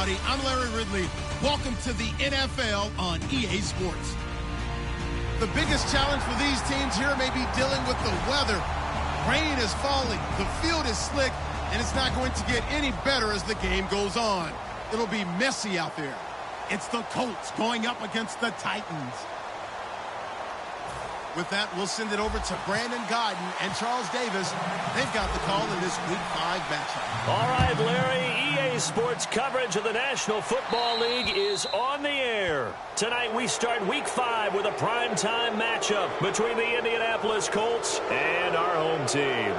everybody. I'm Larry Ridley. Welcome to the NFL on EA Sports. The biggest challenge for these teams here may be dealing with the weather. Rain is falling, the field is slick, and it's not going to get any better as the game goes on. It'll be messy out there. It's the Colts going up against the Titans. With that, we'll send it over to Brandon Godden and Charles Davis. They've got the call in this Week 5 matchup. All right, Larry, EA Sports coverage of the National Football League is on the air. Tonight, we start Week 5 with a primetime matchup between the Indianapolis Colts and our home team.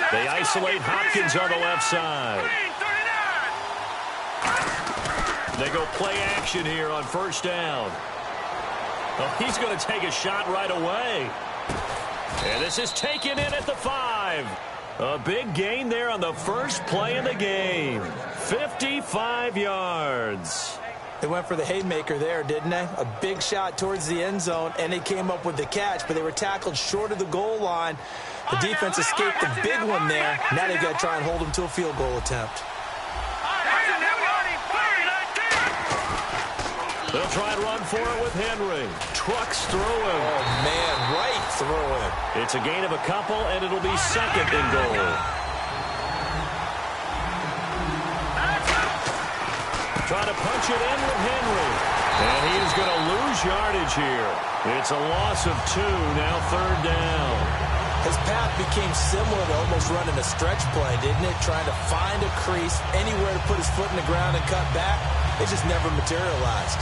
They isolate Hopkins on the left side. They go play action here on first down. Oh, he's going to take a shot right away. And this is taken in at the 5. A big gain there on the first play of the game. 55 yards. They went for the haymaker there, didn't they? A big shot towards the end zone, and they came up with the catch, but they were tackled short of the goal line. The defense escaped the big one there. Now they've got to try and hold him to a field goal attempt. They'll try and run for it with Henry. Trucks through him. Oh, man, right through him. It's a gain of a couple, and it'll be second and goal. Trying to punch it in with Henry. And he's going to lose yardage here. It's a loss of 2, now third down. His path became similar to almost running a stretch play, didn't it? Trying to find a crease, anywhere to put his foot in the ground and cut back. It just never materialized.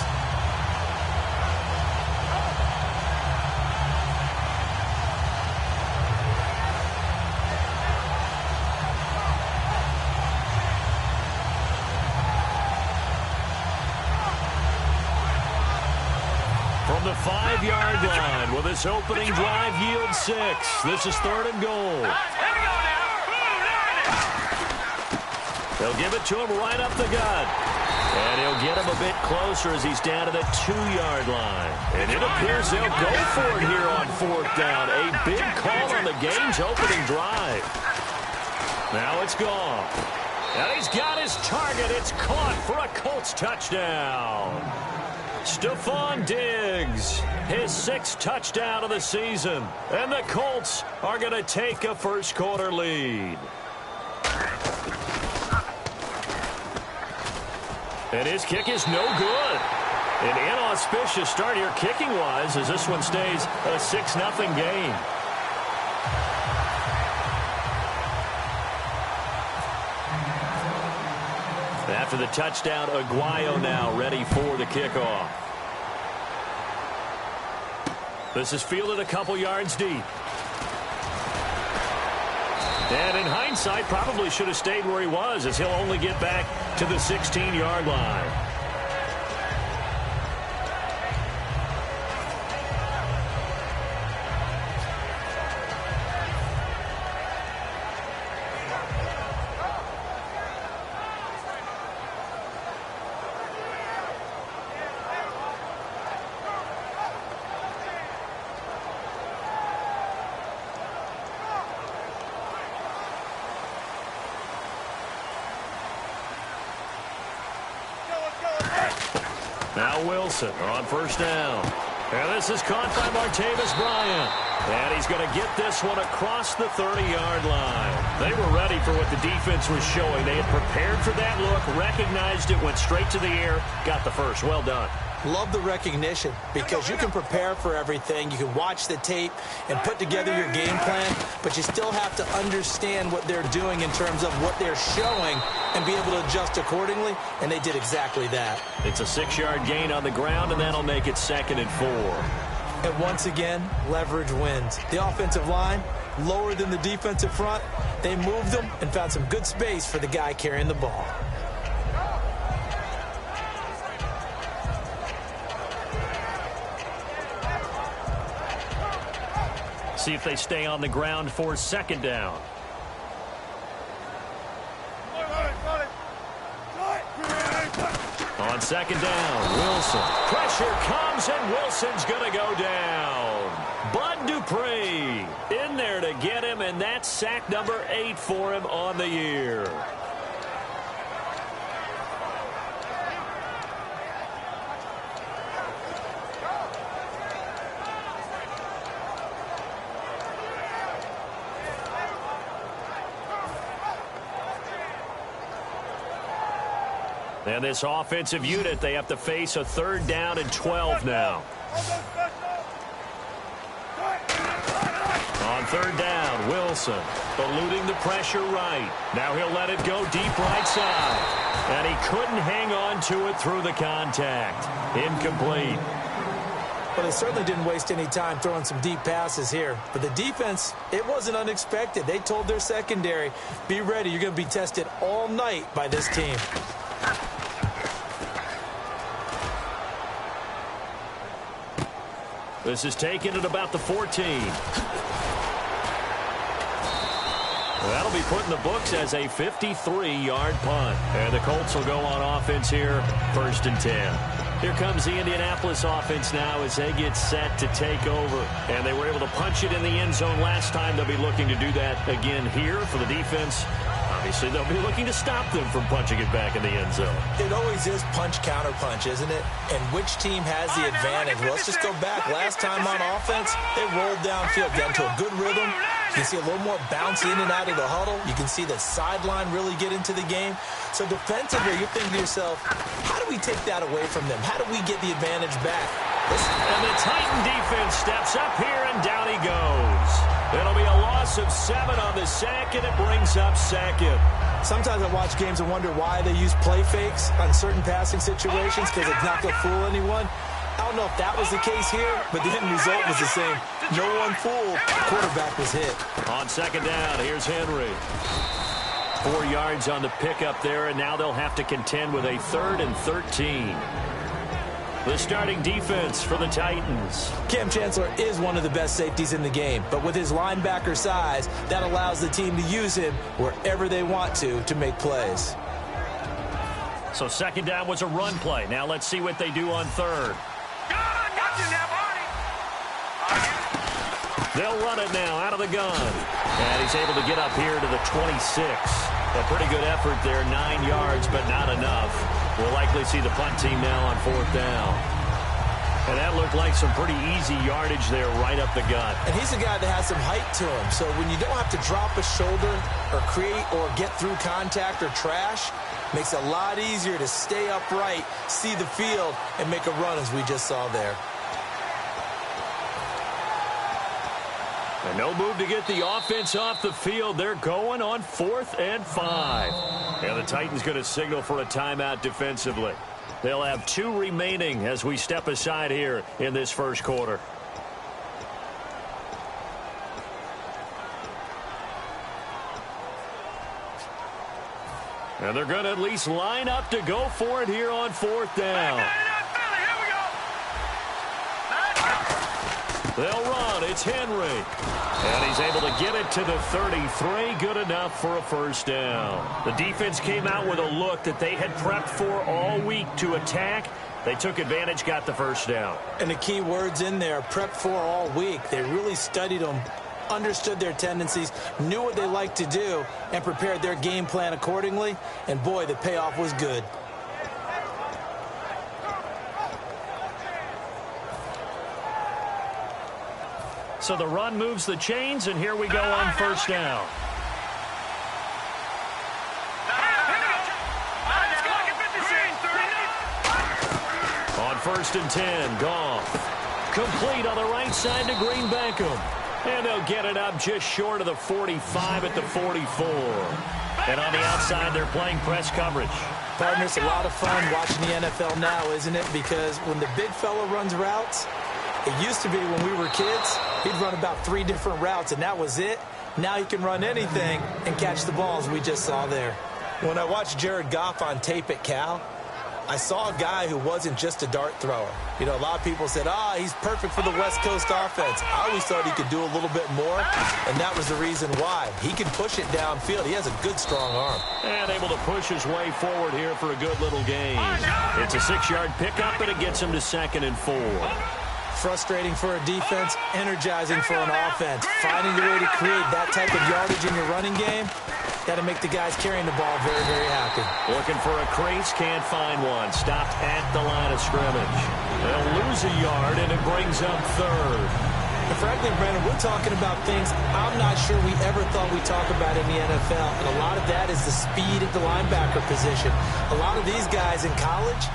From the 5-yard line, will this opening drive yield 6? This is third and goal. They'll give it to him right up the gut. And he'll get him a bit closer as he's down to the 2-yard line. And it appears they'll go for it here on fourth down. A big call on the game's opening drive. Now it's gone. And he's got his target. It's caught for a Colts touchdown. Stephon Diggs, his 6th touchdown of the season. And the Colts are going to take a first-quarter lead. And his kick is no good. An inauspicious start here kicking-wise as this one stays a 6-0 game. After the touchdown, Aguayo now ready for the kickoff. This is fielded a couple yards deep. And in hindsight, probably should have stayed where he was as he'll only get back to the 16-yard line. Now Wilson on first down. And this is caught by Martavis Bryant. And he's going to get this one across the 30-yard line. They were ready for what the defense was showing. They had prepared for that look, recognized it, went straight to the air, got the first. Well done. Love the recognition because you can prepare for everything. You can watch the tape and put together your game plan, but you still have to understand what they're doing in terms of what they're showing and be able to adjust accordingly, and they did exactly that. It's a 6-yard gain on the ground, and that'll make it 2nd and 4. And once again, leverage wins. The offensive line, lower than the defensive front, they moved them and found some good space for the guy carrying the ball. see if they stay on the ground for second down. On second down, Wilson. Pressure comes, and Wilson's going to go down. Bud Dupree in there to get him, and that's sack number 8 for him on the year. And this offensive unit, they have to face a 3rd down and 12 now. On 3rd down, Wilson eluding the pressure right. Now he'll let it go deep right side. And he couldn't hang on to it through the contact. Incomplete. Well, they certainly didn't waste any time throwing some deep passes here. But the defense, it wasn't unexpected. They told their secondary, be ready. You're going to be tested all night by this team. This is taken at about the 14. That'll be put in the books as a 53-yard punt. And the Colts will go on offense here, 1st and 10. Here comes the Indianapolis offense now as they get set to take over. And they were able to punch it in the end zone last time. They'll be looking to do that again here for the defense. Obviously, they'll be looking to stop them from punching it back in the end zone. It always is punch-counter-punch, isn't it? And which team has the advantage? Well, let's just go back. Last time on offense, they rolled downfield, got into a good rhythm. You can see a little more bounce in and out of the huddle. You can see the sideline really get into the game. So defensively, you're thinking to yourself, how do we take that away from them? How do we get the advantage back? And the Titan defense steps up here, and down he goes. It'll be a loss of 7 on the sack, and it brings up 2nd. Sometimes I watch games and wonder why they use play fakes on certain passing situations because it's not going to fool anyone. I don't know if that was the case here, but the end result was the same. No one fooled. Quarterback was hit. On 2nd down, here's Henry. 4 yards on the pickup there, and now they'll have to contend with a 3rd and 13. The starting defense for the Titans. Cam Chancellor is one of the best safeties in the game, but with his linebacker size, that allows the team to use him wherever they want to make plays. So 2nd down was a run play. Now let's see what they do on 3rd. They'll run it now out of the gun. And he's able to get up here to the 26. A pretty good effort there, 9 yards, but not enough. We'll likely see the punt team now on 4th down. And that looked like some pretty easy yardage there right up the gut. And he's a guy that has some height to him. So when you don't have to drop a shoulder or create or get through contact or trash, makes it a lot easier to stay upright, see the field, and make a run as we just saw there. And no move to get the offense off the field. They're going on 4th and 5. And the Titans going to signal for a timeout defensively. They'll have 2 remaining as we step aside here in this first quarter. And they're going to at least line up to go for it here on 4th down. They'll run. It's Henry. And he's able to get it to the 33. Good enough for a 1st down. The defense came out with a look that they had prepped for all week to attack. They took advantage, got the 1st down. And the key words in there, prepped for all week. They really studied them, understood their tendencies, knew what they liked to do, and prepared their game plan accordingly. And, boy, the payoff was good. So the run moves the chains, and here we go on 1st down. On 1st and 10, Goff. Complete on the right side to Green Bankham. And they'll get it up just short of the 45 at the 44. And on the outside, they're playing press coverage. Partner, it's a lot of fun watching the NFL now, isn't it? Because when the big fella runs routes, it used to be when we were kids, he'd run about 3 different routes, and that was it. Now he can run anything and catch the balls we just saw there. When I watched Jared Goff on tape at Cal, I saw a guy who wasn't just a dart thrower. You know, a lot of people said, he's perfect for the West Coast offense. I always thought he could do a little bit more, and that was the reason why. He can push it downfield. He has a good, strong arm. And able to push his way forward here for a good little gain. It's a 6-yard pickup, and it gets him to 2nd and 4. Frustrating for a defense, energizing for an offense. Finding a way to create that type of yardage in your running game, got to make the guys carrying the ball very, very happy. Looking for a crease, can't find one. Stopped at the line of scrimmage. They'll lose a yard, and it brings up 3rd. And frankly, Brandon, we're talking about things I'm not sure we ever thought we'd talk about in the NFL, and a lot of that is the speed at the linebacker position. A lot of these guys in college,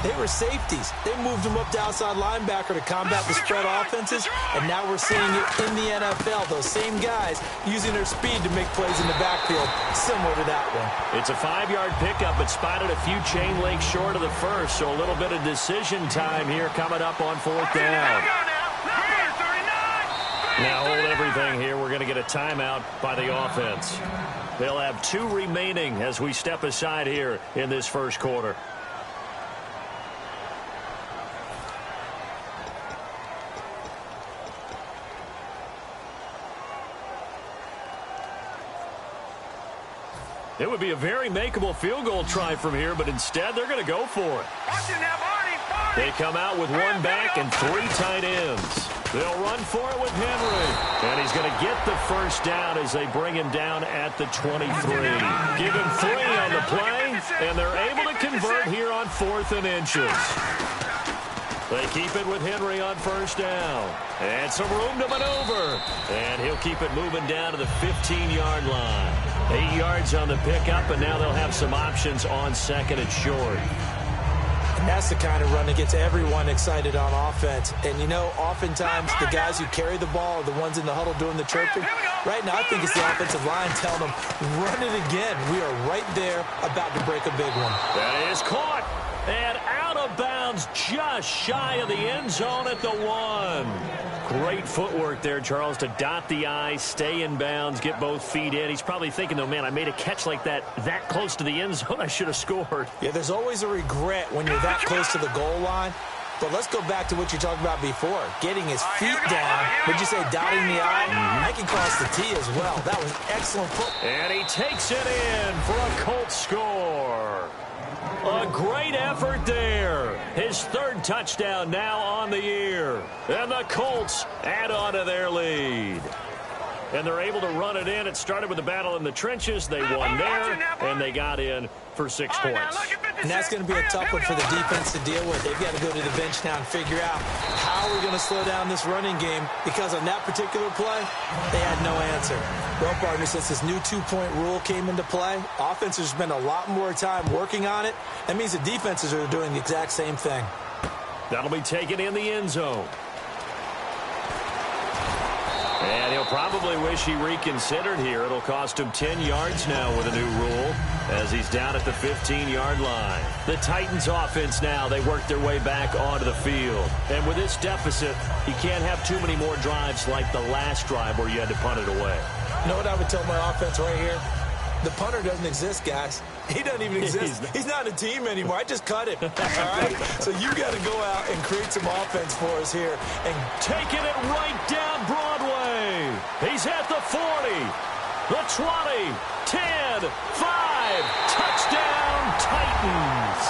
they were safeties. They moved them up to outside linebacker to combat the spread offenses, and now we're seeing it in the NFL. Those same guys using their speed to make plays in the backfield, similar to that one. It's a 5-yard pickup, but spotted a few chain links short of the first, so a little bit of decision time here coming up on 4th down. Now hold everything here. We're going to get a timeout by the offense. They'll have 2 remaining as we step aside here in this first quarter. It would be a very makeable field goal try from here, but instead they're going to go for it. They come out with 1 back and 3 tight ends. They'll run for it with Henry. And he's going to get the first down as they bring him down at the 23. Give him 3 on the play, and they're able to convert here on 4th and inches. They keep it with Henry on first down. And some room to maneuver. And he'll keep it moving down to the 15-yard line. 8 yards on the pickup, and now they'll have some options on 2nd and short. And that's the kind of run that gets everyone excited on offense. And, you know, oftentimes the guys who carry the ball are the ones in the huddle doing the chirping. Right now, I think it's the offensive line telling them, run it again. We are right there about to break a big one. That is caught. And out of bounds just shy of the end zone at the 1. Great footwork there, Charles, to dot the I, stay in bounds, get both feet in. He's probably thinking, though, man, I made a catch like that close to the end zone. I should have scored. Yeah, there's always a regret when you're that close to the goal line. But let's go back to what you talked about before. Getting his feet down. Would you say dotting the I? That can cross the T as well. That was excellent football. And he takes it in for a Colts score. A great effort there. His 3rd touchdown now on the year. And the Colts add on to their lead. And they're able to run it in. It started with a battle in the trenches. They won there, and they got in for 6 points. And that's going to be a tough one for the defense to deal with. They've got to go to the bench now and figure out how we're going to slow down this running game, because on that particular play, they had no answer. Well, partner, since this new 2-point rule came into play, offenses spend a lot more time working on it. That means the defenses are doing the exact same thing. That'll be taken in the end zone. And he'll probably wish he reconsidered here. It'll cost him 10 yards now with a new rule as he's down at the 15-yard line. The Titans offense now, they work their way back onto the field. And with this deficit, you can't have too many more drives like the last drive where you had to punt it away. You know what I would tell my offense right here? The punter doesn't exist, guys. He doesn't even exist. He's not a team anymore. I just cut him. All right? So you got to go out and create some offense for us here. And taking it right down Broadway. He's at the 40, the 20, 10, 5. Touchdown, Titans.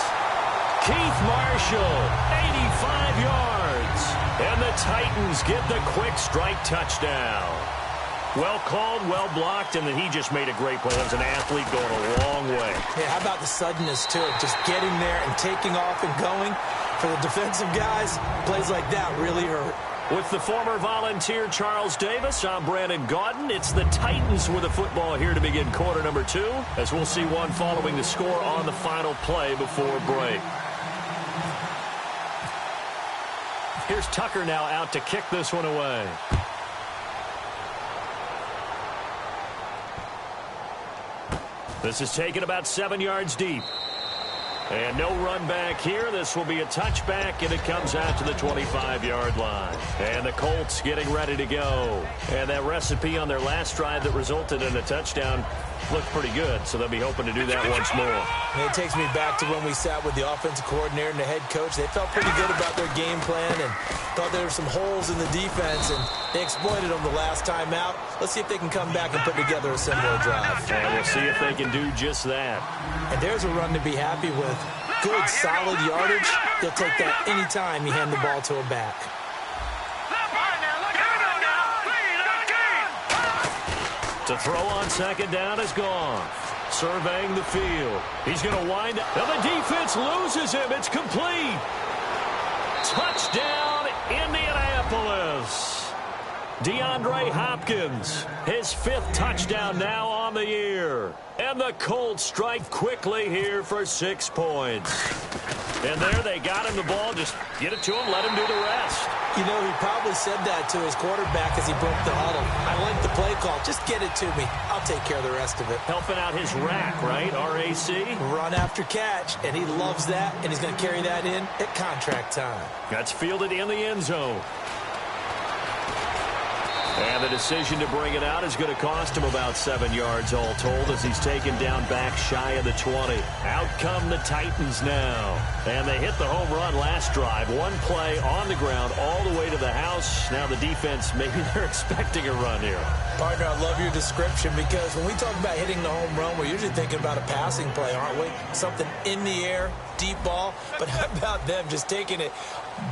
Keith Marshall, 85 yards. And the Titans get the quick strike touchdown. Well called, well blocked, and then he just made a great play. That was an athlete going a long way. Yeah, how about the suddenness, too? Just getting there and taking off and going. For the defensive guys, plays like that really hurt. With the former Volunteer Charles Davis, I'm Brandon Gaudin. It's the Titans with the football here to begin quarter number 2, as we'll see one following the score on the final play before break. Here's Tucker now out to kick this one away. This is taken about 7 yards deep. And no run back here. This will be a touchback, and it comes out to the 25-yard line. And the Colts getting ready to go. And that recipe on their last drive that resulted in a touchdown looked pretty good, so they'll be hoping to do that once more. And it takes me back to when we sat with the offensive coordinator and the head coach. They felt pretty good about their game plan and thought there were some holes in the defense, and they exploited them the last time out. Let's see if they can come back and put together a similar drive. And we'll see if they can do just that. And there's a run to be happy with. Good, solid yardage. They'll take that anytime you hand the ball to a back. To throw on second down is gone. Surveying the field. He's going to wind up. And the defense loses him. It's complete. Touchdown, Indianapolis. DeAndre Hopkins, his 5th touchdown now on the year. And the Colts strike quickly here for 6 points. And there they got him the ball. Just get it to him, let him do the rest. You know, he probably said that to his quarterback as he broke the huddle. I like the play call. Just get it to me. I'll take care of the rest of it. Helping out his rack, right? R-A-C? Run after catch, and he loves that, and he's going to carry that in at contract time. That's fielded in the end zone. And the decision to bring it out is going to cost him about 7 yards all told as he's taken down back shy of the 20. Out come the Titans now. And they hit the home run last drive. One play on the ground all the way to the house. Now the defense, maybe they're expecting a run here. Partner, I love your description because when we talk about hitting the home run, we're usually thinking about a passing play, aren't we? Something in the air, deep ball. But how about them just taking it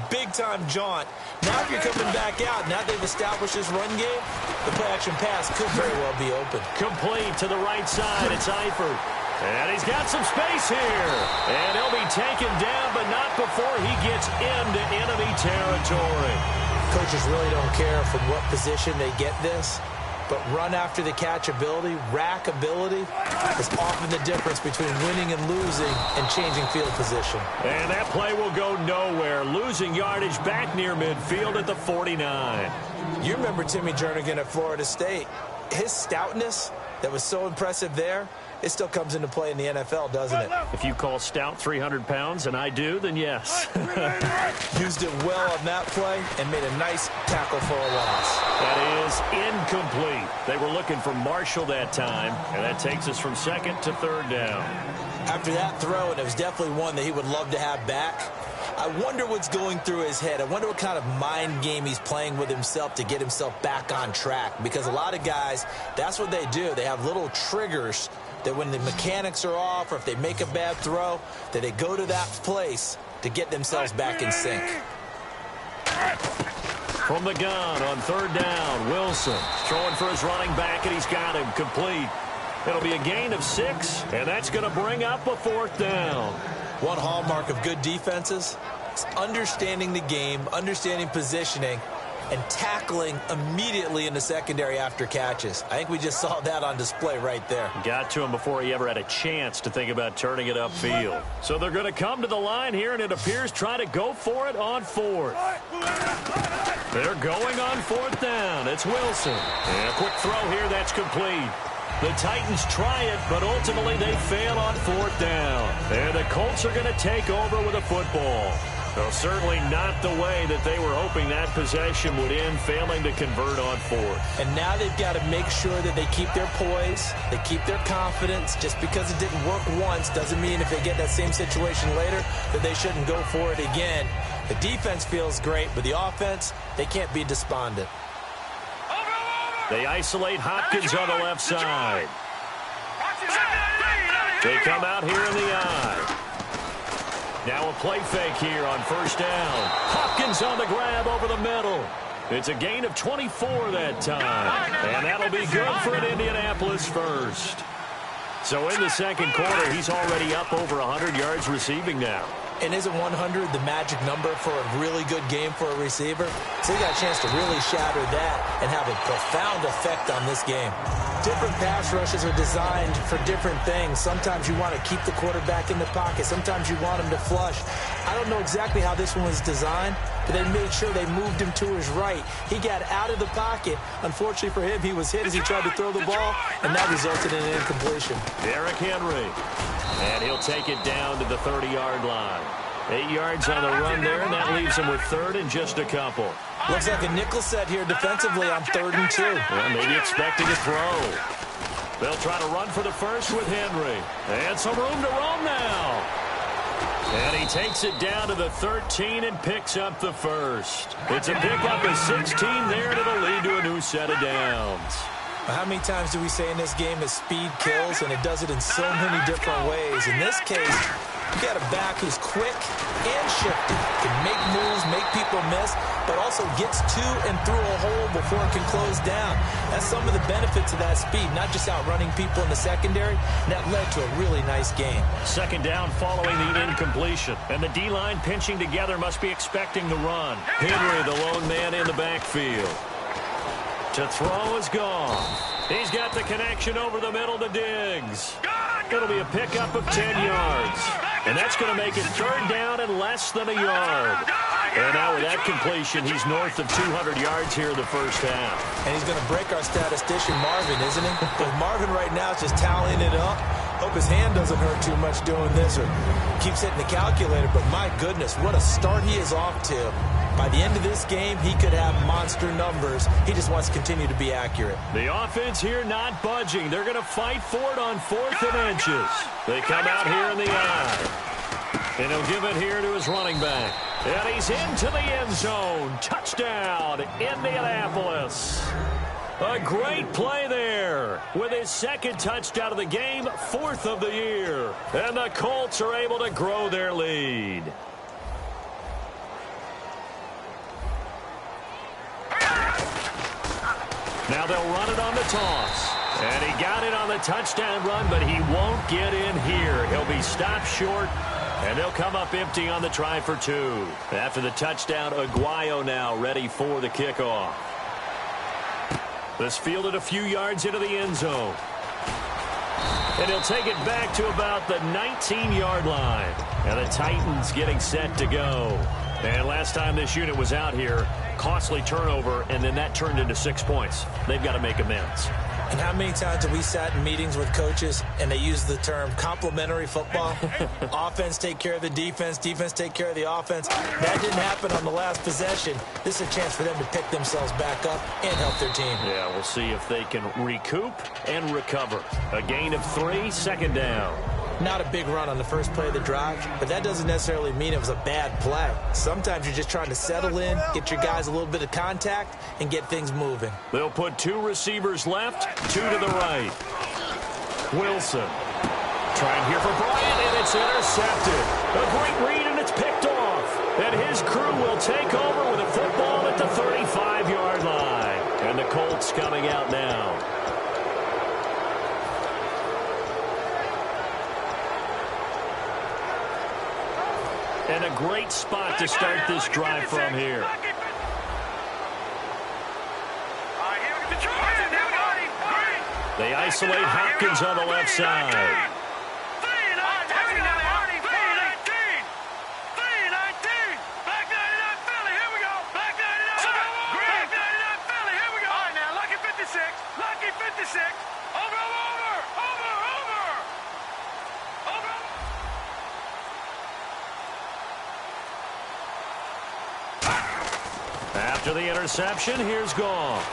big-time jaunt? Now if you're coming back out, now they've established this run game, the play-action pass could very well be open. Complete to the right side. It's Eifert. And he's got some space here. And he'll be taken down, but not before he gets into enemy territory. Coaches really don't care from what position they get this. But run after the catch ability, rack ability, is often the difference between winning and losing and changing field position. And that play will go nowhere. Losing yardage back near midfield at the 49. You remember Timmy Jernigan at Florida State. His stoutness that was so impressive there, it still comes into play in the NFL, doesn't it? If you call stout 300 pounds, and I do, then yes. Used it well on that play and made a nice tackle for a loss. That is incomplete. They were looking for Marshall that time, and that takes us from 2nd to 3rd down. After that throw, and it was definitely one that he would love to have back, I wonder what's going through his head. I wonder what kind of mind game he's playing with himself to get himself back on track. Because a lot of guys, that's what they do. They have little triggers that when the mechanics are off or if they make a bad throw, that they go to that place to get themselves back in sync. From the gun on 3rd down, Wilson throwing for his running back, and he's got him complete. It'll be a gain of 6, and that's going to bring up a 4th down. One hallmark of good defenses is understanding the game, understanding positioning, and tackling immediately in the secondary after catches. I think we just saw that on display right there. Got to him before he ever had a chance to think about turning it upfield. So they're going to come to the line here, and it appears try to go for it on 4th. They're going on 4th down. It's Wilson. And a quick throw here, that's complete. The Titans try it, but ultimately they fail on 4th down. And the Colts are going to take over with a football. Well, certainly not the way that they were hoping that possession would end, failing to convert on 4th. And now they've got to make sure that they keep their poise, they keep their confidence. Just because it didn't work once doesn't mean if they get that same situation later that they shouldn't go for it again. The defense feels great, but the offense, they can't be despondent. They isolate Hopkins on the left side. They come out here in the eye. Now a play fake here on 1st down. Hopkins on the grab over the middle. It's a gain of 24 that time. And that'll be good for an Indianapolis first. So in the 2nd quarter, he's already up over 100 yards receiving now. And isn't 100 the magic number for a really good game for a receiver? So he got a chance to really shatter that and have a profound effect on this game. Different pass rushes are designed for different things. Sometimes you want to keep the quarterback in the pocket. Sometimes you want him to flush. I don't know exactly how this one was designed, but they made sure they moved him to his right. He got out of the pocket. Unfortunately for him, he was hit as he tried to throw the ball, and that resulted in an incompletion. Derrick Henry. And he'll take it down to the 30-yard line. 8 yards on the run there, and that leaves him with 3rd and just a couple. Looks like a nickel set here defensively on 3rd and 2. Well, maybe expecting a throw. They'll try to run for the first with Henry. And some room to roam now. And he takes it down to the 13 and picks up the first. It's a pickup of 16 there, and it'll lead to a new set of downs. How many times do we say in this game that speed kills, and it does it in so many different ways? In this case, you got a back who's quick and shifty, can make moves, make people miss, but also gets to and through a hole before it can close down. That's some of the benefits of that speed, not just outrunning people in the secondary. And that led to a really nice game. Second down following the incompletion. And the D-line pinching together must be expecting the run. Henry, the lone man in the backfield. To throw is gone. He's got the connection over the middle to Diggs. It'll be a pickup of 10 yards. And that's going to make it third down and less than a yard. And now with that completion, he's north of 200 yards here in the first half. And he's going to break our statistician, Marvin, isn't he? Because Marvin right now is just tallying it up. Hope his hand doesn't hurt too much doing this or keeps hitting the calculator. But my goodness, what a start he is off to. By the end of this game, he could have monster numbers. He just wants to continue to be accurate. The offense here not budging. They're going to fight for it on 4th and inches. They come out here in the eye. And he'll give it here to his running back. And he's into the end zone. Touchdown, Indianapolis. A great play there with his second touchdown of the game, 4th of the year. And the Colts are able to grow their lead. Now they'll run it on the toss. And he got it on the touchdown run, but he won't get in here. He'll be stopped short, and they'll come up empty on the try for 2. After the touchdown, Aguayo now ready for the kickoff. This fielded a few yards into the end zone. And he'll take it back to about the 19-yard line. And the Titans getting set to go. And last time this unit was out here, costly turnover, and then that turned into 6 points. They've got to make amends. And how many times have we sat in meetings with coaches and they use the term complementary football? Offense take care of the defense, defense take care of the offense. That didn't happen on the last possession. This is a chance for them to pick themselves back up and help their team. Yeah, we'll see if they can recoup and recover. A gain of 3, second down. Not a big run on the first play of the drive, but that doesn't necessarily mean it was a bad play. Sometimes you're just trying to settle in, get your guys a little bit of contact, and get things moving. They'll put 2 receivers left, 2 to the right. Wilson trying here for Bryant, and it's intercepted. A great read, and it's picked off. And his crew will take over with a football at the 35-yard line. And the Colts coming out now. And a great spot to start this drive from here. They isolate Hopkins on the left side. After the interception, here's Goff.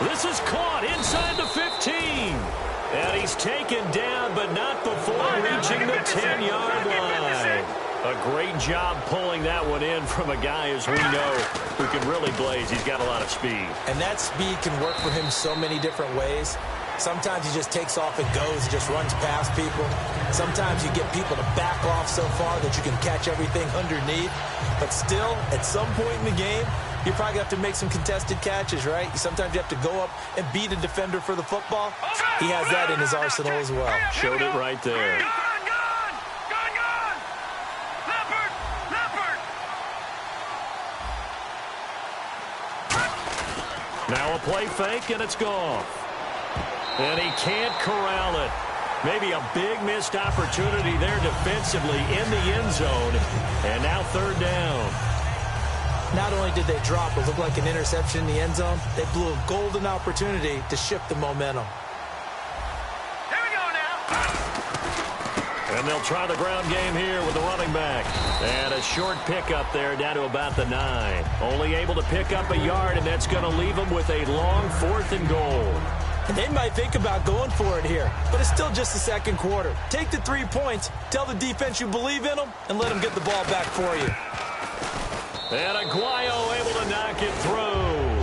This is caught inside the 15. And he's taken down, but not before reaching the 10-yard line. A great job pulling that one in from a guy, as we know, who can really blaze. He's got a lot of speed. And that speed can work for him so many different ways. Sometimes he just takes off and goes, just runs past people. Sometimes you get people to back off so far that you can catch everything underneath. But still, at some point in the game, you probably have to make some contested catches, right? Sometimes you have to go up and beat a defender for the football. He has that in his arsenal as well. Showed it right there. Now a play fake, and it's gone. And he can't corral it. Maybe a big missed opportunity there defensively in the end zone. And now third down. Not only did they drop what looked like an interception in the end zone, they blew a golden opportunity to shift the momentum. Here we go now. And they'll try the ground game here with the running back. And a short pickup there down to about the 9. Only able to pick up a yard, and that's going to leave them with a long 4th and goal. And they might think about going for it here, but it's still just the second quarter. Take the 3 points, tell the defense you believe in them, and let them get the ball back for you. And Aguayo able to knock it through.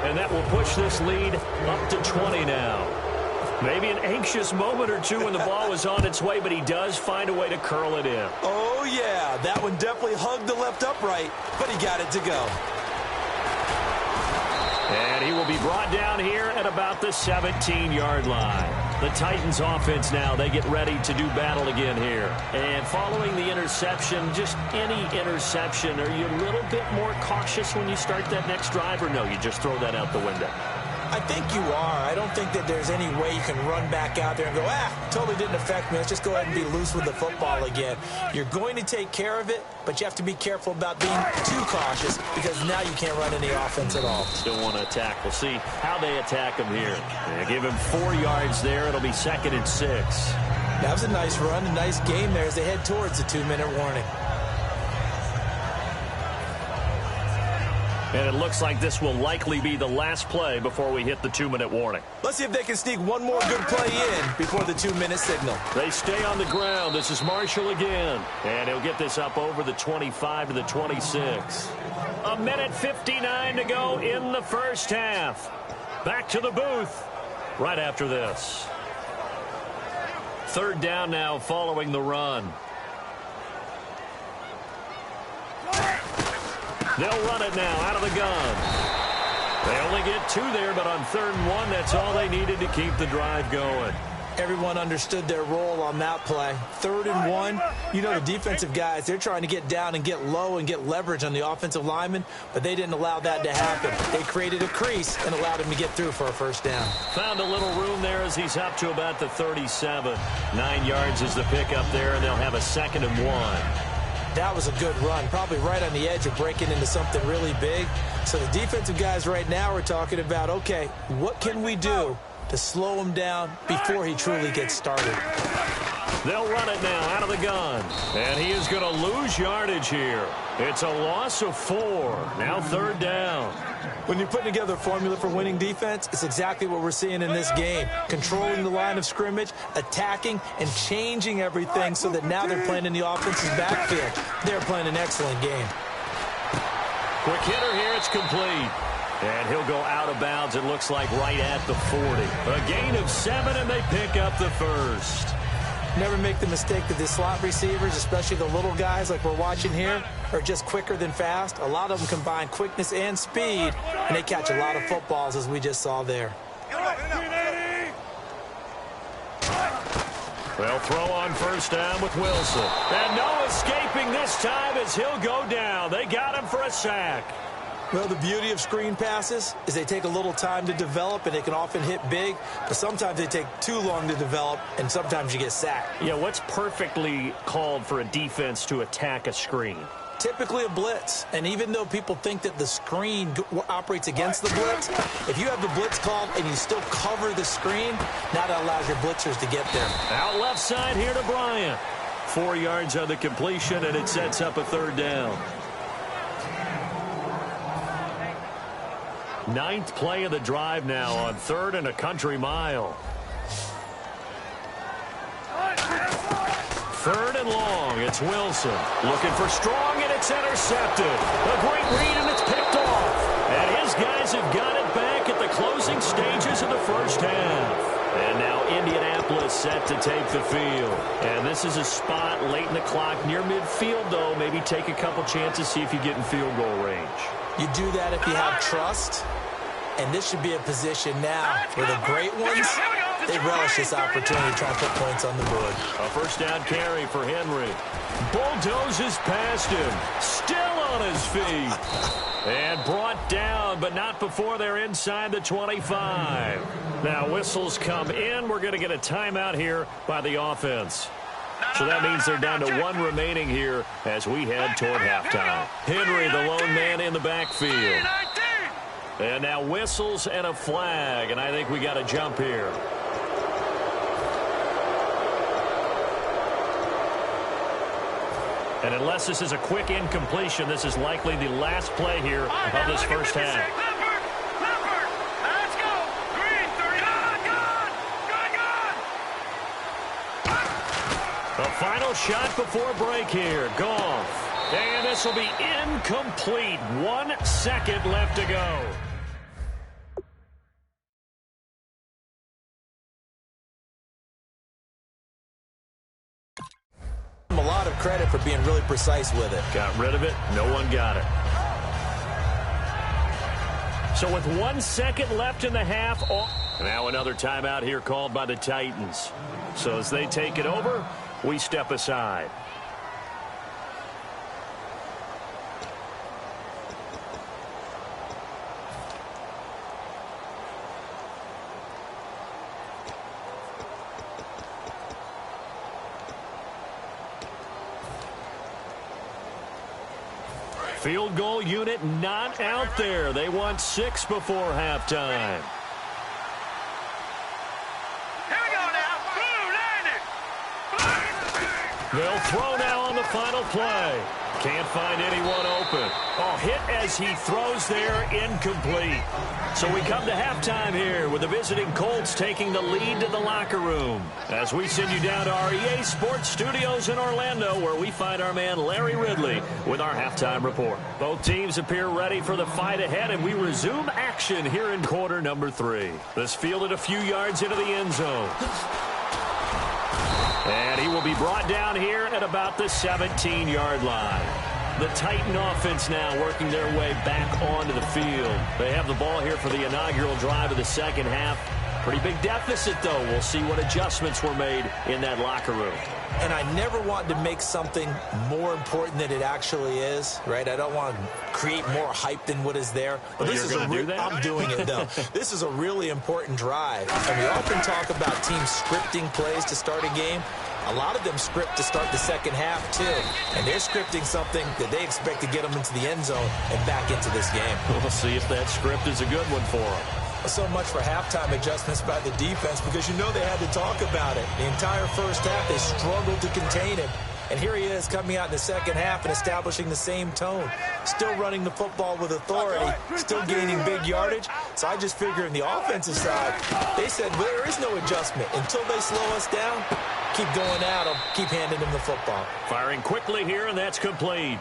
And that will push this lead up to 20 now. Maybe an anxious moment or two when the ball was on its way, but he does find a way to curl it in. Oh, yeah, that one definitely hugged the left upright, but he got it to go. And he will be brought down here at about the 17-yard line. The Titans offense now, they get ready to do battle again here. And following the interception, just any interception, are you a little bit more cautious when you start that next drive, or no, you just throw that out the window? I think you are. I don't think that there's any way you can run back out there and go, totally didn't affect me. Let's just go ahead and be loose with the football again. You're going to take care of it, but you have to be careful about being too cautious because now you can't run any offense at all. Still want to attack. We'll see how they attack him here. They give him 4 yards there. It'll be 2nd and 6. That was a nice run, a nice game there as they head towards the 2-minute warning. And it looks like this will likely be the last play before we hit the 2-minute warning. Let's see if they can sneak one more good play in before the 2-minute signal. They stay on the ground. This is Marshall again. And he'll get this up over the 25 to the 26. 1:59 to go in the first half. Back to the booth right after this. 3rd down now following the run. They'll run it now out of the gun. They only get 2 there, but on 3rd and 1, that's all they needed to keep the drive going. Everyone understood their role on that play. 3rd and 1, you know the defensive guys, they're trying to get down and get low and get leverage on the offensive lineman, but they didn't allow that to happen. They created a crease and allowed him to get through for a first down. Found a little room there as he's up to about the 37. 9 yards is the pickup there, and they'll have a 2nd and 1. That was a good run, probably right on the edge of breaking into something really big. So the defensive guys right now are talking about, okay, what can we do to slow him down before he truly gets started? They'll run it now out of the gun. And he is going to lose yardage here. It's a loss of 4. Now 3rd down. When you're putting together a formula for winning defense, it's exactly what we're seeing in this game. Controlling the line of scrimmage, attacking, and changing everything so that now they're playing in the offense's backfield. They're playing an excellent game. Quick hitter here. It's complete. And he'll go out of bounds, it looks like, right at the 40. A gain of 7, and they pick up the first. Never make the mistake that the slot receivers, especially the little guys like we're watching here, are just quicker than fast. A lot of them combine quickness and speed, and they catch a lot of footballs, as we just saw there. They'll throw on 1st down with Wilson. And no escaping this time as he'll go down. They got him for a sack. Well, the beauty of screen passes is they take a little time to develop, and they can often hit big, but sometimes they take too long to develop, and sometimes you get sacked. Yeah, what's perfectly called for a defense to attack a screen? Typically a blitz, and even though people think that the screen operates against the blitz, if you have the blitz called and you still cover the screen, now that allows your blitzers to get there. Out left side here to Bryant. 4 yards on the completion, and it sets up a 3rd down. 9th play of the drive now on 3rd and a country mile. 3rd and long. It's Wilson looking for strong, and it's intercepted. A great read, and it's picked off. And his guys have got it back at the closing stages of the first half. And now Indianapolis set to take the field. And this is a spot late in the clock near midfield, though. Maybe take a couple chances, see if you get in field goal range. You do that if you have trust. And this should be a position now where the great ones, they relish this opportunity to try and put points on the board. A 1st down carry for Henry. Bulldozes past him. Still on his feet. And brought down, but not before they're inside the 25. Now whistles come in. We're going to get a timeout here by the offense. So that means they're down to 1 remaining here as we head toward halftime. Henry, the lone man in the backfield. And now whistles and a flag, and I think we got a jump here. And unless this is a quick incompletion, this is likely the last play here of this first half. final shot before break here. Goff. And this will be incomplete. 1 second left to go. A lot of credit for being really precise with it. Got rid of it. No one got it. So with 1 second left in the half. Now another timeout here called by the Titans. So as they take it over, we step aside. Field goal unit not out there. They want 6 before halftime. Here we go now. They'll throw now on the final play. Can't find anyone open. Oh, hit as he throws there, incomplete. So we come to halftime here with the visiting Colts taking the lead to the locker room. As we send you down to our EA Sports Studios in Orlando, where we find our man Larry Ridley with our halftime report. Both teams appear ready for the fight ahead, and we resume action here in quarter number 3. This fielded a few yards into the end zone. And he will be brought down here at about the 17-yard line. The Titan offense now working their way back onto the field. They have the ball here for the inaugural drive of the second half. Pretty big deficit, though. We'll see what adjustments were made in that locker room. And I never want to make something more important than it actually is, right? I don't want to create more hype than what is there. But Well, this is I'm doing it, though. This is a really important drive. And we often talk about teams scripting plays to start a game. A lot of them script to start the second half, too. And they're scripting something that they expect to get them into the end zone and back into this game. We'll see if that script is a good one for them. So much for halftime adjustments by the defense, because you know they had to talk about it. The entire first half, they struggled to contain him. And here he is coming out in the second half and establishing the same tone. Still running the football with authority, still gaining big yardage. So I just figure in the offensive side, they said, well, there is no adjustment. Until they slow us down, keep going at them, keep handing them the football. Firing quickly here, and that's complete.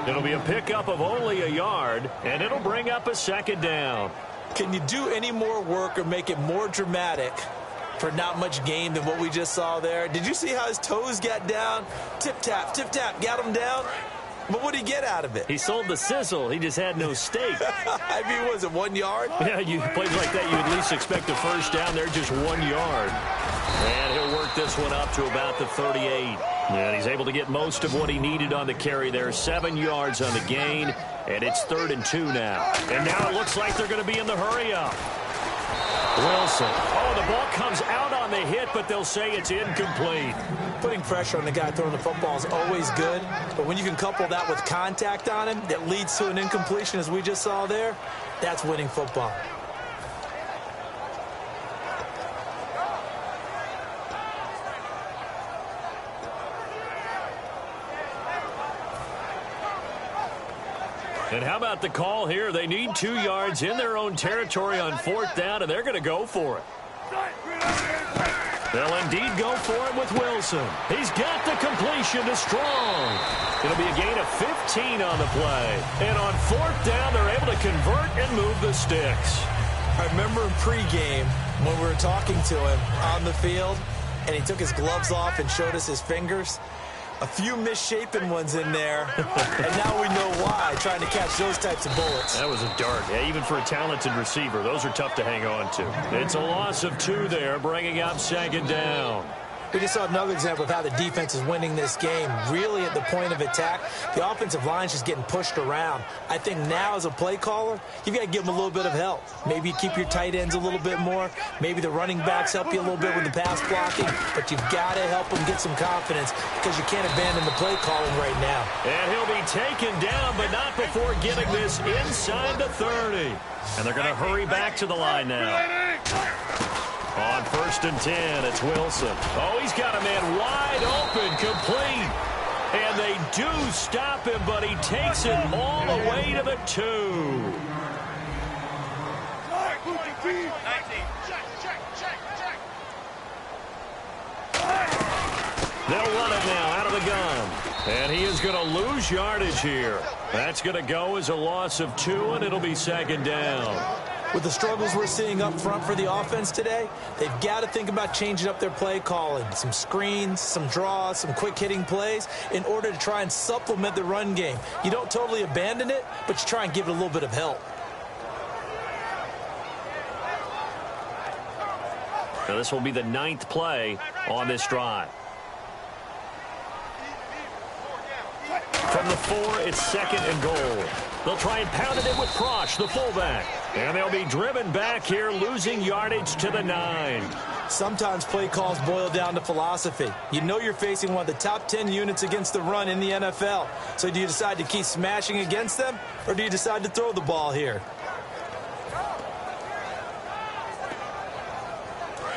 It'll be a pickup of only a yard, and it'll bring up a second down. Can you do any more work or make it more dramatic for not much gain than what we just saw there? Did you see how his toes got down? Tip-tap, got him down. But what did he get out of it? He sold the sizzle. He just had no steak. I mean, was it 1 yard? Yeah, you plays like that, you at least expect a first down. They're just 1 yard. And he'll work this one up to about the 38. And he's able to get most of what he needed on the carry there. 7 yards on the gain. And it's 3rd and 2 now. And now it looks like they're going to be in the hurry-up. Wilson. Oh, the ball comes out on the hit, but they'll say it's incomplete. Putting pressure on the guy throwing the football is always good. But when you can couple that with contact on him that leads to an incompletion, as we just saw there, that's winning football. And how about the call here? They need 2 yards in their own territory on 4th down, and they're going to go for it. They'll indeed go for it with Wilson. He's got the completion to Strong. It'll be a gain of 15 on the play. And on 4th down, they're able to convert and move the sticks. I remember in pregame when we were talking to him on the field, and he took his gloves off and showed us his fingers. A few misshapen ones in there, and now we know why, trying to catch those types of bullets. That was a dart. Yeah, even for a talented receiver, those are tough to hang on to. It's a loss of 2 there, bringing up 2nd down. We just saw another example of how the defense is winning this game. Really at the point of attack, the offensive line's just getting pushed around. I think now as a play caller, you've got to give them a little bit of help. Maybe you keep your tight ends a little bit more. Maybe the running backs help you a little bit with the pass blocking. But you've got to help them get some confidence, because you can't abandon the play calling right now. And he'll be taken down, but not before getting this inside the 30. And they're going to hurry back to the line now. On 1st and 10, it's Wilson. Oh, he's got a man wide open, complete. And they do stop him, but he takes it all the way to the 2. They'll run it now out of the gun. And he is going to lose yardage here. That's going to go as a loss of 2, and it'll be second down. With the struggles we're seeing up front for the offense today, they've got to think about changing up their play calling. Some screens, some draws, some quick-hitting plays in order to try and supplement the run game. You don't totally abandon it, but you try and give it a little bit of help. Now this will be the 9th play on this drive. From the 4, it's 2nd and goal. They'll try and pound it in with Prosh, the fullback. And they'll be driven back here, losing yardage to the 9. Sometimes play calls boil down to philosophy. You know you're facing one of the top 10 units against the run in the NFL. So do you decide to keep smashing against them, or do you decide to throw the ball here?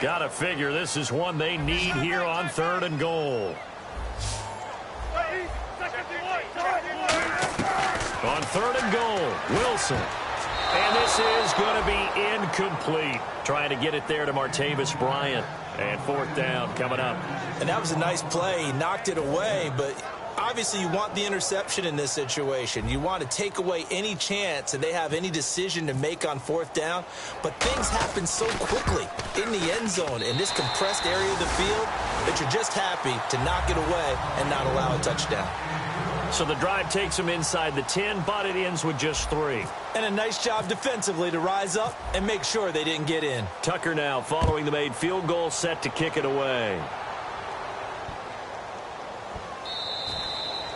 Gotta figure this is one they need here on 3rd and goal. On 3rd and goal, Wilson. And this is going to be incomplete. Trying to get it there to Martavis Bryant. And 4th down coming up. And that was a nice play. He knocked it away, but obviously you want the interception in this situation. You want to take away any chance that they have any decision to make on 4th down. But things happen so quickly in the end zone in this compressed area of the field that you're just happy to knock it away and not allow a touchdown. So the drive takes them inside the 10, but it ends with just 3. And a nice job defensively to rise up and make sure they didn't get in. Tucker now following the made field goal, set to kick it away.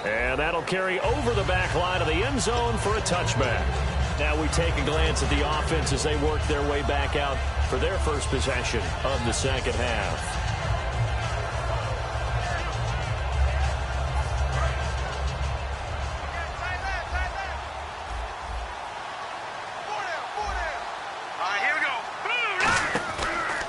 And that'll carry over the back line of the end zone for a touchback. Now we take a glance at the offense as they work their way back out for their first possession of the second half.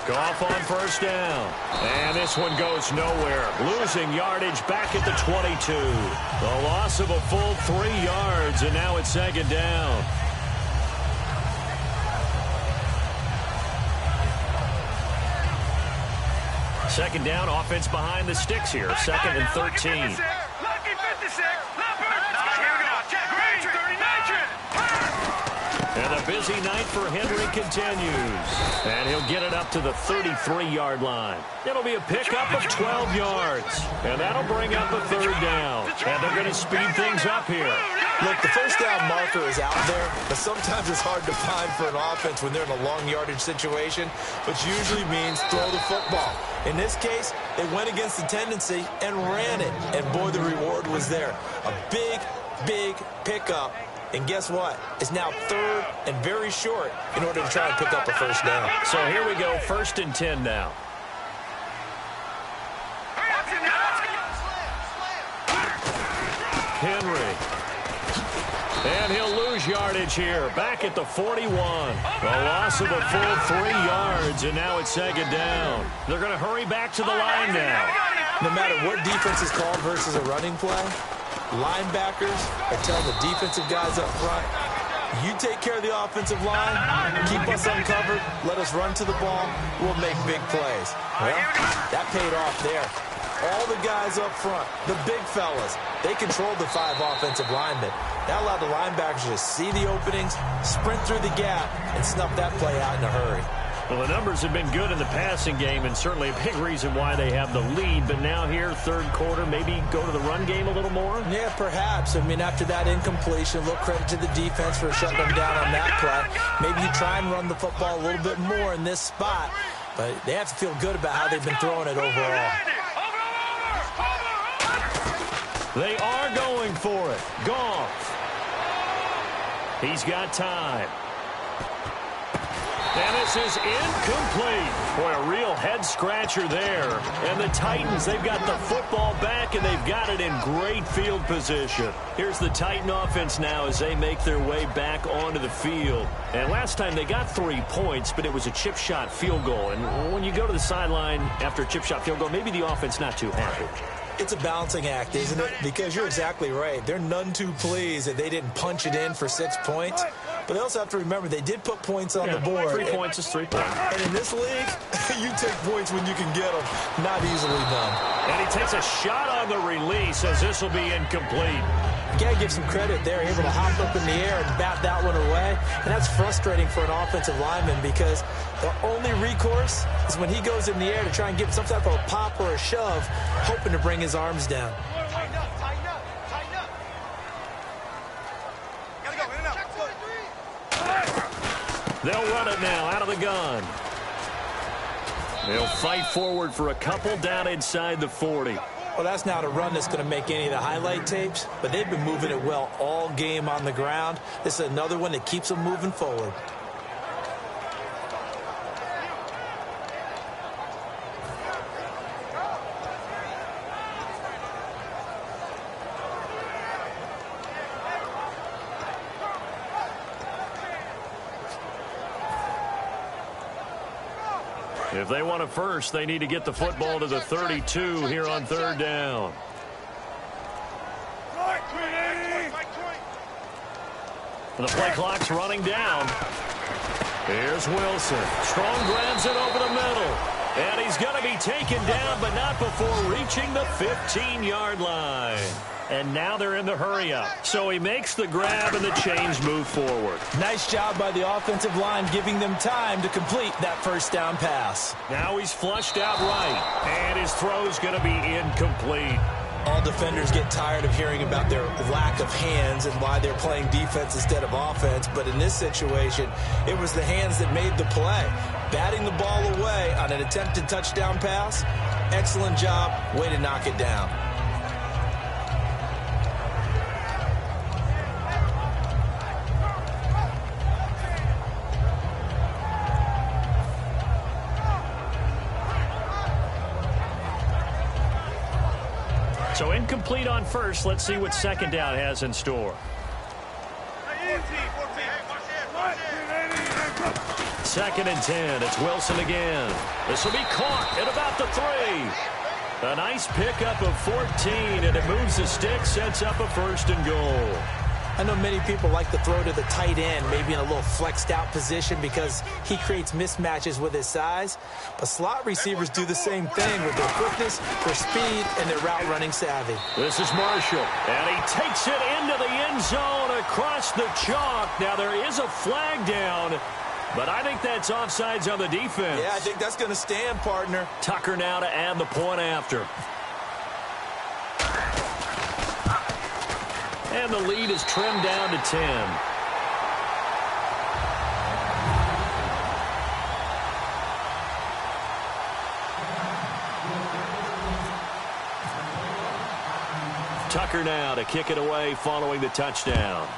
Goff on 1st down. And this one goes nowhere. Losing yardage back at the 22. The loss of a full 3 yards, and now it's 2nd down. Second down, offense behind the sticks here. 2nd and 13. And a busy night for Henry continues. And he'll get it up to the 33-yard line. It'll be a pickup of 12 yards. And that'll bring up a 3rd down. And they're going to speed things up here. Look, the 1st down marker is out there, but sometimes it's hard to find for an offense when they're in a long yardage situation, which usually means throw the football. In this case, they went against the tendency and ran it. And boy, the reward was there. A big, big pickup. And guess what? It's now 3rd and very short in order to try and pick up a 1st down. So here we go, 1st and 10 now. Henry. And he'll lose yardage here. Back at the 41. A loss of a full 3 yards, and now it's 2nd down. They're going to hurry back to the line now. No matter what defense is called versus a running play, linebackers are telling the defensive guys up front, you take care of the offensive line, keep us uncovered, let us run to the ball, we'll make big plays. Well, that paid off there. All the guys up front, the big fellas, they controlled the 5 offensive linemen. That allowed the linebackers to see the openings, sprint through the gap, and snuff that play out in a hurry. Well, the numbers have been good in the passing game, and certainly a big reason why they have the lead. But now here, 3rd quarter, maybe go to the run game a little more? Yeah, perhaps. I mean, after that incompletion, a little credit to the defense for shutting them down on that play. Maybe you try and run the football a little bit more in this spot, but they have to feel good about how they've been throwing it overall. They are going for it. Goff. He's got time. And this is incomplete. Boy, a real head-scratcher there. And the Titans, they've got the football back, and they've got it in great field position. Here's the Titan offense now as they make their way back onto the field. And last time they got 3 points, but it was a chip shot field goal. And when you go to the sideline after a chip shot field goal, maybe the offense not too happy. It's a balancing act, isn't it? Because you're exactly right. They're none too pleased that they didn't punch it in for 6 points. But they also have to remember they did put points on the board. 3 points is 3 points. And in this league, you take points when you can get them. Not easily done. And he takes a shot on the release as this will be incomplete. You got to give some credit there, able to hop up in the air and bat that one away. And that's frustrating for an offensive lineman because the only recourse is when he goes in the air to try and get some type of a pop or a shove, hoping to bring his arms down. Tighten up, tighten up, tighten up. Gotta go, in and out. They'll run it now out of the gun. They'll fight forward for a couple down inside the 40. Well, that's not a run that's going to make any of the highlight tapes, but they've been moving it well all game on the ground. This is another one that keeps them moving forward. If they want it first, they need to get the football to the 32 here on third down. The play clock's running down. Here's Wilson. Strong grabs it over the middle. And he's going to be taken down, but not before reaching the 15-yard line. And now they're in the hurry-up. So he makes the grab, and the chains move forward. Nice job by the offensive line, giving them time to complete that first down pass. Now he's flushed out right, and his throw's going to be incomplete. All defenders get tired of hearing about their lack of hands and why they're playing defense instead of offense. But in this situation, it was the hands that made the play. Batting the ball away on an attempted touchdown pass. Excellent job. Way to knock it down. So incomplete on first. Let's see what second down has in store. Second and 10. It's Wilson again. This will be caught at about the 3. A nice pickup of 14, and it moves the stick, sets up a first and goal. I know many people like to throw to the tight end, maybe in a little flexed out position because he creates mismatches with his size. But slot receivers do the same thing with their quickness, their speed, and their route running savvy. This is Marshall, and he takes it into the end zone across the chalk. Now there is a flag down, but I think that's offsides on the defense. Yeah, I think that's going to stand, partner. Tucker now to add the point after. And the lead is trimmed down to 10. Tucker now to kick it away following the touchdown.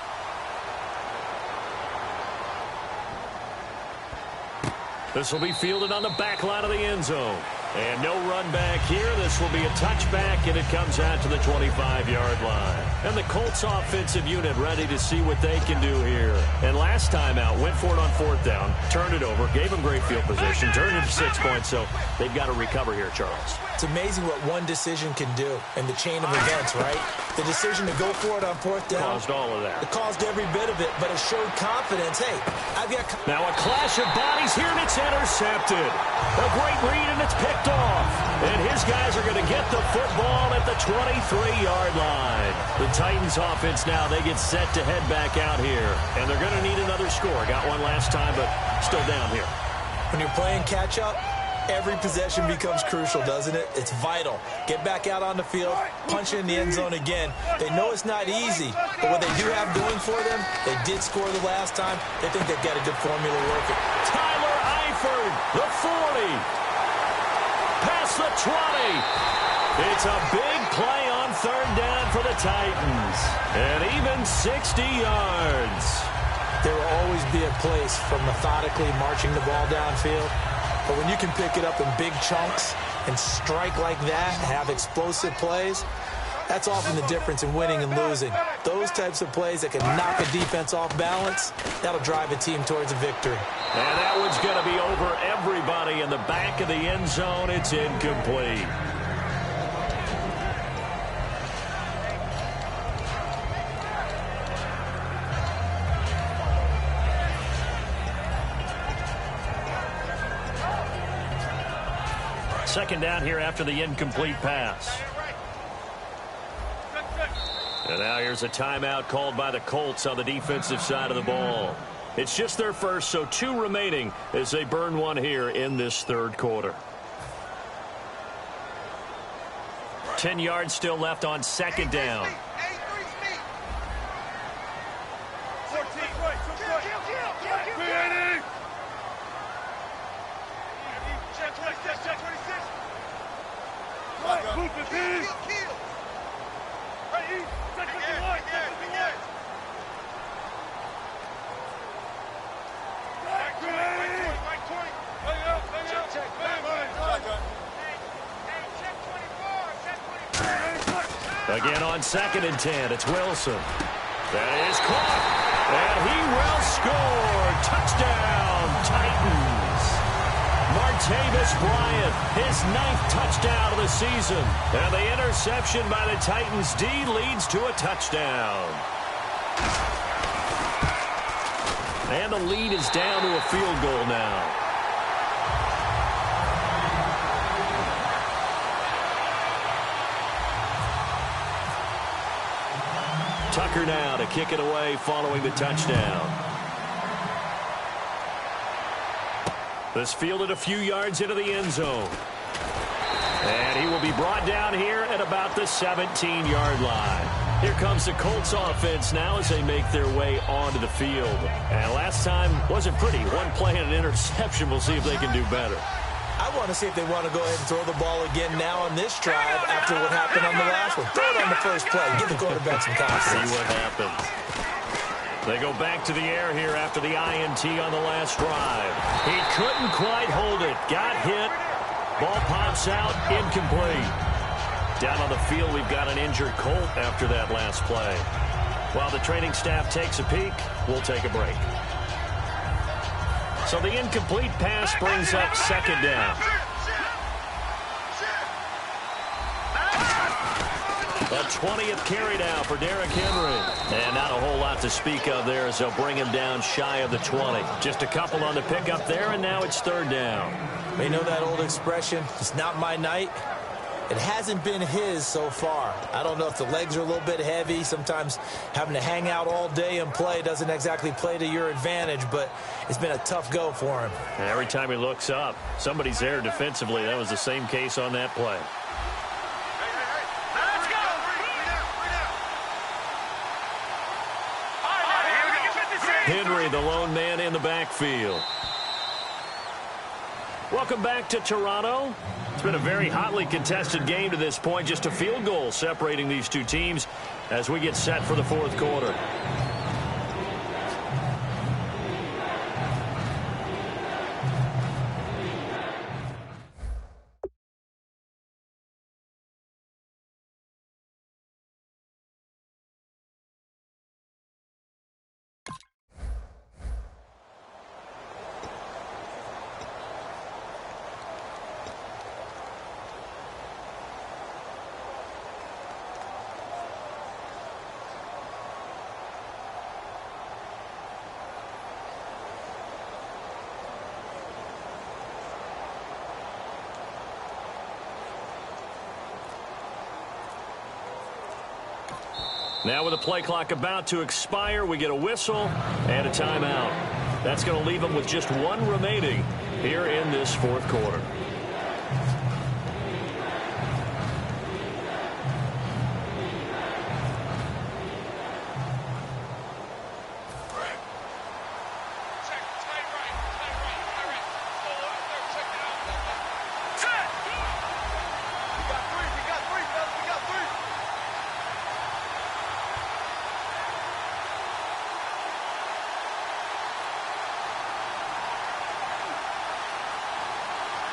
This will be fielded on the back line of the end zone. And no run back here. This will be a touchback, and it comes out to the 25-yard line. And the Colts offensive unit ready to see what they can do here. And last time out, went for it on fourth down, turned it over, gave them great field position, turned it to 6 points, so they've got to recover here, Charles. It's amazing what one decision can do in the chain of events, right? The decision to go for it on fourth down. Caused all of that. It caused every bit of it, but it showed confidence. Hey, I've got... Now a clash of bodies here, and it's intercepted. A great read, and it's picked off. And his guys are going to get the football at the 23-yard line. The Titans offense now, they get set to head back out here. And they're going to need another score. Got one last time, but still down here. When you're playing catch-up, every possession becomes crucial, doesn't it? It's vital. Get back out on the field, punch it in the end zone again. They know it's not easy, but what they do have going for them, they did score the last time. They think they've got a good formula working. Tyler Eifert, the 40. Past the 20. It's a big play on third down for the Titans. And even 60 yards. There will always be a place for methodically marching the ball downfield. But when you can pick it up in big chunks and strike like that, have explosive plays, that's often the difference in winning and losing. Those types of plays that can knock a defense off balance, that'll drive a team towards a victory. And that one's going to be over everybody in the back of the end zone. It's incomplete. second down here after the incomplete pass. And now here's a timeout called by the Colts on the defensive side of the ball. It's just their first, so 2 remaining as they burn one here in this third quarter. 10 yards still left on second down. Again on 2nd and 10, it's Wilson. That is caught, and he will score. Touchdown, Titans. Martavis Bryant, his 9th touchdown of the season. And the interception by the Titans D leads to a touchdown. And the lead is down to a field goal now. Tucker now to kick it away following the touchdown. This fielded a few yards into the end zone. And he will be brought down here at about the 17-yard line. Here comes the Colts offense now as they make their way onto the field. And last time wasn't pretty. One play and an interception. We'll see if they can do better. I want to see if they want to go ahead and throw the ball again now on this drive after what happened on the last one. Throw it on the first play. Give the quarterback some confidence. See what happens. They go back to the air here after the INT on the last drive. He couldn't quite hold it. Got hit. Ball pops out. Incomplete. Down on the field, we've got an injured Colt after that last play. While the training staff takes a peek, we'll take a break. So the incomplete pass brings up 2nd down. A 20th carry now for Derrick Henry. And not a whole lot to speak of there as they'll bring him down shy of the 20. Just a couple on the pickup there, and now it's 3rd down. You know that old expression, it's not my night. It hasn't been his so far. I don't know if the legs are a little bit heavy. Sometimes having to hang out all day and play doesn't exactly play to your advantage, but it's been a tough go for him. And every time he looks up, somebody's there defensively. That was the same case on that play. Henry, the lone man in the backfield. Welcome back to Toronto. It's been a very hotly contested game to this point. Just a field goal separating these two teams as we get set for the 4th quarter. Now with the play clock about to expire, we get a whistle and a timeout. That's going to leave them with just 1 remaining here in this 4th quarter.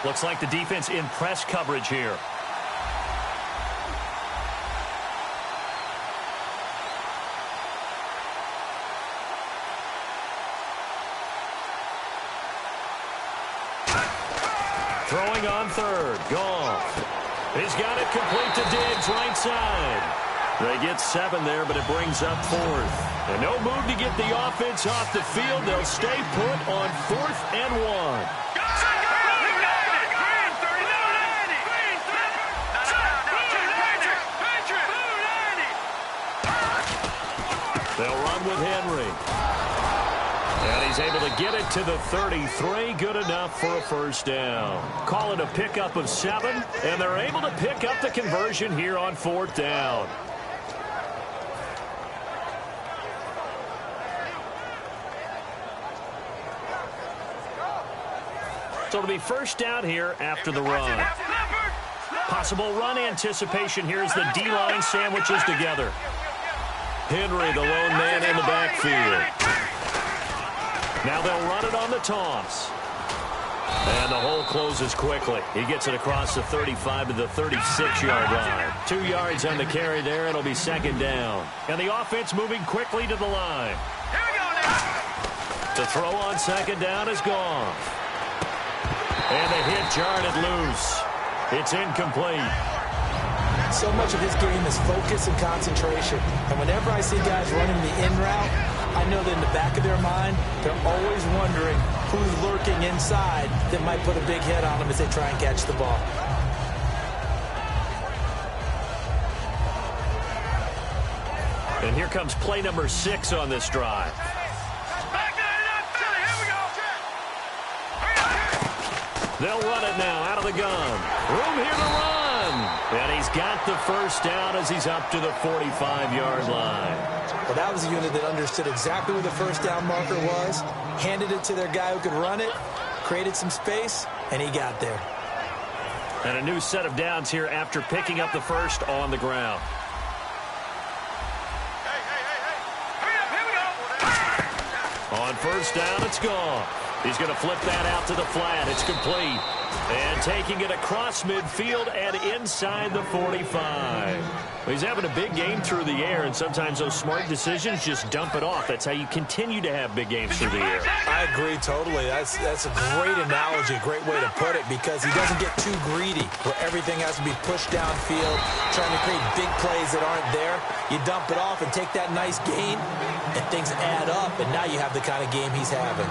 Looks like the defense in press coverage here. Throwing on 3rd. Goff. He's got it complete to Diggs, right side. They get 7 there, but it brings up 4th. And no move to get the offense off the field. They'll stay put on 4th and 1. get it to the 33. Good enough for a first down. Call it a pickup of 7, and they're able to pick up the conversion here on 4th down. So it'll be first down here after the run. Possible run anticipation here as the D-line sandwiches together. Henry, the lone man in the backfield. Now they'll run it on the toss. And the hole closes quickly. He gets it across the 35 to the 36-yard line. 2 yards on the carry there. It'll be second down. And the offense moving quickly to the line. Here we go now. To throw on second down is gone. And the hit jarred it loose. It's incomplete. So much of his game is focus and concentration. And whenever I see guys running the in route, I know that in the back of their mind, they're always wondering who's lurking inside that might put a big hit on them as they try and catch the ball. And here comes play number 6 on this drive. They'll run it now out of the gun. Room here to run. And he's got the first down as he's up to the 45-yard line. Well, that was a unit that understood exactly where the first down marker was, handed it to their guy who could run it, created some space, and he got there. And a new set of downs here after picking up the first on the ground. On first down, it's gone. He's going to flip that out to the flat. It's complete. And taking it across midfield and inside the 45. He's having a big game through the air, and sometimes those smart decisions just dump it off. That's how you continue to have big games through the air. I agree totally. That's a great analogy, a great way to put it, because he doesn't get too greedy where everything has to be pushed downfield, trying to create big plays that aren't there. You dump it off and take that nice gain, and things add up, and now you have the kind of game he's having.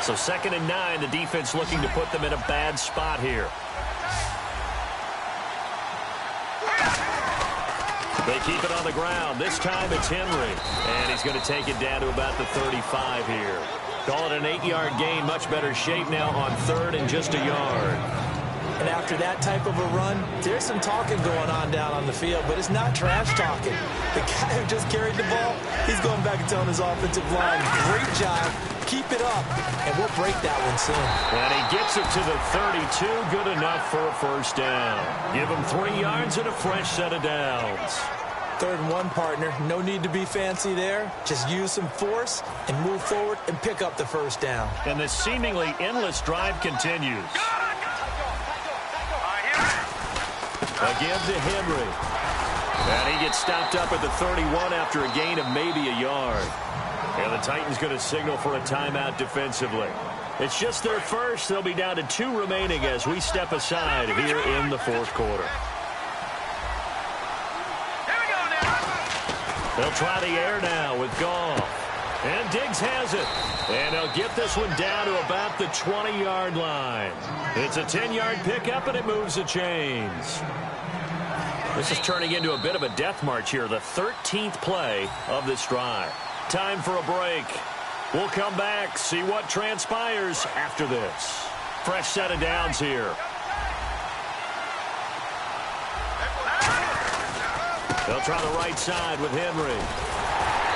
So 2nd and 9, the defense looking to put them in a bad spot here. They keep it on the ground. This time it's Henry. And he's going to take it down to about the 35 here. Call it an 8-yard gain. Much better shape now on 3rd and just a yard. And after that type of a run, there's some talking going on down on the field, but it's not trash talking. The guy who just carried the ball, he's going back and telling his offensive line, great job, keep it up, and we'll break that one soon. And he gets it to the 32, good enough for a first down. Give him 3 yards and a fresh set of downs. 3rd and 1, partner. No need to be fancy there. Just use some force and move forward and pick up the first down. And the seemingly endless drive continues. Again to Henry. And he gets stopped up at the 31 after a gain of maybe a yard. And the Titans going to signal for a timeout defensively. It's just their first. They'll be down to 2 remaining as we step aside here in the 4th quarter. They'll try the air now with Goff. And Diggs has it. And they'll get this one down to about the 20-yard line. It's a 10-yard pickup, and it moves the chains. This is turning into a bit of a death march here, the 13th play of this drive. Time for a break. We'll come back, see what transpires after this. Fresh set of downs here. They'll try the right side with Henry.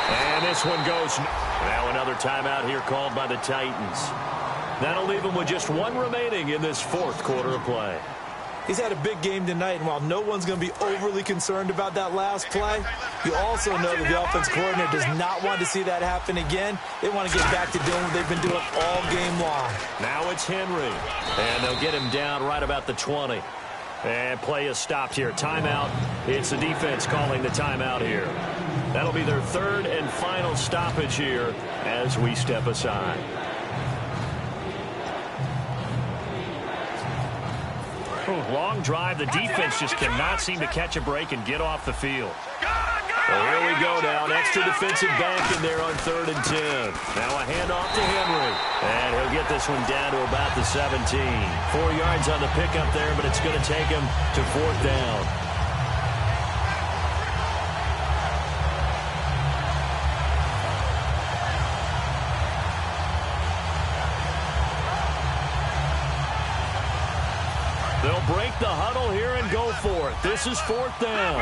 And this one goes. Now another timeout here called by the Titans. That'll leave them with just 1 remaining in this 4th quarter of play. He's had a big game tonight, and while no one's going to be overly concerned about that last play, you also know that the offense coordinator does not want to see that happen again. They want to get back to doing what they've been doing all game long. Now it's Henry, and they'll get him down right about the 20. And play is stopped here. Timeout. It's the defense calling the timeout here. That'll be their 3rd and final stoppage here as we step aside. Long drive. The defense just cannot seem to catch a break and get off the field. Well, here we go now. An extra defensive back in there on 3rd and 10. Now a handoff to Henry. And he'll get this one down to about the 17. 4 yards on the pickup there, but it's going to take him to 4th down. break the huddle here and go for it. This is 4th down.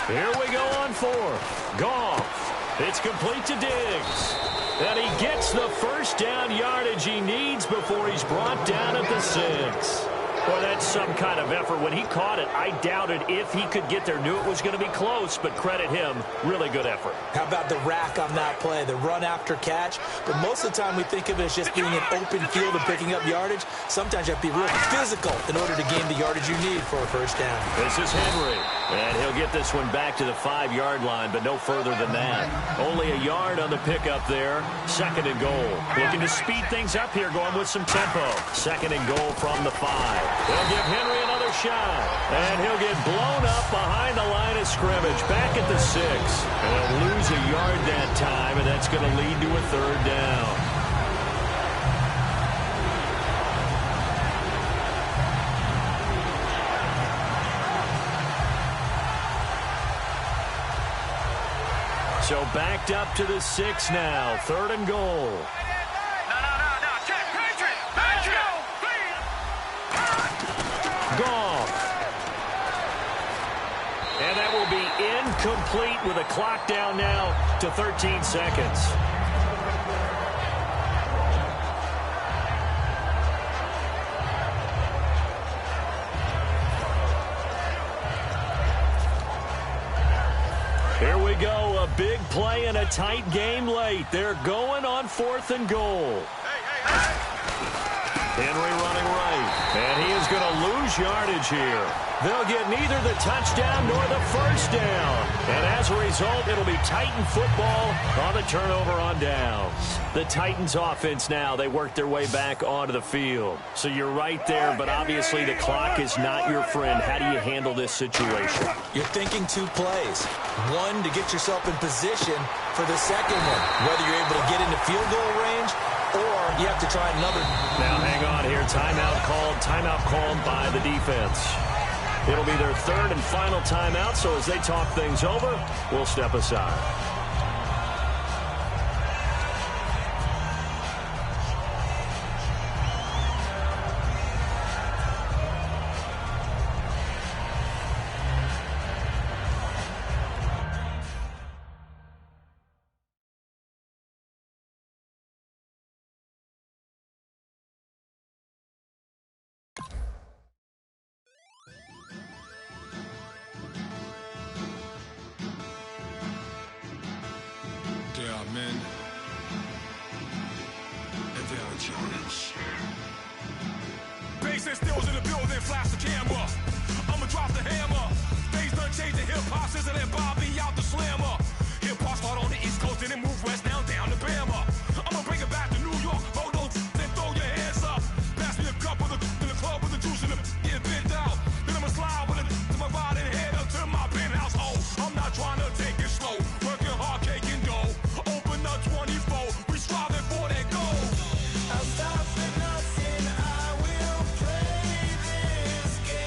Here we go on 4th. Goff. It's complete to Diggs. And he gets the first down yardage he needs before he's brought down at the 6. Well, that's some kind of effort. When he caught it, I doubted if he could get there. Knew it was going to be close, but credit him. Really good effort. How about the rack on that play, the run after catch? But most of the time we think of it as just being an open field and picking up yardage. Sometimes you have to be real physical in order to gain the yardage you need for a first down. This is Henry. And he'll get this one back to the 5-yard line, but no further than that. Only a yard on the pickup there. 2nd and goal. Looking to speed things up here, going with some tempo. 2nd and goal from the 5. They'll give Henry another shot. And he'll get blown up behind the line of scrimmage. Back at the 6. And they'll lose a yard that time, and that's going to lead to a 3rd down. So backed up to the 6 now. 3rd and goal. No. Check. Patriot. Let's go. Goff. And that will be incomplete with a clock down now to 13 seconds. Here we go, a big play in a tight game late. They're going on 4th and goal. Henry running right, and he is going to lose yardage here. They'll get neither the touchdown nor the first down. And as a result, it'll be Titan football on the turnover on downs. The Titans offense now, they work their way back onto the field. So you're right there, but obviously the clock is not your friend. How do you handle this situation? You're thinking 2 plays. One, to get yourself in position for the second one, whether you're able to get into field goal range or you have to try another. Now hang on here. Timeout called by the defense. It'll be their 3rd and final timeout, so as they talk things over, we'll step aside. Men, and they're a challenge. Bass and stills in the building, flash the camera. I'ma drop the hammer. Things done changed the hip-hop, sizzle and Bobby out the slammer. Hip-hop start on the East Coast and then move west, now down to Bama. I'ma bring it back to New York, hold on, then throw your hands up. Pass me a cup of the in the club with the juice in the get bent out. Then I'ma slide with it to my ride and head up to my penthouse. Oh, I'm not trying to take it slow, working hard, cake and dough. 24, we striving for that goal. I'll stop for nothing, I will play this game.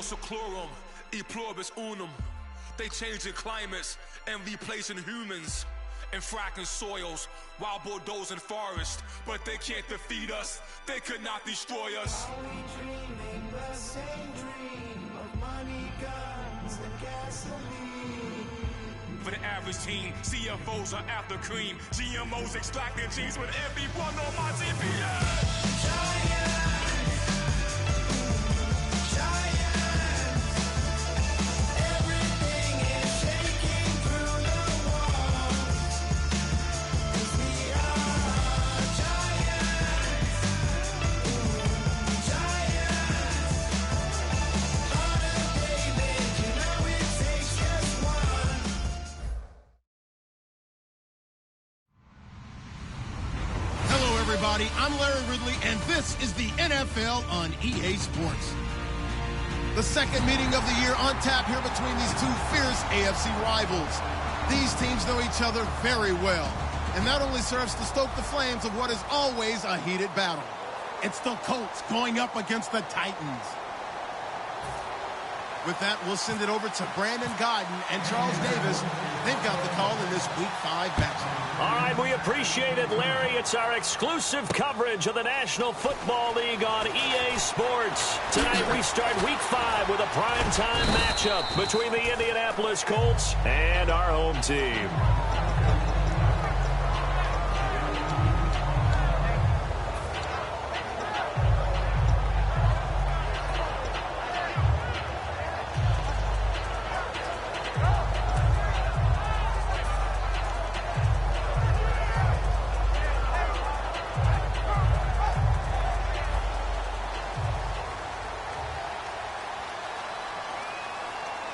seclorum, e pluribus unum. They changing climates and replacing humans and fracking soils while bulldozing forests. But they can't defeat us. They could not destroy us. Are we dreaming the same dream of money, guns, and gasoline? For the average team, CFOs are after cream. GMOs extracting genes with everyone on my GPS. Giants, everything is shaking through the walls. 'Cause we are giants, Heart of David, you know it takes just one. Hello, everybody. I'm Larry Ridley, and this is the NFL on EA Sports. The second meeting of the year on tap here between these two fierce AFC rivals. These teams know each other very well, and that only serves to stoke the flames of what is always a heated battle. It's the Colts going up against the Titans. With that, we'll send it over to Brandon Godden and Charles Davis. They've got the call in this Week 5 matchup. All right, we appreciate it, Larry. It's our exclusive coverage of the National Football League on EA Sports. Tonight we start Week 5 with a primetime matchup between the Indianapolis Colts and our home team.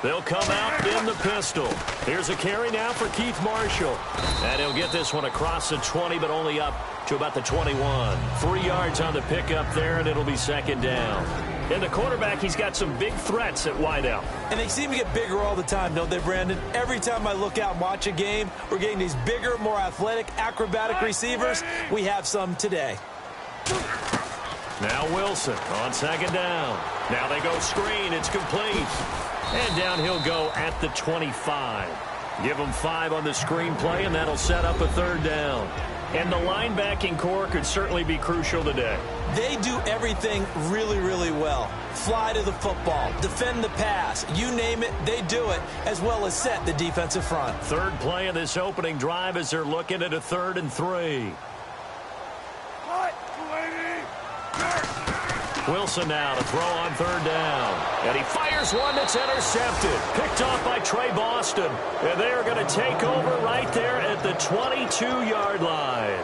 They'll come out in the pistol. Here's a carry now for Keith Marshall. And he'll get this one across the 20, but only up to about the 21. 3 yards on the pickup there, and it'll be second down. And the quarterback, he's got some big threats at wideout. And they seem to get bigger all the time, don't they, Brandon? Every time I look out and watch a game, we're getting these bigger, more athletic, acrobatic receivers. We have some today. Now Wilson on second down. Now they go screen. It's complete. And down he'll go at the 25. Give him 5 on the screenplay, and that'll set up a third down. And the linebacking core could certainly be crucial today. They do everything really, really well. Fly to the football, defend the pass, you name it, they do it, as well as set the defensive front. Third play of this opening drive as they're looking at a 3rd and 3. Wilson now to throw on third down. And he fires one that's intercepted. Picked off by Trey Boston. And they are going to take over right there at the 22-yard line.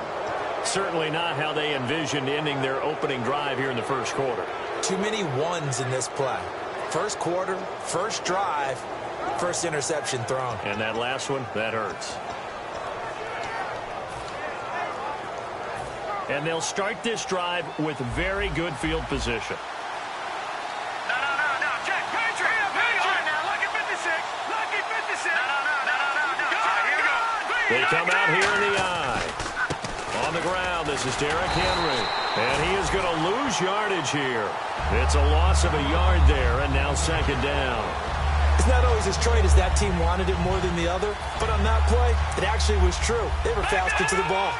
Certainly not how they envisioned ending their opening drive here in the first quarter. Too many ones in this play. First quarter, first drive, first interception thrown. And that last one, that hurts. And they'll start this drive with very good field position. No. Check. Patriot. Now, lucky 56. Lucky 56. No. Here we go. They come out here in the eye. On the ground, this is Derrick Henry. And he is going to lose yardage here. It's a loss of a yard there, and now second down. It's not always as straight as that team wanted it more than the other, but on that play, it actually was true. They were faster to the ball.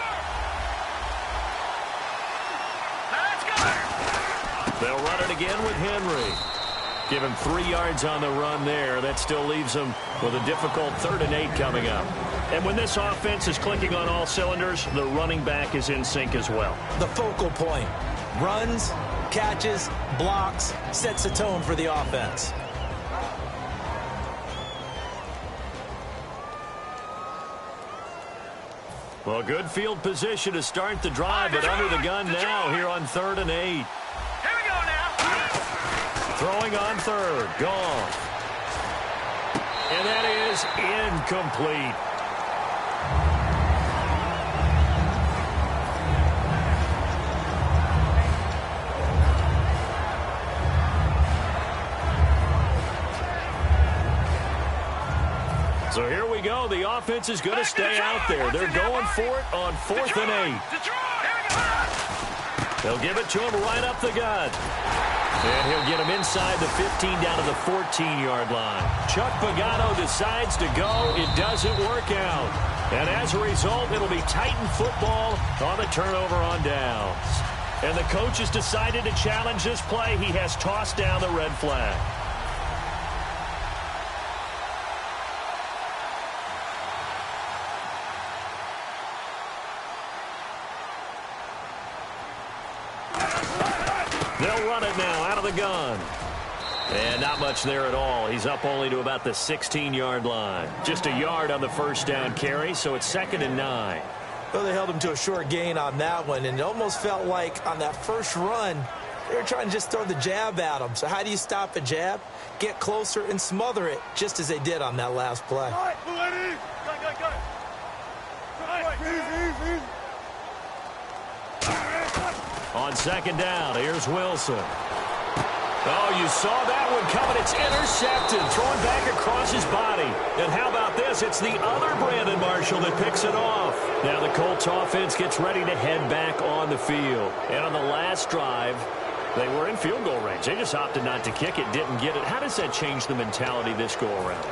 They'll run it again with Henry. Give him 3 yards on the run there. That still leaves him with a difficult 3rd and 8 coming up. And when this offense is clicking on all cylinders, the running back is in sync as well. The focal point. Runs, catches, blocks, sets the tone for the offense. Well, good field position to start the drive, but under the gun now here on 3rd and 8. Throwing on third. Gone. And that is incomplete. So here we go. The offense is going to stay out there. They're going for it on 4th and 8. They'll give it to him right up the gut. And he'll get him inside the 15 down to the 14-yard line. Chuck Pagano decides to go. It doesn't work out. And as a result, it'll be Titan football on the turnover on downs. And the coach has decided to challenge this play. He has tossed down the red flag. They'll run it now out of the gun. And not much there at all. He's up only to about the 16-yard line. Just a yard on the first down carry, so it's 2nd and 9. Well, they held him to a short gain on that one, and it almost felt like on that first run, they were trying to just throw the jab at him. So how do you stop a jab? Get closer and smother it, just as they did on that last play. On 2nd down, here's Wilson. Oh, you saw that one coming. It's intercepted, thrown back across his body. And how about this? It's the other Brandon Marshall that picks it off. Now the Colts offense gets ready to head back on the field. And on the last drive, they were in field goal range. They just opted not to kick it, didn't get it. How does that change the mentality this go-around?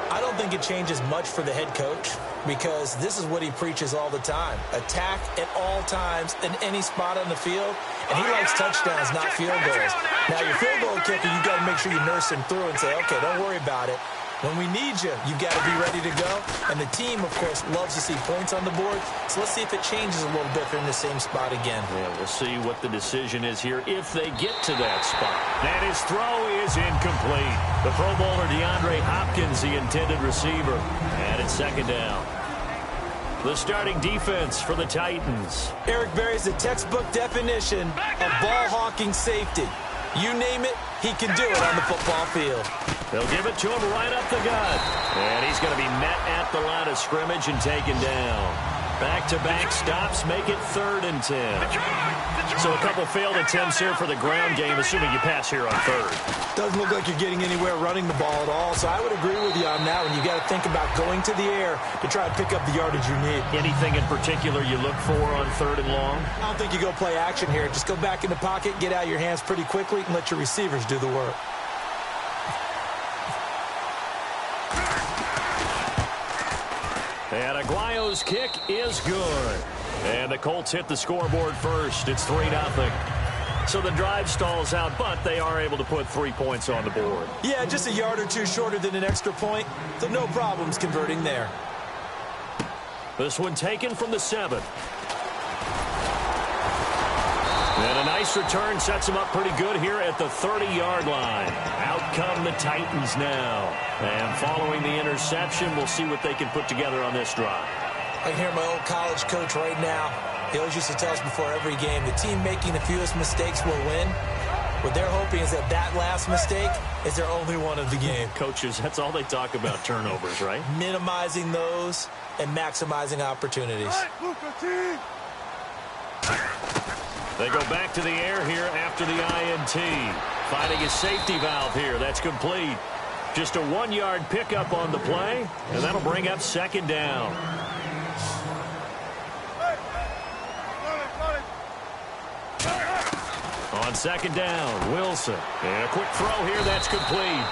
I don't think it changes much for the head coach because this is what he preaches all the time. Attack at all times in any spot on the field, and he likes touchdowns, not field goals. Now, your field goal kicker, you've got to make sure you nurse him through and say, okay, don't worry about it. When we need you, you've got to be ready to go. And the team, of course, loves to see points on the board. So let's see if it changes a little bit if they're in the same spot again. Yeah, we'll see what the decision is here if they get to that spot. And his throw is incomplete. The Pro Bowler DeAndre Hopkins, the intended receiver. And it's 2nd down. The starting defense for the Titans. Eric Berry's the textbook definition of ball-hawking safety. You name it, he can do it on the football field. They'll give it to him right up the gut. And he's going to be met at the line of scrimmage and taken down. Back-to-back stops make it 3rd and 10. So a couple failed attempts here for the ground game, assuming you pass here on 3rd. Doesn't look like you're getting anywhere running the ball at all, so I would agree with you on that one. You got to think about going to the air to try and pick up the yardage you need. Anything in particular you look for on 3rd and long? I don't think you go play action here. Just go back in the pocket, get out your hands pretty quickly, and let your receivers do the work. And Aguayo's kick is good. And the Colts hit the scoreboard first. It's 3-0. So the drive stalls out, but they are able to put 3 points on the board. Yeah, just a yard or two shorter than an extra point, so no problems converting there. This one taken from the 7. And a nice return sets them up pretty good here at the 30-yard line. Out come the Titans now. And following the interception, we'll see what they can put together on this drive. I can hear my old college coach right now. He always used to tell us before every game, the team making the fewest mistakes will win. What they're hoping is that that last mistake is their only one of the game. Coaches, that's all they talk about, turnovers, right? Minimizing those and maximizing opportunities. They go back to the air here after the INT. Finding a safety valve here. That's complete. Just a 1-yard pickup on the play, and that'll bring up 2nd down. On 2nd down, Wilson. And a quick throw here, that's complete.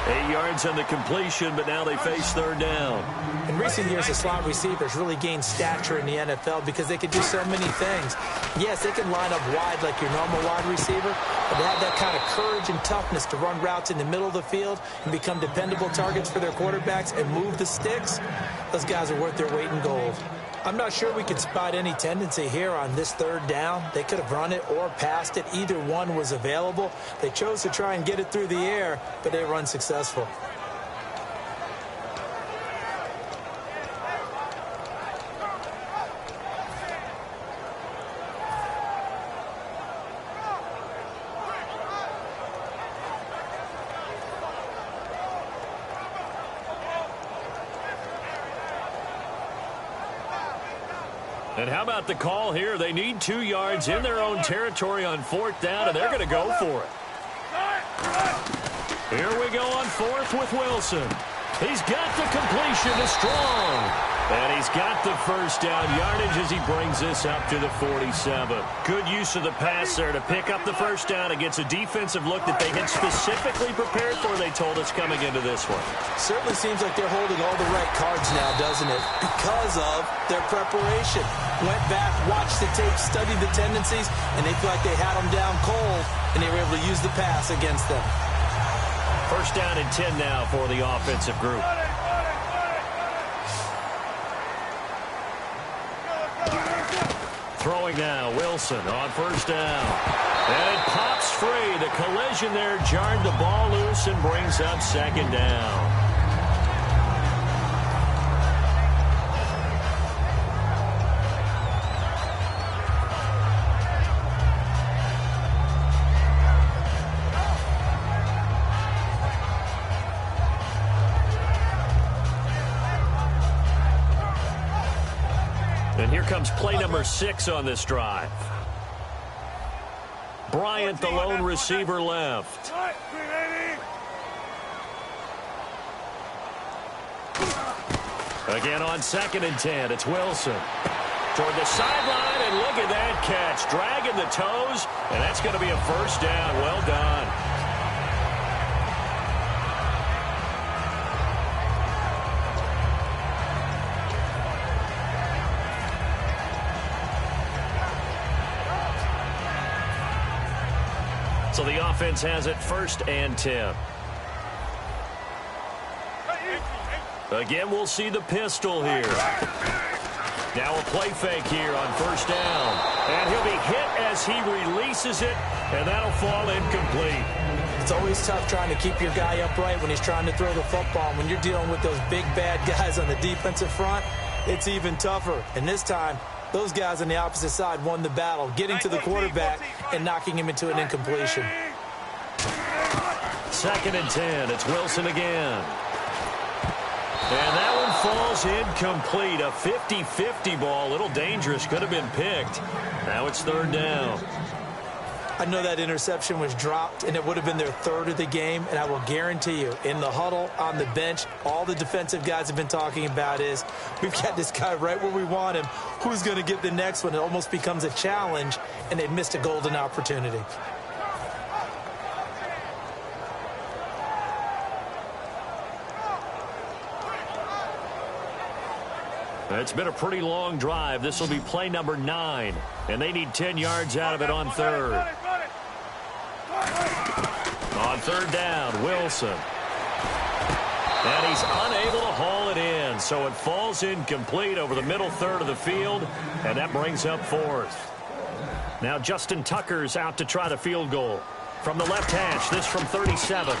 8 yards on the completion, but now they face 3rd down. In recent years, the slot receivers really gained stature in the NFL because they could do so many things. Yes, they can line up wide like your normal wide receiver, but they have that kind of courage and toughness to run routes in the middle of the field and become dependable targets for their quarterbacks and move the sticks. Those guys are worth their weight in gold. I'm not sure we can spot any tendency here on this 3rd down. They could have run it or passed it. Either one was available. They chose to try and get it through the air, but they were unsuccessful. And how about the call here? They need 2 yards in their own territory on 4th down, and they're going to go for it. Here we go on 4th with Wilson. He's got the completion to Strong. And he's got the first down yardage as he brings this up to the 47. Good use of the pass there to pick up the first down against a defensive look that they had specifically prepared for, they told us, coming into this one. Certainly seems like they're holding all the right cards now, doesn't it? Because of their preparation. Went back, watched the tape, studied the tendencies, and they feel like they had them down cold, and they were able to use the pass against them. First down and 10 now for the offensive group. Throwing now, Wilson on first down. And it pops free. The collision there jarred the ball loose and brings up second down. And here comes play number 6 on this drive. Bryant, the lone receiver, left. Again on 2nd and 10, it's Wilson. Toward the sideline, and look at that catch. Dragging the toes, and that's going to be a first down. Well done. So the offense has it 1st and 10. Again, we'll see the pistol here. Now a play fake here on first down. And he'll be hit as he releases it, and that'll fall incomplete. It's always tough trying to keep your guy upright when he's trying to throw the football. When you're dealing with those big, bad guys on the defensive front, it's even tougher. And this time, those guys on the opposite side won the battle, getting to the quarterback and knocking him into an incompletion. 2nd and 10. It's Wilson again. And that one falls incomplete. A 50-50 ball. A little dangerous. Could have been picked. Now it's 3rd down. I know that interception was dropped, and it would have been their 3rd of the game, and I will guarantee you, in the huddle, on the bench, all the defensive guys have been talking about is, we've got this guy right where we want him. Who's going to get the next one? It almost becomes a challenge, and they've missed a golden opportunity. It's been a pretty long drive. This will be play number 9, and they need 10 yards out of it on 3rd. On 3rd down, Wilson. And he's unable to haul it in, so it falls incomplete over the middle 3rd of the field, and that brings up 4th. Now Justin Tucker's out to try the field goal. From the left hash, this from 37.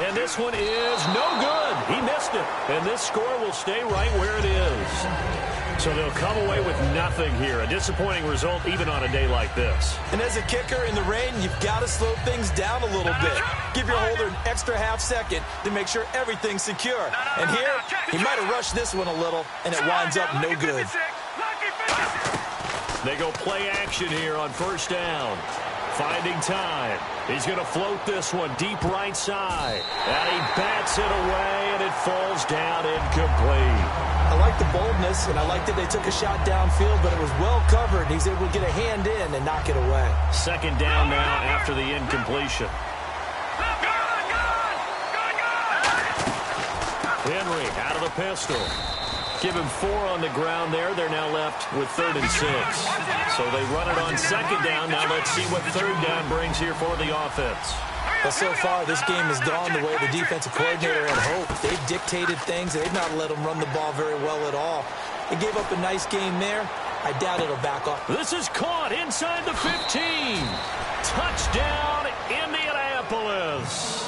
And this one is no good. He missed it. And this score will stay right where it is. So they'll come away with nothing here. A disappointing result even on a day like this. And as a kicker in the rain, you've got to slow things down a little bit. Give your holder an extra half second to make sure everything's secure. And here, he might have rushed this one a little, and it winds up no good. They go play action here on first down. Finding time. He's going to float this one deep right side. And he bats it away, and it falls down incomplete. I like the boldness, and I like that they took a shot downfield, but it was well covered. He's able to get a hand in and knock it away. 2nd down now after the incompletion. Henry out of the pistol. Give him 4 on the ground there. They're now left with 3rd and 6. So they run it on 2nd down. Now let's see what 3rd down brings here for the offense. Well, so far, this game has gone the way the defensive coordinator had hoped. They've dictated things. They've not let them run the ball very well at all. They gave up a nice game there. I doubt it'll back up. This is caught inside the 15. Touchdown, Indianapolis.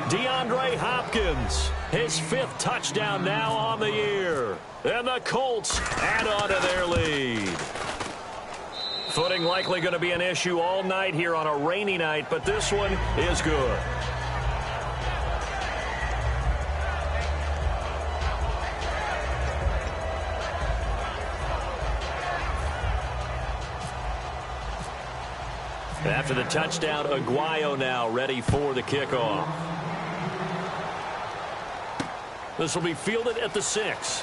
DeAndre Hopkins, his 5th touchdown now on the year. And the Colts add on to their lead. Footing likely going to be an issue all night here on a rainy night, but this one is good. After the touchdown, Aguayo now ready for the kickoff. This will be fielded at the 6.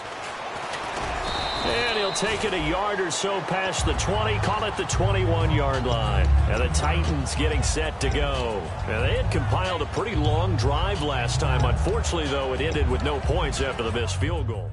And he'll take it a yard or so past the 20, call it the 21-yard line. And the Titans getting set to go. And they had compiled a pretty long drive last time. Unfortunately, though, it ended with no points after the missed field goal.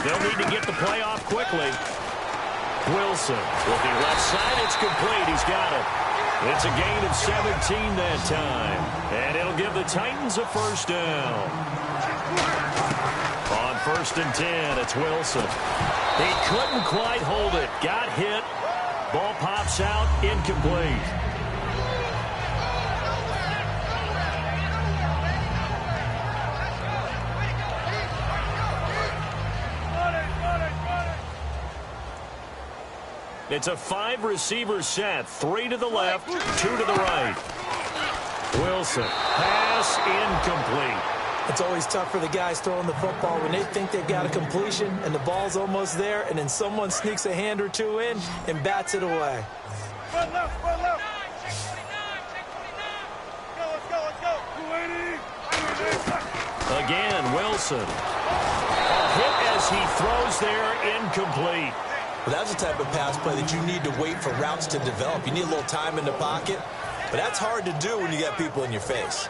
They'll need to get the play off quickly. Wilson looking left side. It's complete. He's got it. It's a gain of 17 that time. And it'll give the Titans a first down. On 1st and 10, it's Wilson. He couldn't quite hold it. Got hit. Ball pops out. Incomplete. It's a 5-receiver set. 3 to the left, 2 to the right. Wilson, pass incomplete. It's always tough for the guys throwing the football when they think they've got a completion and the ball's almost there, and then someone sneaks a hand or two in and bats it away. Run left, run left. Let's go. Again, Wilson. A hit as he throws there, incomplete. Well, that's the type of pass play that you need to wait for routes to develop. You need a little time in the pocket, but that's hard to do when you got people in your face.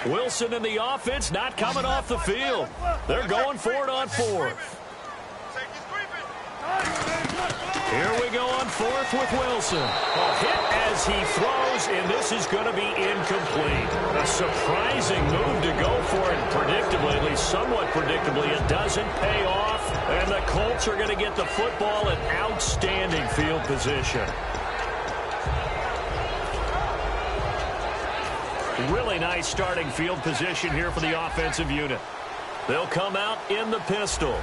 Wilson and the offense not coming off the field. They're going for it on 4th. Here we go on 4th with Wilson. A hit as he throws, and this is going to be incomplete. A surprising move to go for it predictably, at least somewhat predictably. It doesn't pay off, and the Colts are going to get the football in outstanding field position. Really nice starting field position here for the offensive unit. They'll come out in the pistol.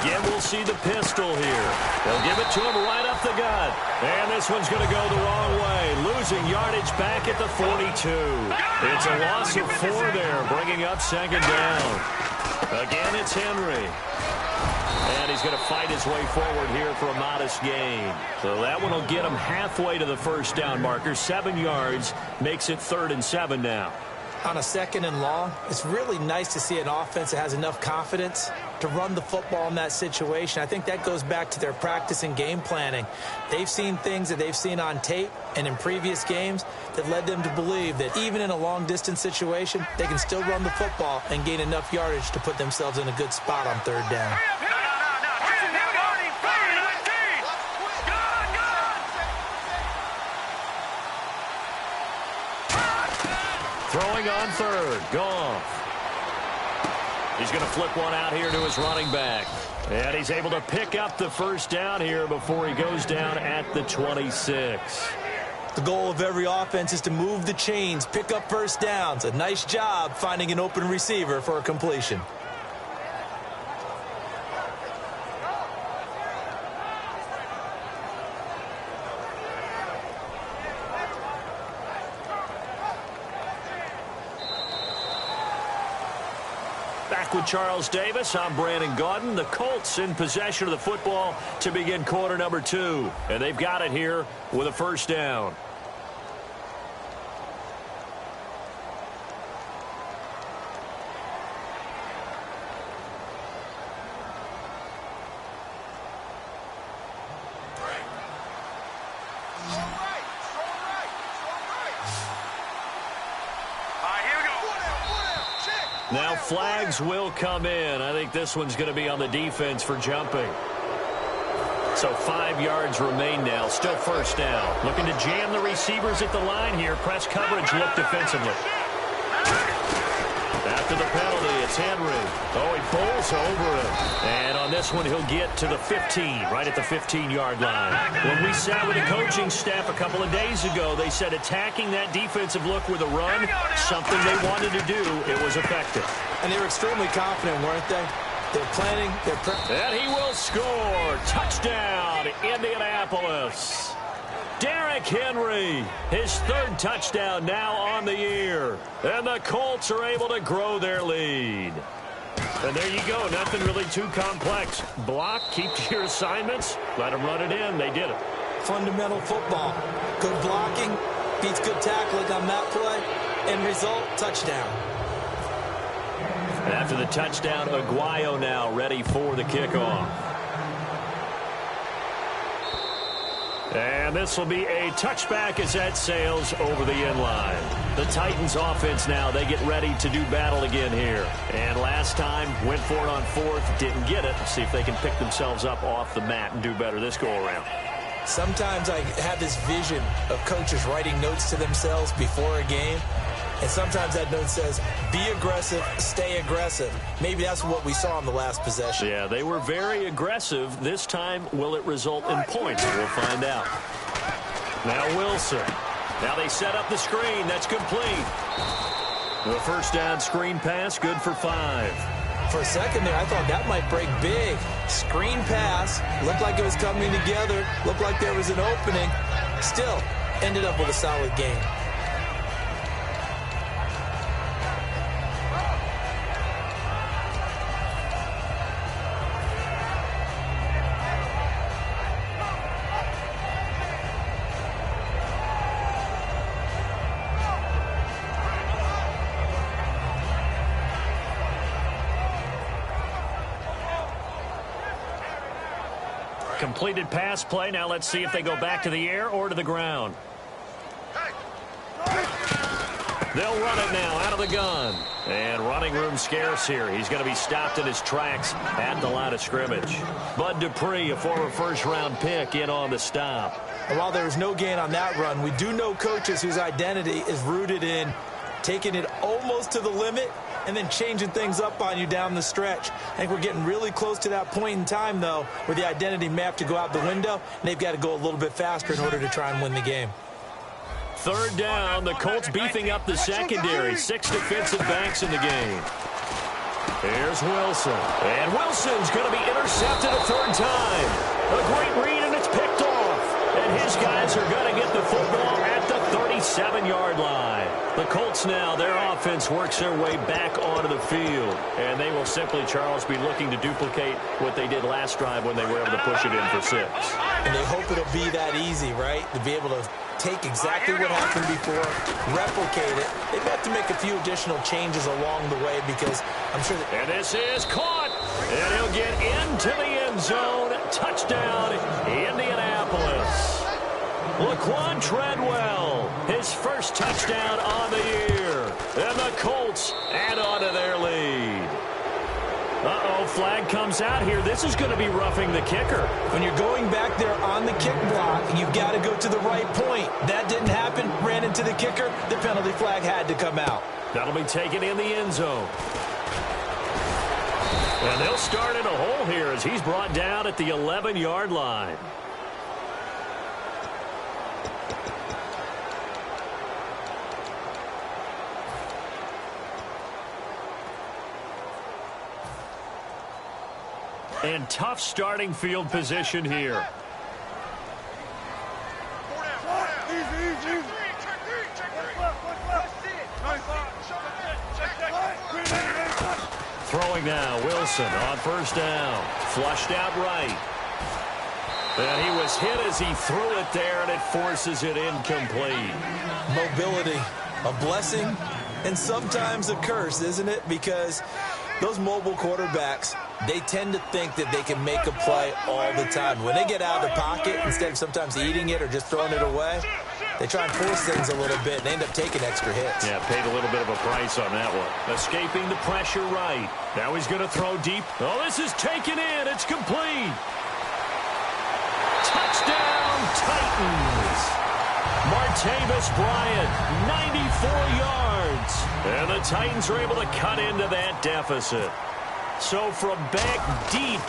Again, we'll see the pistol here. They'll give it to him right up the gut. And this one's going to go the wrong way. Losing yardage back at the 42. It's a loss of 4 there, bringing up 2nd down. Again, it's Henry. And he's going to fight his way forward here for a modest gain. So that one will get him halfway to the first down marker. 7 yards makes it 3rd and 7 now. on a 2nd and long, it's really nice to see an offense that has enough confidence to run the football in that situation. I think that goes back to their practice and game planning. They've seen things that they've seen on tape and in previous games that led them to believe that even in a long-distance situation, they can still run the football and gain enough yardage to put themselves in a good spot on 3rd down. Throwing on 3rd, Goff. He's going to flip one out here to his running back. And he's able to pick up the 1st down here before he goes down at the 26. The goal of every offense is to move the chains, pick up 1st downs. A nice job finding an open receiver for a completion. Back with Charles Davis, I'm Brandon Gaudin. The Colts in possession of the football to begin quarter number 2. And they've got it here with a 1st down. Now flags will come in. I think this one's going to be on the defense for jumping. So 5 yards remain now. Still 1st down. Looking to jam the receivers at the line here. Press coverage look defensively. After the penalty, it's Henry. Oh, he bowls over him. And on this one, he'll get to the 15, right at the 15-yard line. When we sat with the coaching staff a couple of days ago, they said attacking that defensive look with a run, something they wanted to do, it was effective. And they were extremely confident, weren't they? They're planning, and he will score. Touchdown, Indianapolis. Derrick Henry, his 3rd touchdown now on the year. And the Colts are able to grow their lead. And there you go, nothing really too complex. Block, keep to your assignments, let them run it in. They did it. Fundamental football. Good blocking, beats good tackling on that play. End result, touchdown. After the touchdown, Aguayo now ready for the kickoff. And this will be a touchback as that sails over the end line. The Titans offense now, they get ready to do battle again here. And last time, went for it on 4th, didn't get it. See if they can pick themselves up off the mat and do better this go-around. Sometimes I have this vision of coaches writing notes to themselves before a game. And sometimes that note says, be aggressive, stay aggressive. Maybe that's what we saw in the last possession. Yeah, they were very aggressive. This time, will it result in points? We'll find out. Now Wilson. Now they set up the screen. That's complete. The 1st down screen pass, good for 5. For a second there, I thought that might break big. Screen pass. Looked like it was coming together. Looked like there was an opening. Still, ended up with a solid game. Completed pass play. Now let's see if they go back to the air or to the ground. They'll run it now out of the gun. And running room scarce here. He's going to be stopped in his tracks at the line of scrimmage. Bud Dupree, a former 1st-round pick, in on the stop. And while there was no gain on that run, we do know coaches whose identity is rooted in taking it almost to the limit and then changing things up on you down the stretch. I think we're getting really close to that point in time, though, where the identity may have to go out the window, and they've got to go a little bit faster in order to try and win the game. 3rd down, the Colts beefing up the secondary. 6 defensive backs in the game. Here's Wilson. And Wilson's going to be intercepted a 3rd time. A great read, and it's picked off. And his guys are going to get the football at the 37-yard line. The Colts now, their offense works their way back onto the field. And they will simply, Charles, be looking to duplicate what they did last drive when they were able to push it in for 6. And they hope it'll be that easy, right? To be able to take exactly what happened before, replicate it. They have to make a few additional changes along the way because I'm sure that... And this is caught. And he'll get into the end zone. Touchdown, Indianapolis. Laquan Treadwell, his first touchdown on the year. And the Colts add on to their lead. Uh-oh, flag comes out here. This is going to be roughing the kicker. When you're going back there on the kick block, you've got to go to the right point. That didn't happen. Ran into the kicker. The penalty flag had to come out. That'll be taken in the end zone. And they'll start in a hole here as he's brought down at the 11-yard line. And tough starting field position here. Throwing now, Wilson on first down. Flushed out right. And he was hit as he threw it there, and it forces it incomplete. Mobility, a blessing and sometimes a curse, isn't it? Because those mobile quarterbacks, they tend to think that they can make a play all the time. When they get out of the pocket, instead of sometimes eating it or just throwing it away, they try and force things a little bit and they end up taking extra hits. Yeah, paid a little bit of a price on that one. Escaping the pressure right. Now he's going to throw deep. Oh, this is taken in. It's complete. Touchdown, Titans. Martavis Bryant, 94 yards. And the Titans are able to cut into that deficit. So from back deep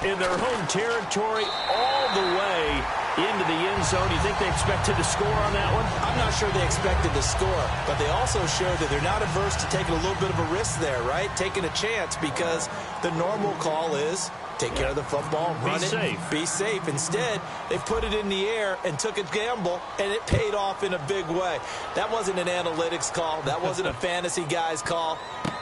in their home territory all the way into the end zone, you think they expected to score on that one? I'm not sure they expected to score, but they also showed that they're not averse to taking a little bit of a risk there, right? Taking a chance because the normal call is take care of the football, run it, be safe. Instead, they put it in the air and took a gamble, and it paid off in a big way. That wasn't an analytics call. That wasn't a fantasy guy's call.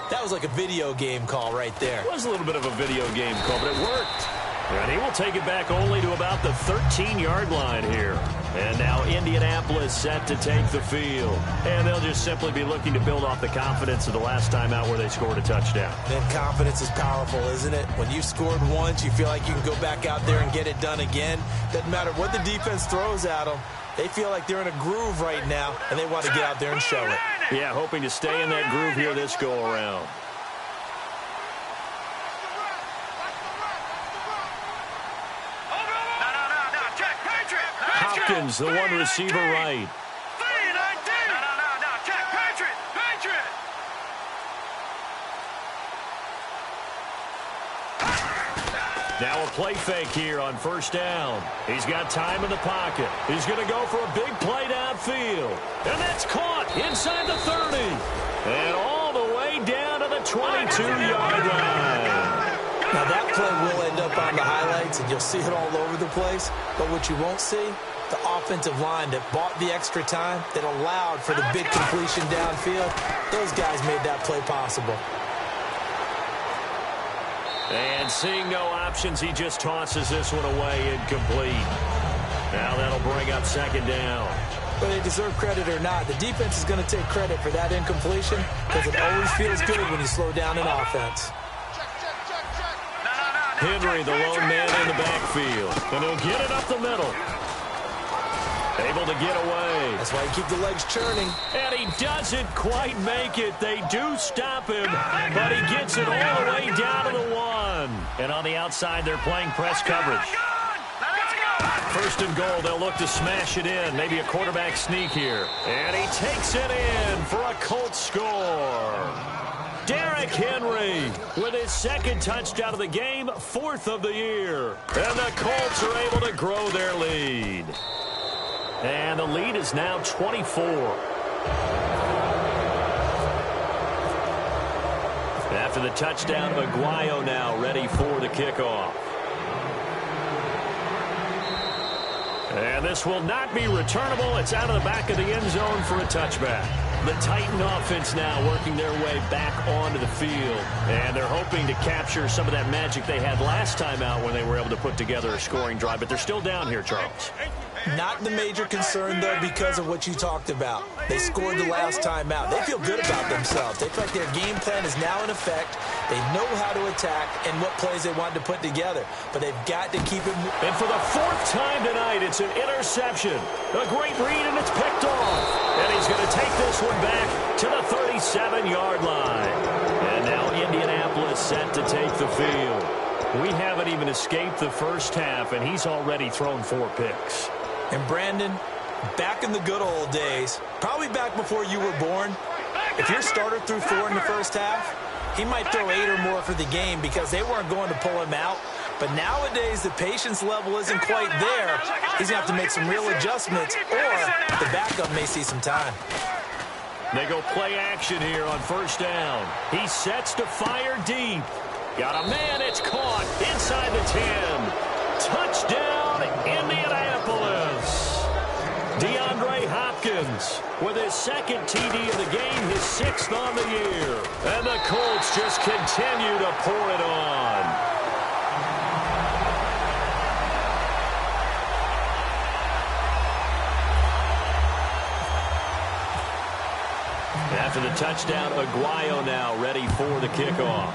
That was like a video game call right there. It was a little bit of a video game call, but it worked. And he will take it back only to about the 13-yard line here. And now Indianapolis set to take the field. And they'll just simply be looking to build off the confidence of the last time out where they scored a touchdown. And confidence is powerful, isn't it? When you've scored once, you feel like you can go back out there and get it done again. Doesn't matter what the defense throws at them. They feel like they're in a groove right now, and they want to get out there and show it. Yeah, hoping to stay in that groove here this go-around. Hopkins, the one receiver right. Now a play fake here on first down. He's got time in the pocket. He's going to go for a big play downfield. And that's caught inside the 30. And all the way down to the 22-yard line. Now that play will end up on the highlights, and you'll see it all over the place. But what you won't see, the offensive line that bought the extra time, that allowed for the big completion downfield, those guys made that play possible. And seeing no options, he just tosses this one away incomplete. Now that'll bring up second down. Whether they deserve credit or not, the defense is going to take credit for that incompletion because it always feels good when you slow down an offense. Henry, the lone man in the backfield. And he'll get it up the middle. Able to get away. That's why you keep the legs churning. And he doesn't quite make it. They do stop him, but he gets it all the way down to the 1. And on the outside, they're playing press coverage. First and goal, they'll look to smash it in. Maybe a quarterback sneak here. And he takes it in for a Colts score. Derrick Henry with his second touchdown of the game, 4th of the year. And the Colts are able to grow their lead. And the lead is now 24. After the touchdown, Aguayo now ready for the kickoff. And this will not be returnable. It's out of the back of the end zone for a touchback. The Titan offense now working their way back onto the field. And they're hoping to capture some of that magic they had last time out when they were able to put together a scoring drive. But they're still down here, Charles. Not the major concern, though, because of what you talked about. They scored the last time out. They feel good about themselves. They feel like their game plan is now in effect. They know how to attack and what plays they want to put together. But they've got to keep it moving. And for the fourth time tonight, it's an interception. A great read, and it's picked off. And he's going to take this one back to the 37-yard line. And now Indianapolis set to take the field. We haven't even escaped the first half, and he's already thrown 4 picks. And Brandon, back in the good old days, probably back before you were born, if your starter threw 4 in the first half, he might throw 8 or more for the game because they weren't going to pull him out. But nowadays, the patience level isn't quite there. He's going to have to make some real adjustments, or the backup may see some time. They go play action here on first down. He sets to fire deep. Got a man, it's caught inside the 10. Touchdown, Indianapolis. DeAndre Hopkins with his second TD of the game, his 6th on the year. And the Colts just continue to pour it on. After the touchdown, Aguayo now ready for the kickoff.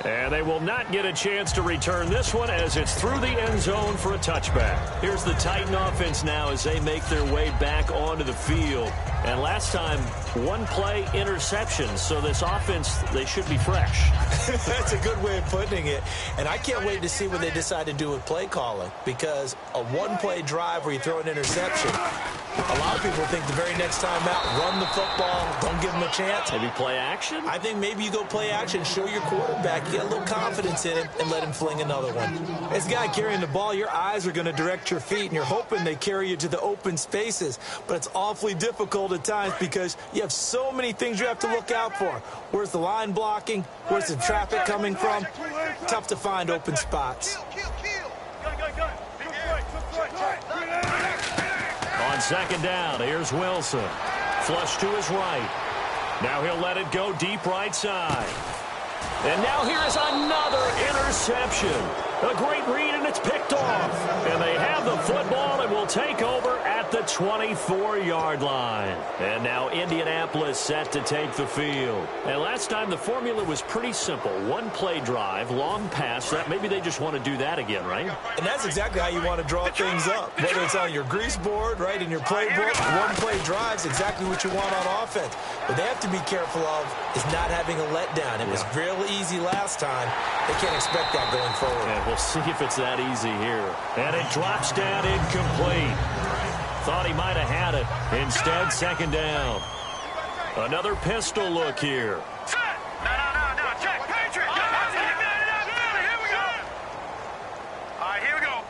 And they will not get a chance to return this one as it's through the end zone for a touchback. Here's the Titan offense now as they make their way back onto the field. And last time, 1 play interception. So this offense, they should be fresh. That's a good way of putting it. And I can't wait to see what they decide to do with play calling, because a 1-play drive where you throw an interception, a lot of people think the very next time out, run the football, don't give them a chance. Maybe play action? I think maybe you go play action, show your quarterback, get a little confidence in him, and let him fling another one. As a guy carrying the ball, your eyes are going to direct your feet, and you're hoping they carry you to the open spaces. But it's awfully difficult at times because you have so many things you have to look out for. Where's the line blocking? Where's the traffic coming from? Tough to find open spots. On second down, here's Wilson. Flush to his right. Now he'll let it go deep right side. And now here's another interception. A great read, and it's picked off. And they have the football and will take over at the 24-yard line. And now Indianapolis set to take the field. And last time the formula was pretty simple. 1-play drive, long pass. That maybe they just want to do that again, right? And that's exactly how you want to draw things up. Whether it's on your grease board, right, in your playbook, 1-play drives, exactly what you want on offense. What they have to be careful of is not having a letdown. It was real easy last time. They can't expect that going forward. And we'll see if it's that easy here. And it drops down incomplete. Thought he might have had it. Instead, second down. Another pistol look here. No, check. Patriot. Here we go. All right, here we go.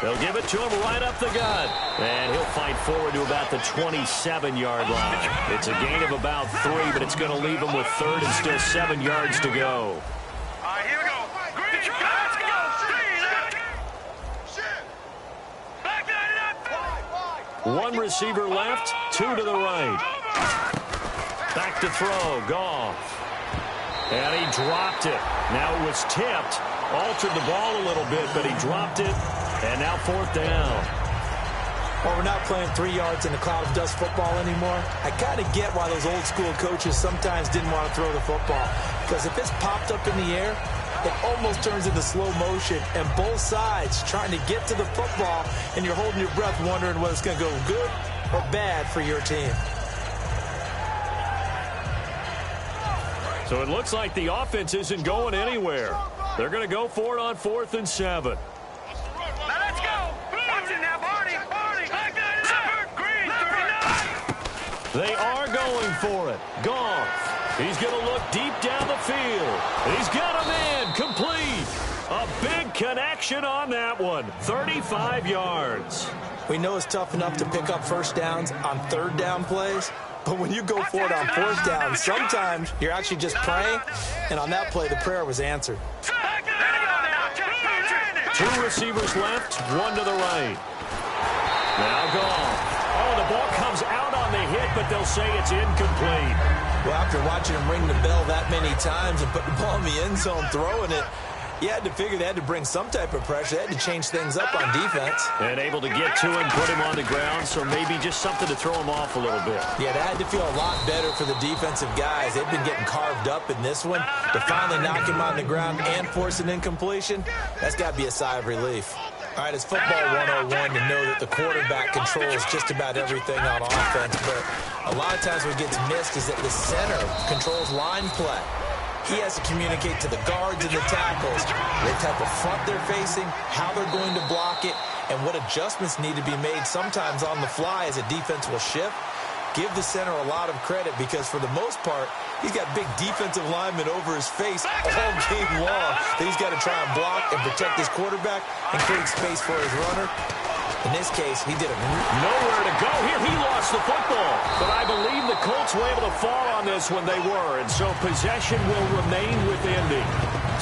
They'll give it to him right up the gut. And he'll fight forward to about the 27-yard line. It's a gain of about 3, but it's going to leave him with 3rd and still 7 yards to go. All right, here we go. Let's go. One receiver left, 2 to the right. Back to throw, Goff. And he dropped it. Now it was tipped. Altered the ball a little bit, but he dropped it. And now 4th down. Well, we're not playing 3 yards in a cloud of dust football anymore. I kind of get why those old school coaches sometimes didn't want to throw the football. Because if it's popped up in the air, it almost turns into slow motion, and both sides trying to get to the football, and you're holding your breath wondering whether it's going to go good or bad for your team. So it looks like the offense isn't going anywhere. They're going to go for it on 4th and 7. Now let's go. Watch it now, Barney. Green, 39. They are going for it. Goff. He's going to look deep down the field. He's got a man complete. A big connection on that one. 35 yards. We know it's tough enough to pick up first downs on 3rd down plays, but when you go for it on 4th down, sometimes you're actually just praying, and on that play, the prayer was answered. 2 receivers left, 1 to the right. Now gone. Oh, the ball comes out on the hit, but they'll say it's incomplete. Well, after watching him ring the bell that many times and put the ball in the end zone throwing it, you had to figure they had to bring some type of pressure. They had to change things up on defense. And able to get to him, put him on the ground, so maybe just something to throw him off a little bit. Yeah, that had to feel a lot better for the defensive guys. They've been getting carved up in this one. To finally knock him on the ground and force an incompletion, that's got to be a sigh of relief. All right, it's football 101 to know that the quarterback controls just about everything on offense, but a lot of times what gets missed is that the center controls line play. He has to communicate to the guards and the tackles what type of front they're facing, how they're going to block it, and what adjustments need to be made sometimes on the fly as a defense will shift. Give the center a lot of credit because for the most part, he's got big defensive linemen over his face all game long that he's got to try and block and protect his quarterback and create space for his runner. In this case, he did it. Nowhere to go here. He lost the football. But I believe the Colts were able to fall on this when they were, and so possession will remain with Indy.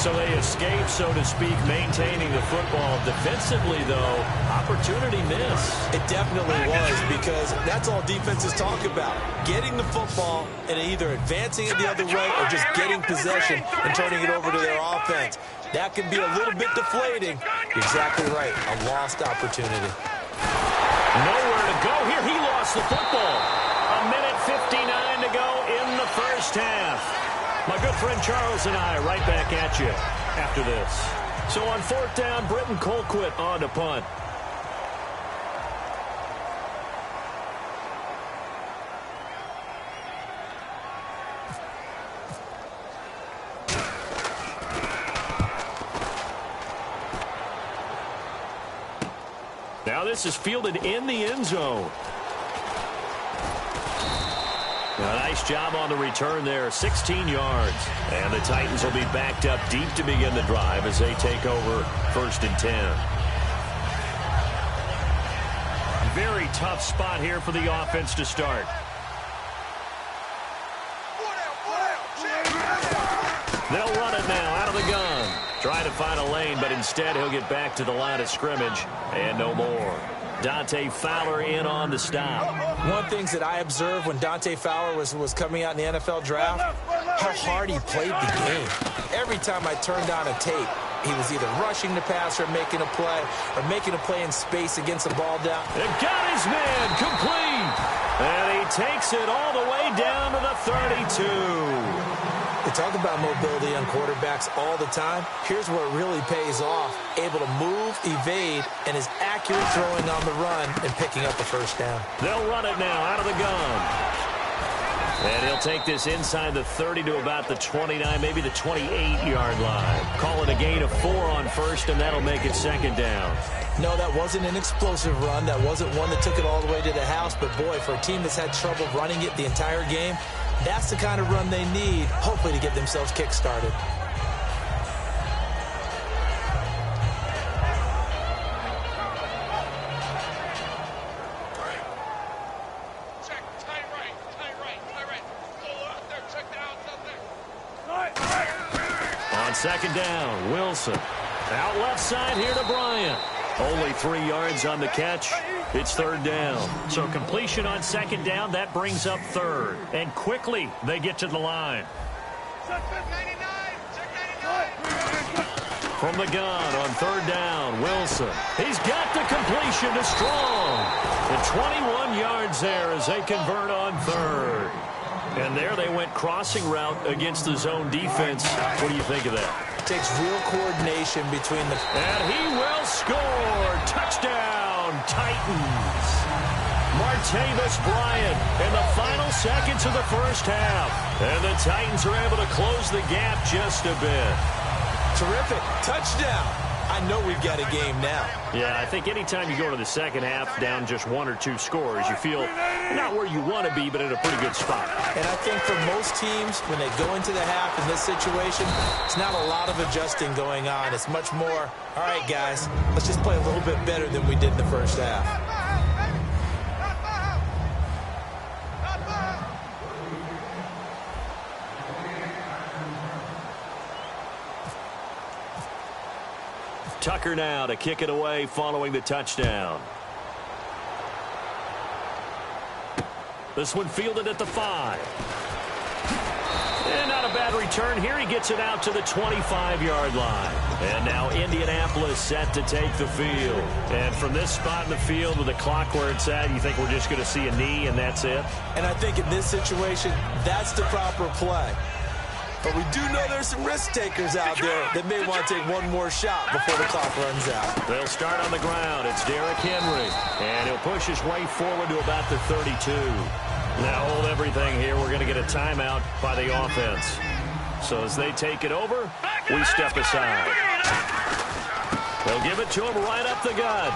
So they escape, so to speak, maintaining the football. Defensively, though, opportunity missed. It definitely was because that's all defenses talk about. Getting the football and either advancing it the other way or just getting possession and turning it over to their offense. That can be a little bit deflating. You're exactly right. A lost opportunity. Nowhere to go here. He lost the football. A minute 59 to go in the first half. My good friend Charles and I right back at you after this. So on fourth down, Britton Colquitt on to punt. Now this is fielded in the end zone. A nice job on the return there, 16 yards. And the Titans will be backed up deep to begin the drive as they take over first and 10. Very tough spot here for the offense to start. They'll run it now out of the gun. Try to find a lane, but instead he'll get back to the line of scrimmage and no more. Dante Fowler in on the stop. One thing that I observed when Dante Fowler was coming out in the NFL draft, how hard he played the game. Every time I turned on a tape, he was either rushing the passer, making a play in space against the ball down. It got his man complete. And he takes it all the way down to the 32. They talk about mobility on quarterbacks all the time. Here's where it really pays off. Able to move, evade, and is accurate throwing on the run and picking up the first down. They'll run it now out of the gun. And he'll take this inside the 30 to about the 29, maybe the 28-yard line. Call it a gain of 4 on first, and that'll make it second down. No, that wasn't an explosive run. That wasn't one that took it all the way to the house. But, boy, for a team that's had trouble running it the entire game, that's the kind of run they need, hopefully, to get themselves kick-started. On second down, Wilson. Out left side here to Bryant. Only 3 yards on the catch. It's third down. So completion on second down, that brings up third. And quickly they get to the line. From the gun on third down, Wilson. He's got the completion to Strong. And 21 yards there as they convert on third. And there they went crossing route against the zone defense. What do you think of that? Takes real coordination between the... And he will score. Touchdown, Titans. Martavis Bryant in the final seconds of the first half. And the Titans are able to close the gap just a bit. Terrific. Touchdown. I know we've got a game now. Yeah, I think anytime you go to the second half down just 1 or 2 scores, you feel not where you want to be, but in a pretty good spot. And I think for most teams, when they go into the half in this situation, it's not a lot of adjusting going on. It's much more, all right, guys, let's just play a little bit better than we did in the first half. Tucker now to kick it away following the touchdown. This one fielded at the 5. And not a bad return here. He gets it out to the 25-yard line. And now Indianapolis set to take the field. And from this spot in the field with the clock where it's at, you think we're just going to see a knee and that's it? And I think in this situation, that's the proper play. But we do know there's some risk takers out there that may want to take one more shot before the clock runs out. They'll start on the ground. It's Derrick Henry. And he'll push his way forward to about the 32. Now hold everything here. We're going to get a timeout by the offense. So as they take it over, we step aside. They'll give it to him right up the gut.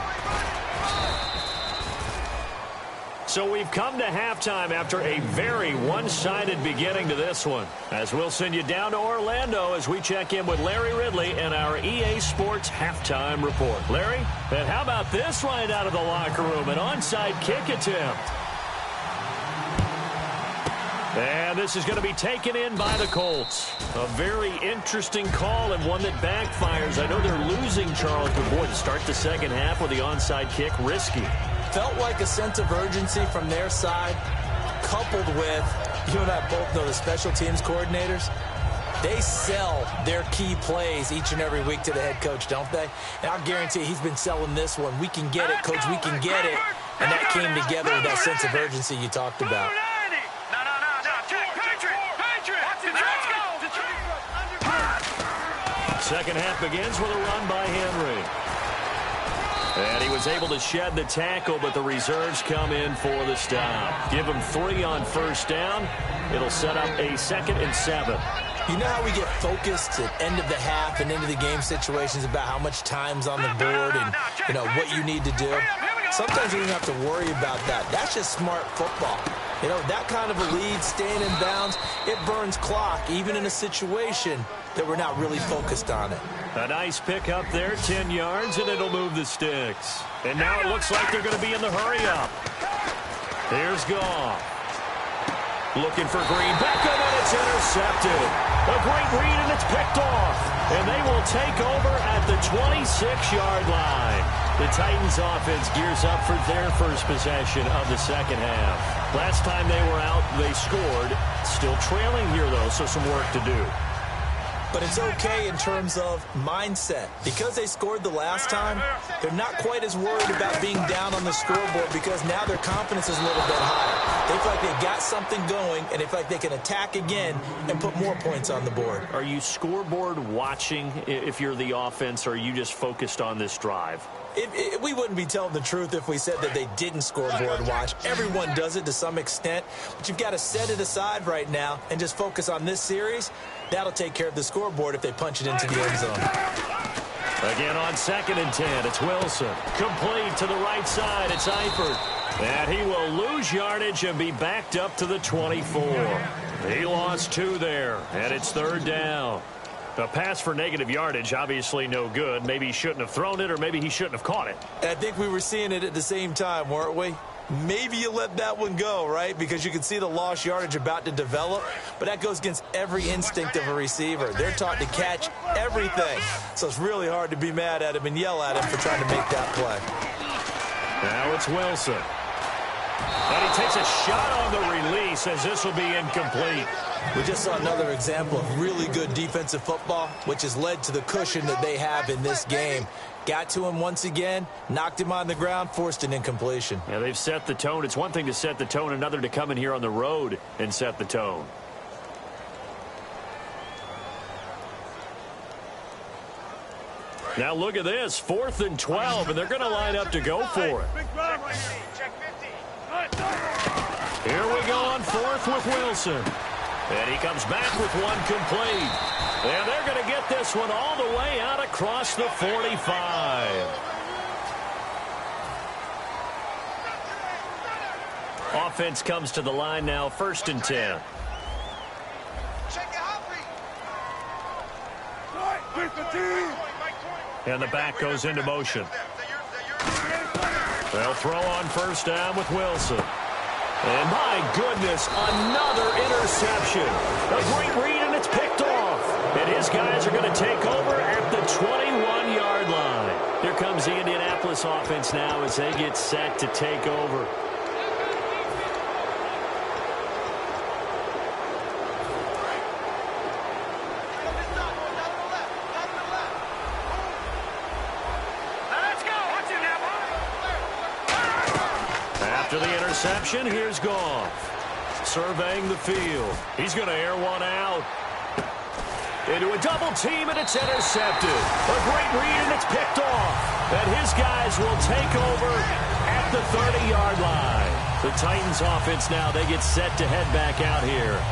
So we've come to halftime after a very one-sided beginning to this one. As we'll send you down to Orlando as we check in with Larry Ridley and our EA Sports Halftime Report. Larry, and how about this right out of the locker room? An onside kick attempt. And this is going to be taken in by the Colts. A very interesting call and one that backfires. I know they're losing Charles, but boy, to start the second half with the onside kick, risky. Felt like a sense of urgency from their side, coupled with, you and I both know the special teams coordinators, they sell their key plays each and every week to the head coach, don't they? And I'll guarantee he's been selling this one. We can get it, coach, we can get it. And that came together with that sense of urgency you talked about. Second half begins with a run by Henry. And he was able to shed the tackle, but the reserves come in for the stop. Give him 3 on first down. It'll set up a 2nd and 7. You know how we get focused at end of the half and into the game situations about how much time's on the board and, you know, what you need to do? Sometimes you don't have to worry about that. That's just smart football. You know, that kind of a lead, staying in bounds, it burns clock, even in a situation that we're not really focused on it. A nice pick up there, 10 yards, and it'll move the sticks. And now it looks like they're going to be in the hurry-up. Here's Goff. Looking for Green. Beckham, and it's intercepted. A great read, and it's picked off. And they will take over at the 26-yard line. The Titans offense gears up for their first possession of the second half. Last time they were out, they scored. Still trailing here, though, so some work to do. But it's okay in terms of mindset. Because they scored the last time, they're not quite as worried about being down on the scoreboard because now their confidence is a little bit higher. They feel like they've got something going, and they feel like they can attack again and put more points on the board. Are you scoreboard watching if you're the offense, or are you just focused on this drive? We wouldn't be telling the truth if we said that they didn't scoreboard watch. Everyone does it to some extent, but you've got to set it aside right now and just focus on this series. That'll take care of the scoreboard if they punch it into the end zone. Again on 2nd and 10, it's Wilson. Complete to the right side, it's Eifert. And he will lose yardage and be backed up to the 24. He lost 2 there, and it's 3rd down. A pass for negative yardage, obviously no good. Maybe he shouldn't have thrown it, or maybe he shouldn't have caught it. I think we were seeing it at the same time, weren't we? Maybe you let that one go, right? Because you can see the lost yardage about to develop. But that goes against every instinct of a receiver. They're taught to catch everything. So it's really hard to be mad at him and yell at him for trying to make that play. Now it's Wilson. And he takes a shot on the release as this will be incomplete. We just saw another example of really good defensive football, which has led to the cushion that they have in this game. Got to him once again, knocked him on the ground, forced an incompletion. Yeah, they've set the tone. It's one thing to set the tone, another to come in here on the road and set the tone. Now look at this, 4th and 12, and they're going to line up to go for it. Here we go on 4th with Wilson. And he comes back with one complete. And they're going to get this one all the way out across the 45. Offense comes to the line now, 1st and 10. And the back goes into motion. They'll throw on 1st down with Wilson. And my goodness, another interception. A great read, and it's picked off. And his guys are going to take over at the 21-yard line. Here comes the Indianapolis offense now as they get set to take over. After the interception, here's Goff. Surveying the field. He's going to air one out. Into a double team, and it's intercepted. A great read, and it's picked off. And his guys will take over at the 30-yard line. The Titans offense now, they get set to head back out here.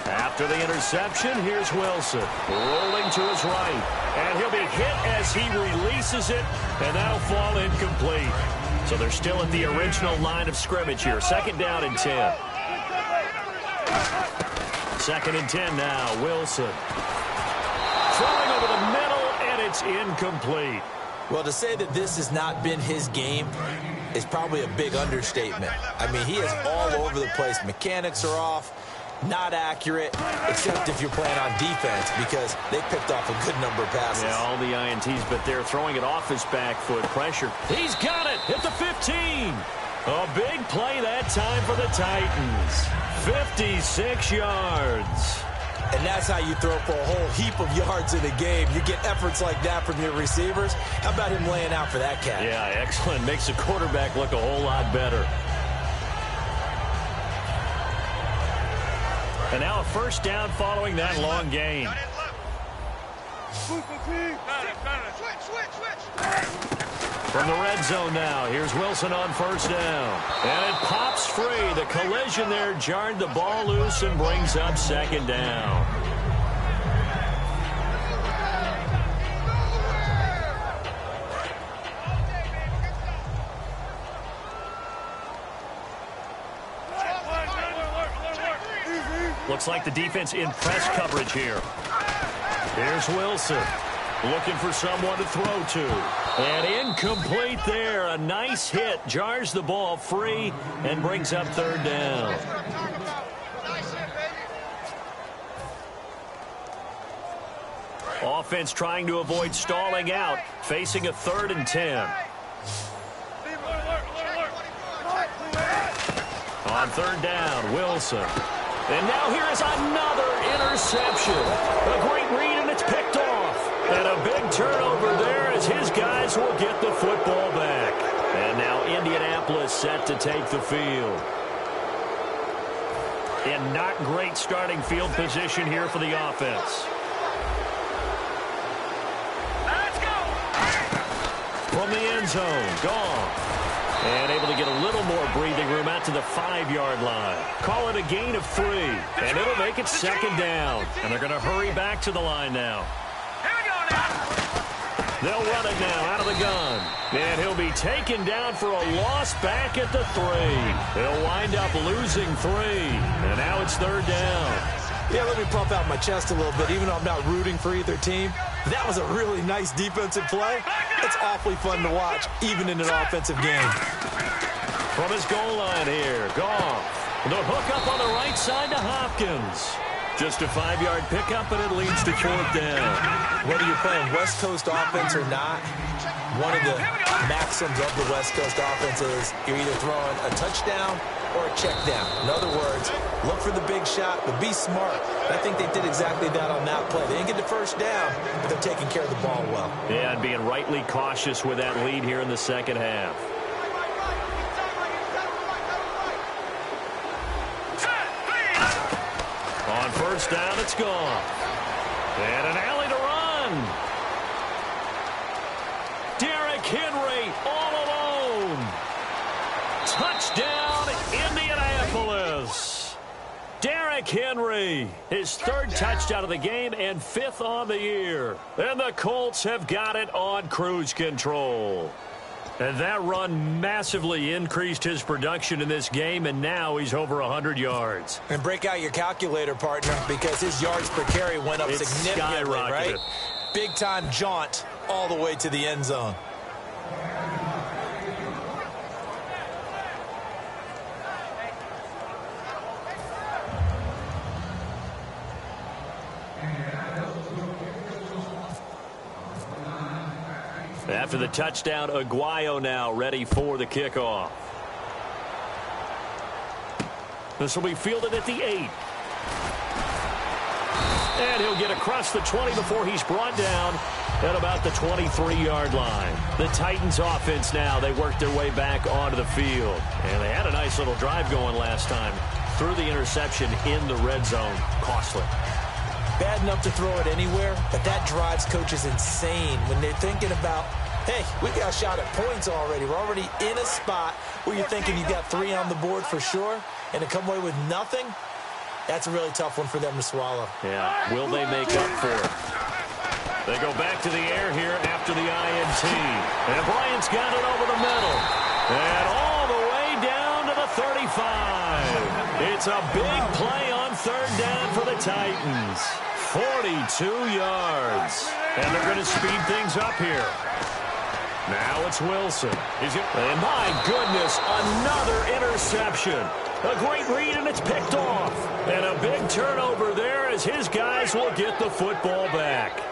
After the interception, here's Wilson. Rolling to his right. And he'll be hit as he releases it, and that'll fall incomplete. So they're still at the original line of scrimmage here. 2nd down and 10. 2nd and 10 now. Wilson. Throwing over the middle, and it's incomplete. Well, to say that this has not been his game is probably a big understatement. I mean, he is all over the place. Mechanics are off. Not accurate, except if you're playing on defense, because they picked off a good number of passes. Yeah, all the INTs, but they're throwing it off his back foot. Pressure. He's got it at the 15. A big play that time for the Titans. 56 yards. And that's how you throw for a whole heap of yards in a game. You get efforts like that from your receivers. How about him laying out for that catch? Yeah, excellent. Makes the quarterback look a whole lot better. And now a 1st down following that long gain. From the red zone now, here's Wilson on 1st down. And it pops free. The collision there jarred the ball loose and brings up 2nd down. Looks like the defense in press coverage here. Here's Wilson. Looking for someone to throw to. And incomplete there. A nice hit. Jars the ball free and brings up 3rd down. Offense trying to avoid stalling out. Facing a 3rd and 10. On 3rd down, Wilson. And now here is another interception. A great read, and it's picked off. And a big turnover there as his guys will get the football back. And now Indianapolis set to take the field. In not great starting field position here for the offense. Let's go! From the end zone, Goff. And able to get a little more breathing room out to the 5-yard line. Call it a gain of 3. And it'll make it 2nd down. And they're going to hurry back to the line now. Here we go now. They'll run it now out of the gun. And he'll be taken down for a loss back at the 3. They'll wind up losing 3. And now it's 3rd down. Yeah, let me pump out my chest a little bit, even though I'm not rooting for either team. That was a really nice defensive play. It's awfully fun to watch, even in an offensive game. From his goal line here, Goff. The hook up on the right side to Hopkins. Just a 5-yard pickup, and it leads to 4th down. Whether you're playing West Coast offense or not, one of the maxims of the West Coast offense is you're either throwing a touchdown or a check down. In other words, look for the big shot, but be smart. I think they did exactly that on that play. They didn't get the 1st down, but they're taking care of the ball well. Yeah, and being rightly cautious with that lead here in the 2nd half. On 1st down, it's gone. And an alley to run. Derrick Henry all alone. Touchdown, Indianapolis. Derrick Henry, his 3rd touchdown of the game and 5th on the year. And the Colts have got it on cruise control. And that run massively increased his production in this game, and now he's over 100 yards. And break out your calculator, partner, because his yards per carry went up significantly, right? Big-time jaunt all the way to the end zone. After the touchdown, Aguayo now ready for the kickoff. This will be fielded at the 8. And he'll get across the 20 before he's brought down at about the 23-yard line. The Titans offense now, they worked their way back onto the field. And they had a nice little drive going last time. Threw the interception in the red zone. Costly. Bad enough to throw it anywhere, but that drives coaches insane when they're thinking about, hey, we got a shot at points already. We're already in a spot where you're thinking you got 3 on the board for sure, and to come away with nothing, that's a really tough one for them to swallow. Yeah, will they make up for it? They go back to the air here after the INT. And Bryant's got it over the middle. And all the way down to the 35. It's a big play on 3rd down for the Titans. 42 yards. And they're going to speed things up here. Now it's Wilson. And my goodness, another interception. A great read, and it's picked off. And a big turnover there as his guys will get the football back.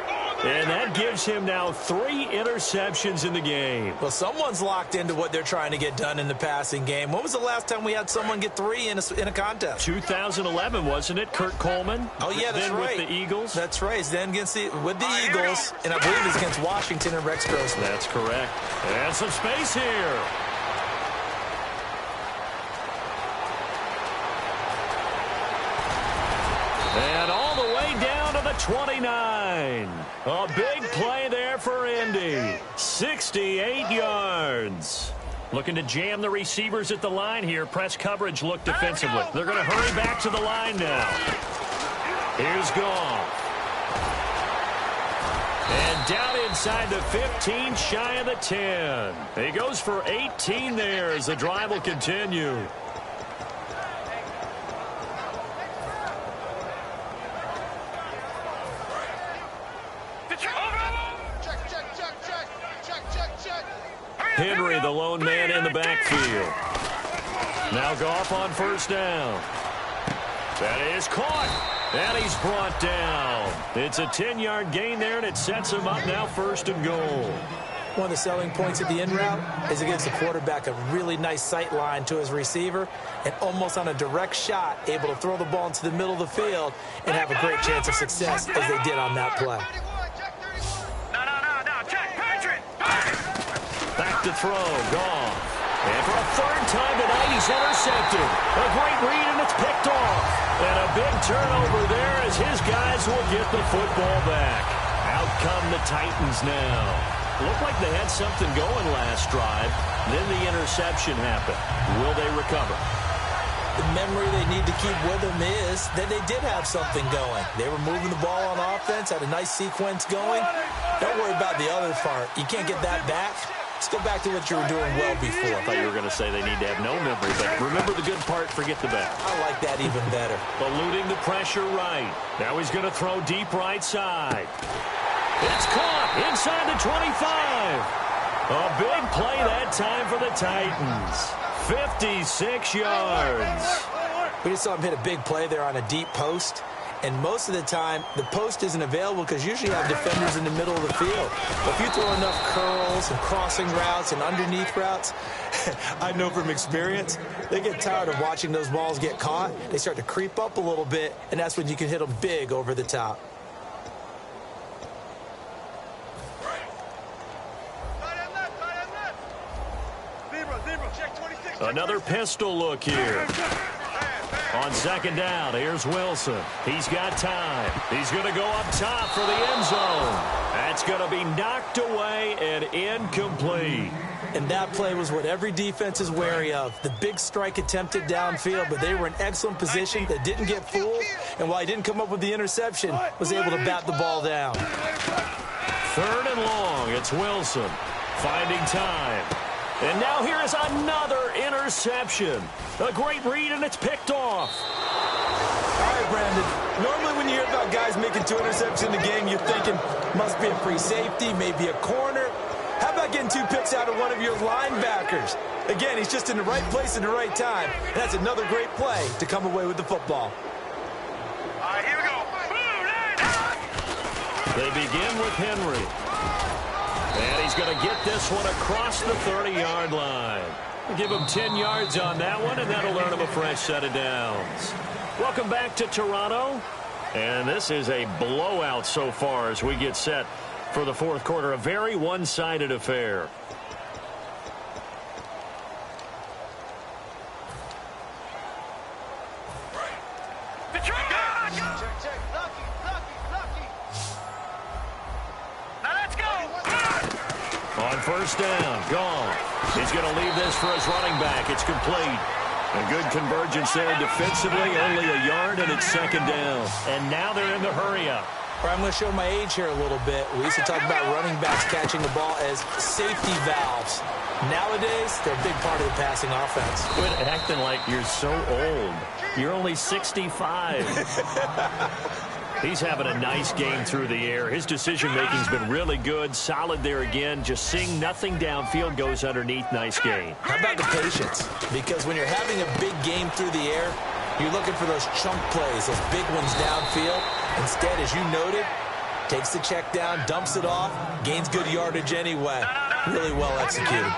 And that gives him now 3 interceptions in the game. Well, someone's locked into what they're trying to get done in the passing game. When was the last time we had someone get 3 in a contest? 2011, wasn't it? Kurt Coleman? Oh, yeah, that's then right. With the Eagles? That's right. He's then with the Eagles, and I believe it's against Washington and Rex Grossman. That's correct. And some space here. And all the way down to the 29. A big play there for Indy. 68 yards. Looking to jam the receivers at the line here. Press coverage look defensively. They're going to hurry back to the line now. Here's Goff. And down inside the 15, shy of the 10. He goes for 18 there as the drive will continue. Henry, the lone man in the backfield. Now Goff on 1st down. That is caught. And he's brought down. It's a 10-yard gain there, and it sets him up now 1st and goal. One of the selling points of the in route is it gives the quarterback a really nice sight line to his receiver and almost on a direct shot able to throw the ball into the middle of the field and have a great chance of success as they did on that play. Back to throw, Goff. And for a 3rd time tonight, he's intercepted. A great read, and it's picked off. And a big turnover there as his guys will get the football back. Out come the Titans now. Looked like they had something going last drive. Then the interception happened. Will they recover? The memory they need to keep with them is that they did have something going. They were moving the ball on offense, had a nice sequence going. Don't worry about the other part. You can't get that back. Let's go back to what you were doing well before. I thought you were going to say they need to have no memory, but remember the good part, forget the bad. I like that even better. Eluding the pressure right. Now he's going to throw deep right side. It's caught inside the 25. A big play that time for the Titans. 56 yards. We just saw him hit a big play there on a deep post. And most of the time, the post isn't available because usually you have defenders in the middle of the field. But if you throw enough curls and crossing routes and underneath routes, I know from experience, they get tired of watching those balls get caught. They start to creep up a little bit, and that's when you can hit them big over the top. Another pistol look here. On 2nd down, here's Wilson. He's got time. He's going to go up top for the end zone. That's going to be knocked away and incomplete. And that play was what every defense is wary of. The big strike attempted downfield, but they were in excellent position. They didn't get fooled. And while he didn't come up with the interception, was able to bat the ball down. 3rd and long. It's Wilson finding time. And now here is another interception. A great read, and it's picked off. All right, Brandon. Normally when you hear about guys making 2 interceptions in a game, you're thinking, must be a free safety, maybe a corner. How about getting 2 picks out of one of your linebackers? Again, he's just in the right place at the right time. And that's another great play to come away with the football. All right, here we go. They begin with Henry. And he's going to get this one across the 30-yard line. We'll give him 10 yards on that one, and that'll earn him a fresh set of downs. Welcome back to Toronto. And this is a blowout so far as we get set for the fourth quarter. A very one-sided affair. On first down, gone. He's going to leave this for his running back. It's complete. A good convergence there defensively, only a yard, and it's second down. And now they're in the hurry-up. I'm going to show my age here a little bit. We used to talk about running backs catching the ball as safety valves. Nowadays, they're a big part of the passing offense. Quit acting like you're so old. You're only 65. He's having a nice game through the air. His decision-making's been really good. Solid there again. Just seeing nothing downfield, goes underneath. Nice game. How about the patience? Because when you're having a big game through the air, you're looking for those chunk plays, those big ones downfield. Instead, as you noted, takes the check down, dumps it off, gains good yardage anyway. Really well executed.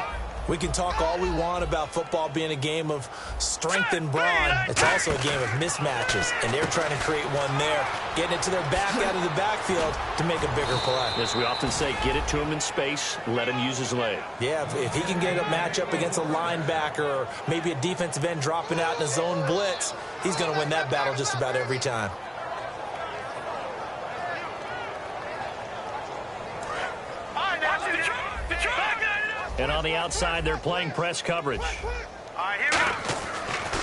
We can talk all we want about football being a game of strength and brawn. It's also a game of mismatches, and they're trying to create one there, getting it to their back out of the backfield to make a bigger play. As we often say, get it to him in space, let him use his leg. Yeah, if he can get a matchup against a linebacker or maybe a defensive end dropping out in a zone blitz, he's going to win that battle just about every time. And on the outside, they're playing press coverage.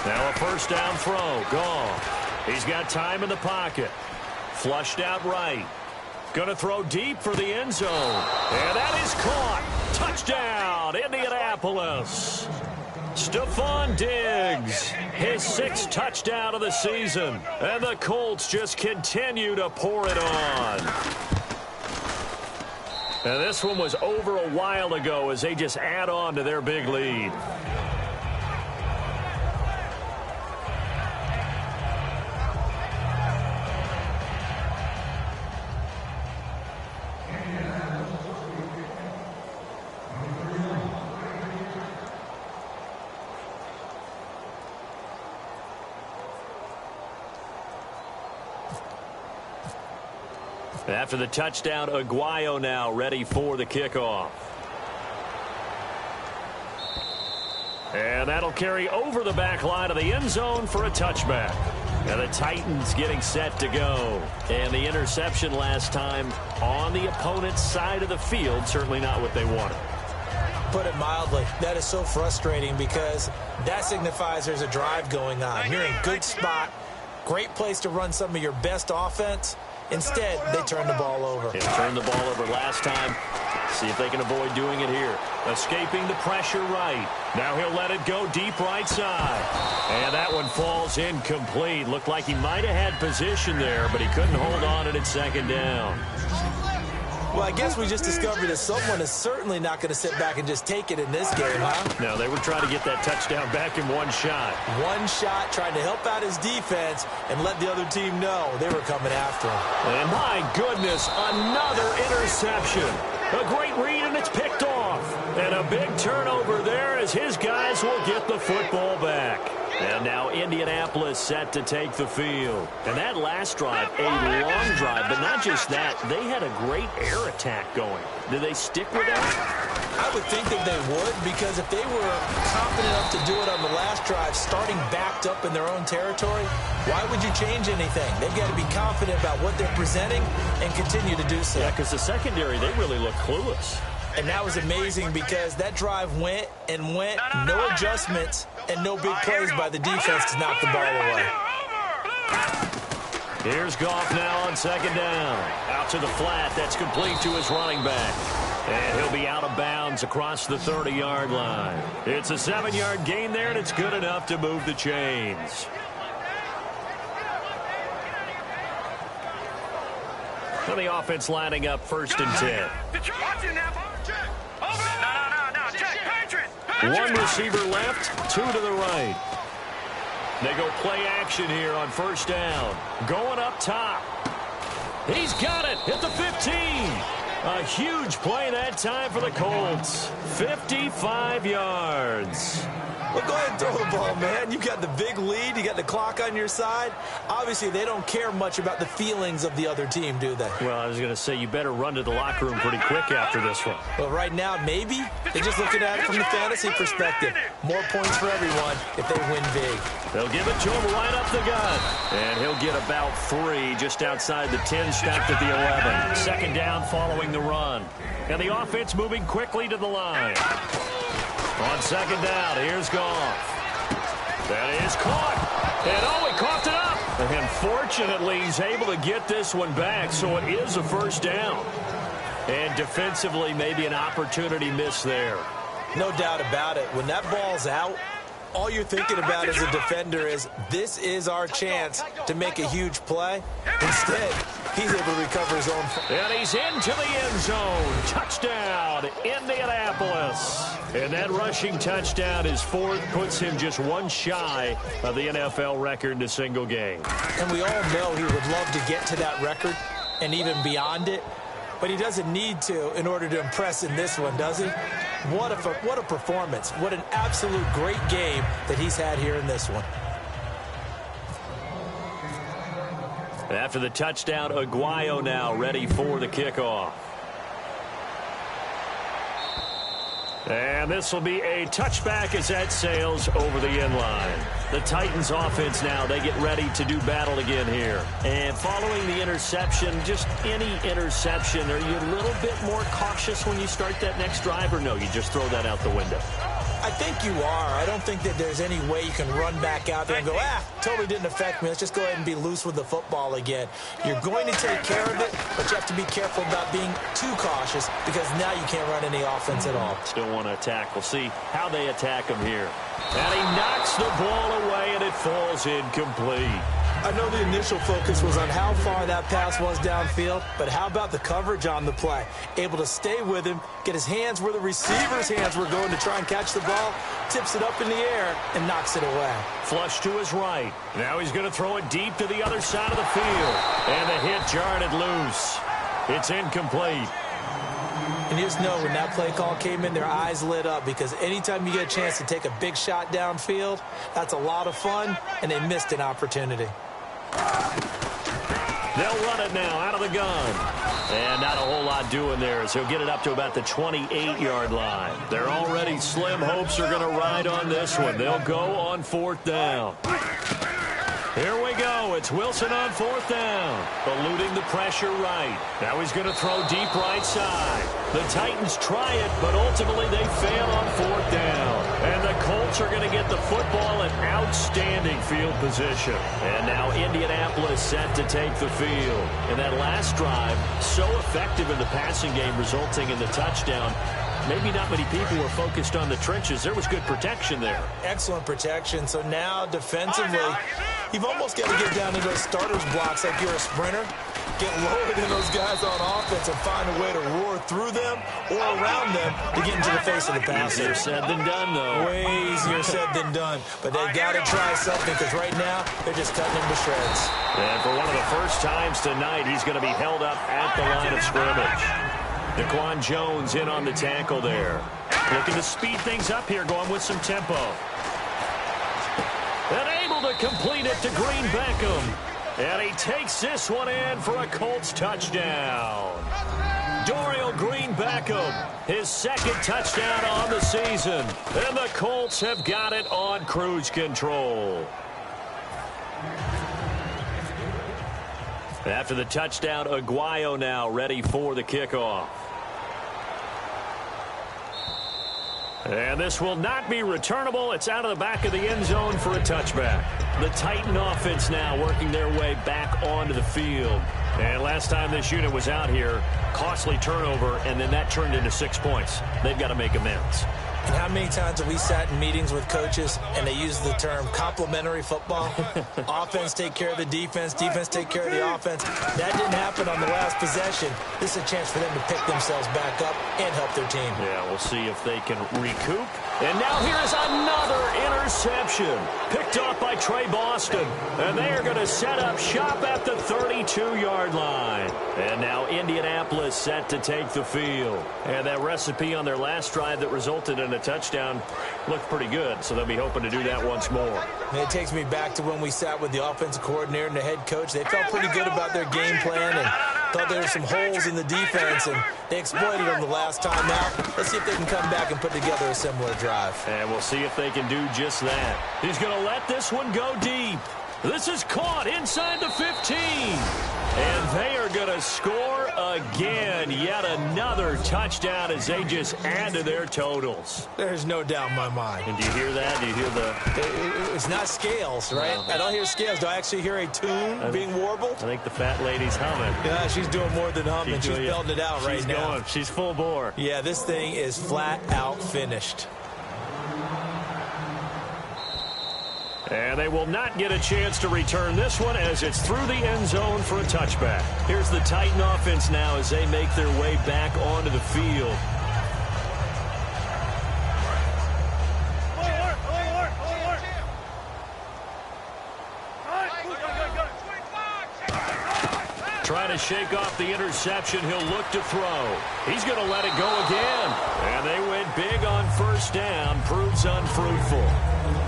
Now a first down throw. Gone. He's got time in the pocket. Flushed out right. Going to throw deep for the end zone. And that is caught. Touchdown, Indianapolis. Stephon Diggs, his 6th touchdown of the season. And the Colts just continue to pour it on. And this one was over a while ago as they just add on to their big lead. After the touchdown, Aguayo now ready for the kickoff. And that'll carry over the back line of the end zone for a touchback. And the Titans getting set to go. And the interception last time on the opponent's side of the field, certainly not what they wanted. Put it mildly, that is so frustrating because that signifies there's a drive going on. You're in good spot, great place to run some of your best offense. Instead, they turn the ball over. They turned the ball over last time. See if they can avoid doing it here. Escaping the pressure right. Now he'll let it go deep right side. And that one falls incomplete. Looked like he might have had position there, but he couldn't hold on to it second down. Well, I guess we just discovered that someone is certainly not going to sit back and just take it in this game, huh? No, they were trying to get that touchdown back in one shot. One shot, trying to help out his defense and let the other team know they were coming after him. And my goodness, another interception. A great read, and it's picked off. And a big turnover there as his guys will get the football back. And now Indianapolis set to take the field. And that last drive, a long drive, but not just that. They had a great air attack going. Do they stick with that? I would think that they would, because if they were confident enough to do it on the last drive, starting backed up in their own territory, why would you change anything? They've got to be confident about what they're presenting and continue to do so. Yeah, because the secondary, they really look clueless. And that was amazing because that drive went and went, no adjustments, and no big plays by the defense to knock the ball away. Here's Goff now on second down. Out to the flat. That's complete to his running back. And he'll be out of bounds across the 30-yard line. It's a 7-yard gain there, and it's good enough to move the chains. So the offense lining up 1st and 10. One receiver left, 2 to the right. They go play action here on 1st down. Going up top. He's got it at the 15. A huge play that time for the Colts. 55 yards. Well, go ahead and throw the ball, man. You got the big lead. You got the clock on your side. Obviously, they don't care much about the feelings of the other team, do they? Well, I was going to say you better run to the locker room pretty quick after this one. But right now, maybe they're just looking at it from the fantasy perspective. More points for everyone if they win big. They'll give it to him right up the gut. And he'll get about 3 just outside the 10, stopped at the 11. Second down following the run. And the offense moving quickly to the line. On second down, here's Goff. That is caught. And he coughed it up. And fortunately, he's able to get this one back, so it is a first down. And defensively, maybe an opportunity miss there. No doubt about it. When that ball's out, all you're thinking about as a defender is, this is our chance to make a huge play. Instead, he's able to recover his own. And he's into the end zone. Touchdown, Indianapolis. And that rushing touchdown is 4th, puts him just 1 shy of the NFL record in a single game. And we all know he would love to get to that record and even beyond it. But he doesn't need to in order to impress in this one, does he? What a performance. What an absolute great game that he's had here in this one. After the touchdown, Aguayo now ready for the kickoff. And this will be a touchback as that sails over the end line. The Titans offense now, they get ready to do battle again here. And following the interception, just any interception, are you a little bit more cautious when you start that next drive, or no, you just throw that out the window? I think you are. I don't think that there's any way you can run back out there and go, totally didn't affect me. Let's just go ahead and be loose with the football again. You're going to take care of it, but you have to be careful about being too cautious because now you can't run any offense at all. Still want to attack. We'll see how they attack him here. And he knocks the ball away, and it falls incomplete. I know the initial focus was on how far that pass was downfield, but how about the coverage on the play? Able to stay with him, get his hands where the receiver's hands were going to try and catch the ball, tips it up in the air, and knocks it away. Flush to his right. Now he's going to throw it deep to the other side of the field. And the hit jarred it loose. It's incomplete. And you just know when that play call came in, their eyes lit up because anytime you get a chance to take a big shot downfield, that's a lot of fun, and they missed an opportunity. They'll run it now out of the gun. And not a whole lot doing there as he'll get it up to about the 28-yard line. They're already slim hopes are going to ride on this one. They'll go on 4th down. Here we go. It's Wilson on 4th down. Eluding the pressure right. Now he's going to throw deep right side. The Titans try it, but ultimately they fail on 4th down. And the Colts are going to get the football in outstanding field position. And now Indianapolis set to take the field. And that last drive, so effective in the passing game, resulting in the touchdown. Maybe not many people were focused on the trenches. There was good protection there. Excellent protection. So now defensively, you've almost got to get down to those starters blocks like you're a sprinter. Get lower than those guys on offense and find a way to roar through them or around them to get into the face of the passer. Easier said than done, though. Way easier said than done. But they've got to try something because right now they're just cutting him to shreds. And for one of the first times tonight, he's going to be held up at the line of scrimmage. Daquan Jones in on the tackle there. Looking to speed things up here, going with some tempo. And able to complete it to Green Beckham. And he takes this one in for a Colts touchdown. Dorial Green Beckham, his 2nd touchdown on the season. And the Colts have got it on cruise control. After the touchdown, Aguayo now ready for the kickoff. And this will not be returnable. It's out of the back of the end zone for a touchback. The Titan offense now working their way back onto the field. And last time this unit was out here, costly turnover, and then that turned into 6 points. They've got to make amends. And how many times have we sat in meetings with coaches and they use the term complementary football? Offense take care of the defense, defense take care of the offense. That didn't happen on the last possession. This is a chance for them to pick themselves back up and help their team. Yeah, we'll see if they can recoup. And now here's another interception. Picked off by Trey Boston. And they are going to set up shop at the 32-yard 2-yard line. And now Indianapolis set to take the field. And that recipe on their last drive that resulted in a touchdown looked pretty good, so they'll be hoping to do that once more. And it takes me back to when we sat with the offensive coordinator and the head coach. They felt pretty good about their game plan and thought there were some holes in the defense, and they exploited them the last time out. Let's see if they can come back and put together a similar drive. And we'll see if they can do just that. He's going to let this one go deep. This is caught inside the 15. And they are going to score again. Yet another touchdown as they just add to their totals. There's no doubt in my mind. And do you hear that? Do you hear the... It's not scales, right? No. I don't hear scales. Do I actually hear a tune being warbled? I think the fat lady's humming. Yeah, she's doing more than humming. She's belting it out right now. She's full bore. Yeah, this thing is flat out finished. And they will not get a chance to return this one as it's through the end zone for a touchback. Here's the Titan offense now as they make their way back onto the field. Trying to shake off the interception. He'll look to throw. He's going to let it go again. And they went big on first down. Proves unfruitful.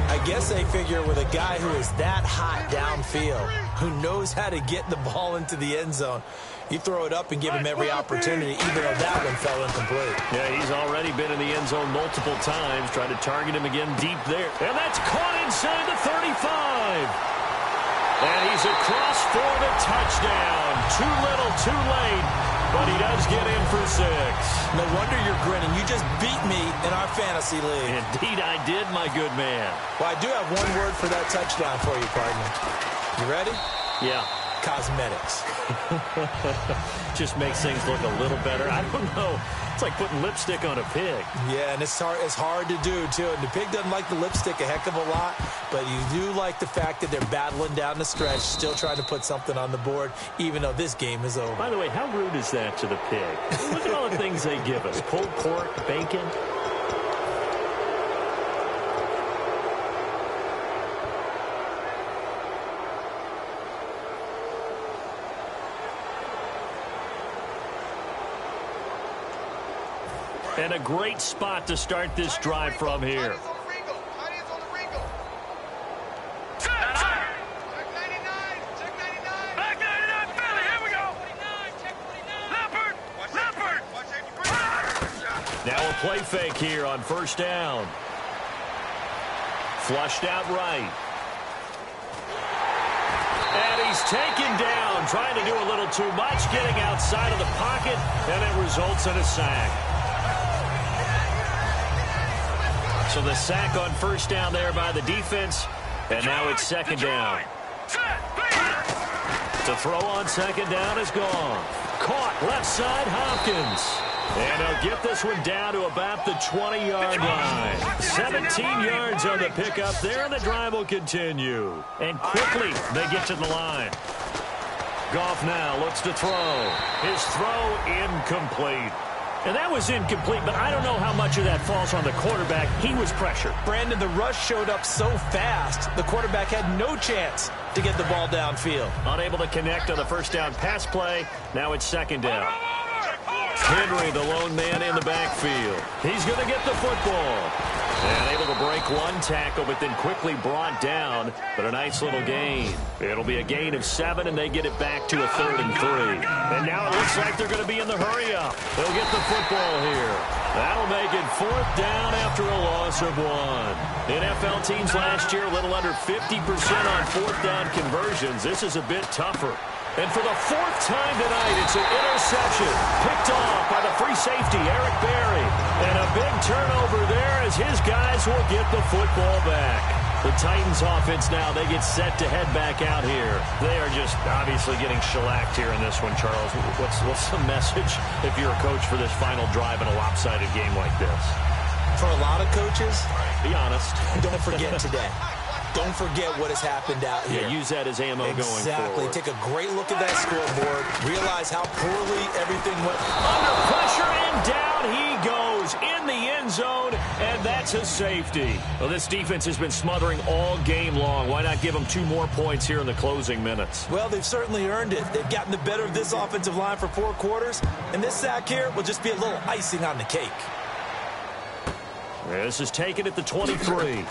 I guess they figure with a guy who is that hot downfield, who knows how to get the ball into the end zone, you throw it up and give him every opportunity, even though that one fell incomplete. Yeah, he's already been in the end zone multiple times. Try to target him again deep there. And that's caught inside the 35. And he's across for the touchdown. Too little, too late. But he does get in for 6. No wonder you're grinning. You just beat me in our fantasy league. Indeed I did, my good man. Well, I do have one word for that touchdown for you, partner. You ready? Yeah. Cosmetics. Just makes things look a little better. I don't know. It's like putting lipstick on a pig. Yeah, and it's hard to do, too. And the pig doesn't like the lipstick a heck of a lot, but you do like the fact that they're battling down the stretch, still trying to put something on the board, even though this game is over. By the way, how rude is that to the pig? Look at all the things they give us. Pulled pork, bacon. And a great spot to start this drive from here. Now a play fake here on first down. Flushed out right. And he's taken down, trying to do a little too much, getting outside of the pocket, and it results in a sack. So the sack on first down there by the defense, and now it's second down. To throw on second down is gone. Caught left side, Hopkins. And he'll get this one down to about the 20-yard line. 17 yards on the pickup there, and the drive will continue. And quickly, they get to the line. Goff now looks to throw. His throw incomplete. And that was incomplete, but I don't know how much of that falls on the quarterback. He was pressured. Brandon, the rush showed up so fast, the quarterback had no chance to get the ball downfield. Unable to connect on the first down pass play. Now it's second down. Henry, the lone man in the backfield. He's going to get the football. And able to break one tackle, but then quickly brought down. But a nice little gain. It'll be a gain of 7, and they get it back to a 3rd and 3. And now it looks like they're going to be in the hurry-up. They'll get the football here. That'll make it 4th down after a loss of 1. NFL teams last year a little under 50% on 4th down conversions. This is a bit tougher. And for the 4th time tonight, it's an interception. Picked off by the free safety, Eric Berry. And a big turnover there as his guys will get the football back. The Titans offense now, they get set to head back out here. They are just obviously getting shellacked here in this one, Charles. What's the message if you're a coach for this final drive in a lopsided game like this? For a lot of coaches, be honest. Don't forget today. Don't forget what has happened out here. Yeah, use that as ammo going forward. Exactly. Take a great look at that scoreboard. Realize how poorly everything went. Under pressure, and down he goes in the end zone, and that's to safety. Well, this defense has been smothering all game long. Why not give them 2 more points here in the closing minutes? Well, they've certainly earned it. They've gotten the better of this offensive line for 4 quarters, and this sack here will just be a little icing on the cake. This is taken at the 23.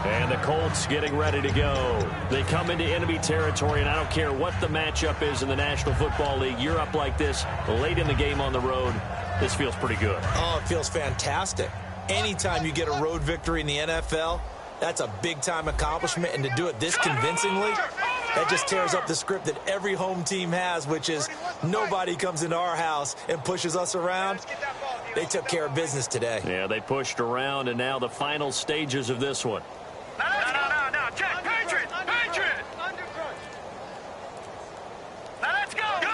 And the Colts getting ready to go. They come into enemy territory, and I don't care what the matchup is in the National Football League. You're up like this late in the game on the road. This feels pretty good. Oh, it feels fantastic. Anytime you get a road victory in the NFL, that's a big-time accomplishment, and to do it this convincingly, that just tears up the script that every home team has, which is nobody comes into our house and pushes us around. They took care of business today. Yeah, they pushed around, and now the final stages of this one. No. Check. Patriot. Now let's go. Good.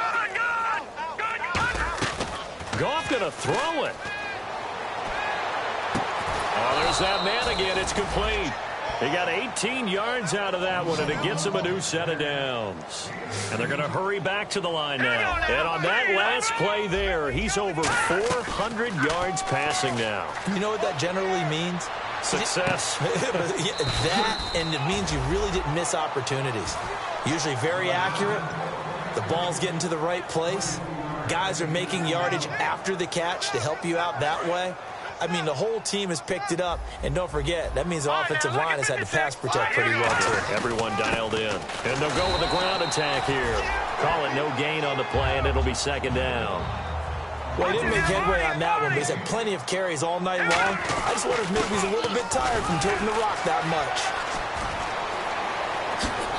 Goff going to throw it. Oh, there's that man again. It's complete. He got 18 yards out of that one, and it gets him a new set of downs. And they're going to hurry back to the line now. And on that last play there, he's over 400 yards passing now. You know what that generally means? Success. That, and it means you really didn't miss opportunities. Usually very accurate. The ball's getting to the right place. Guys are making yardage after the catch to help you out that way. I mean, the whole team has picked it up. And don't forget, that means the offensive line has had to pass protect pretty well, too. Everyone dialed in. And they'll go with a ground attack here. Call it no gain on the play, and it'll be second down. Well, he didn't make headway on that one, but he's had plenty of carries all night long. I just wonder if maybe he's a little bit tired from taking the rock that much.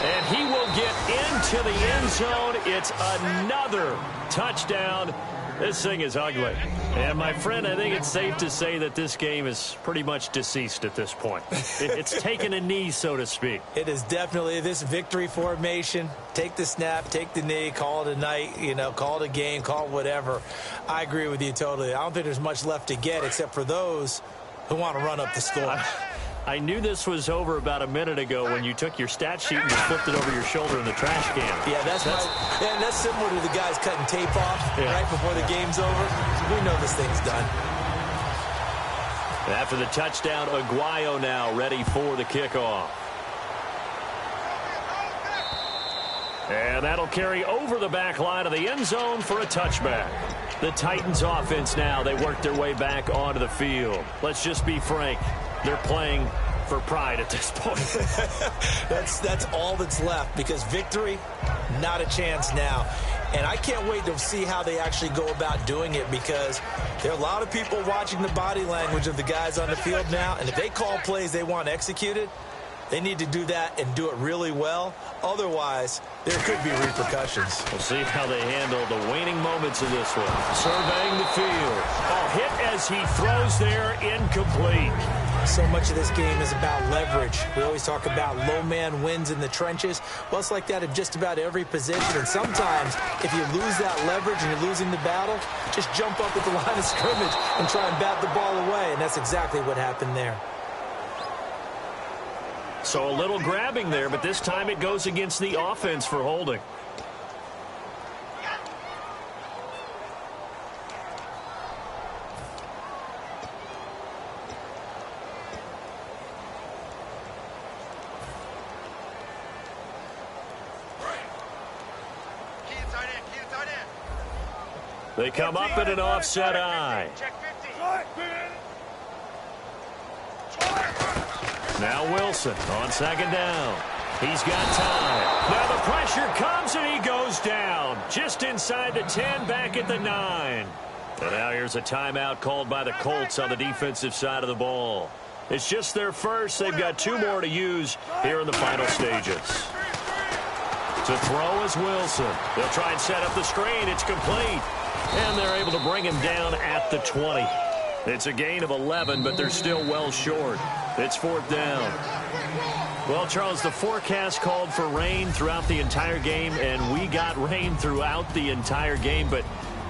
And he will get into the end zone. It's another touchdown. This thing is ugly. And, my friend, I think it's safe to say that this game is pretty much deceased at this point. It's taken a knee, so to speak. It is definitely this victory formation. Take the snap, take the knee, call it a night, call it a game, call it whatever. I agree with you totally. I don't think there's much left to get except for those who want to run up the score. I knew this was over about a minute ago when you took your stat sheet and just flipped it over your shoulder in the trash can. Yeah, that's similar to the guys cutting tape off right before the game's over. We know this thing's done. After the touchdown, Aguayo now ready for the kickoff. And that'll carry over the back line of the end zone for a touchback. The Titans offense now, they work their way back onto the field. Let's just be frank. They're playing for pride at this point. That's all that's left, because victory, not a chance now. And I can't wait to see how they actually go about doing it, because there are a lot of people watching the body language of the guys on the field now, and if they call plays they want executed, they need to do that and do it really well. Otherwise, there could be repercussions. We'll see how they handle the waning moments of this one. Surveying the field. Oh, hit as he throws there, incomplete. So much of this game is about leverage. We always talk about low man wins in the trenches. Well, it's like that at just about every position. And sometimes, if you lose that leverage and you're losing the battle, just jump up at the line of scrimmage and try and bat the ball away. And that's exactly what happened there. So a little grabbing there, but this time it goes against the offense for holding. They come up in an offset eye. Now Wilson on second down. He's got time. Now the pressure comes and he goes down. Just inside the 10, back at the 9. And now here's a timeout called by the Colts on the defensive side of the ball. It's just their first. They've got 2 more to use here in the final stages. To throw is Wilson. They'll try and set up the screen. It's complete. And they're able to bring him down at the 20. It's a gain of 11, but they're still well short. It's 4th down. Well, Charles, the forecast called for rain throughout the entire game, and we got rain throughout the entire game. But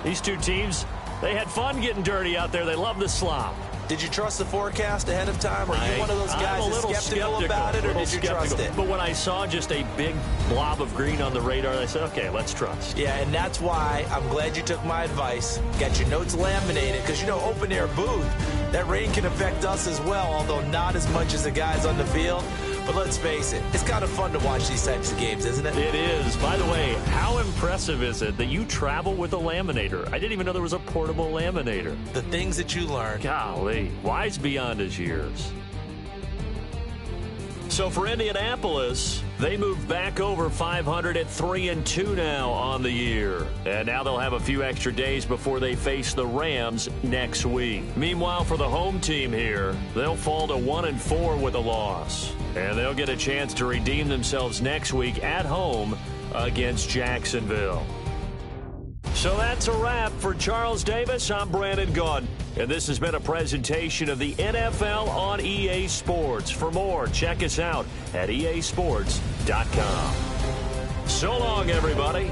these two teams, they had fun getting dirty out there. They love the slop. Did you trust the forecast ahead of time? Or are you one of those guys I'm a little skeptical about it, or did you trust it? But when I saw just a big blob of green on the radar, I said, okay, let's trust. Yeah, and that's why I'm glad you took my advice. Got your notes laminated, because, you know, open air booth, that rain can affect us as well, although not as much as the guys on the field. But let's face it, it's kind of fun to watch these types of games, isn't it? It is. By the way, how impressive is it that you travel with a laminator? I didn't even know there was a portable laminator. The things that you learn. Golly, wise beyond his years. So for Indianapolis, they moved back over 500 at 3-2 now on the year. And now they'll have a few extra days before they face the Rams next week. Meanwhile, for the home team here, they'll fall to 1-4 with a loss. And they'll get a chance to redeem themselves next week at home against Jacksonville. So that's a wrap. For Charles Davis, I'm Brandon Gaudin. And this has been a presentation of the NFL on EA Sports. For more, check us out at easports.com. So long, everybody.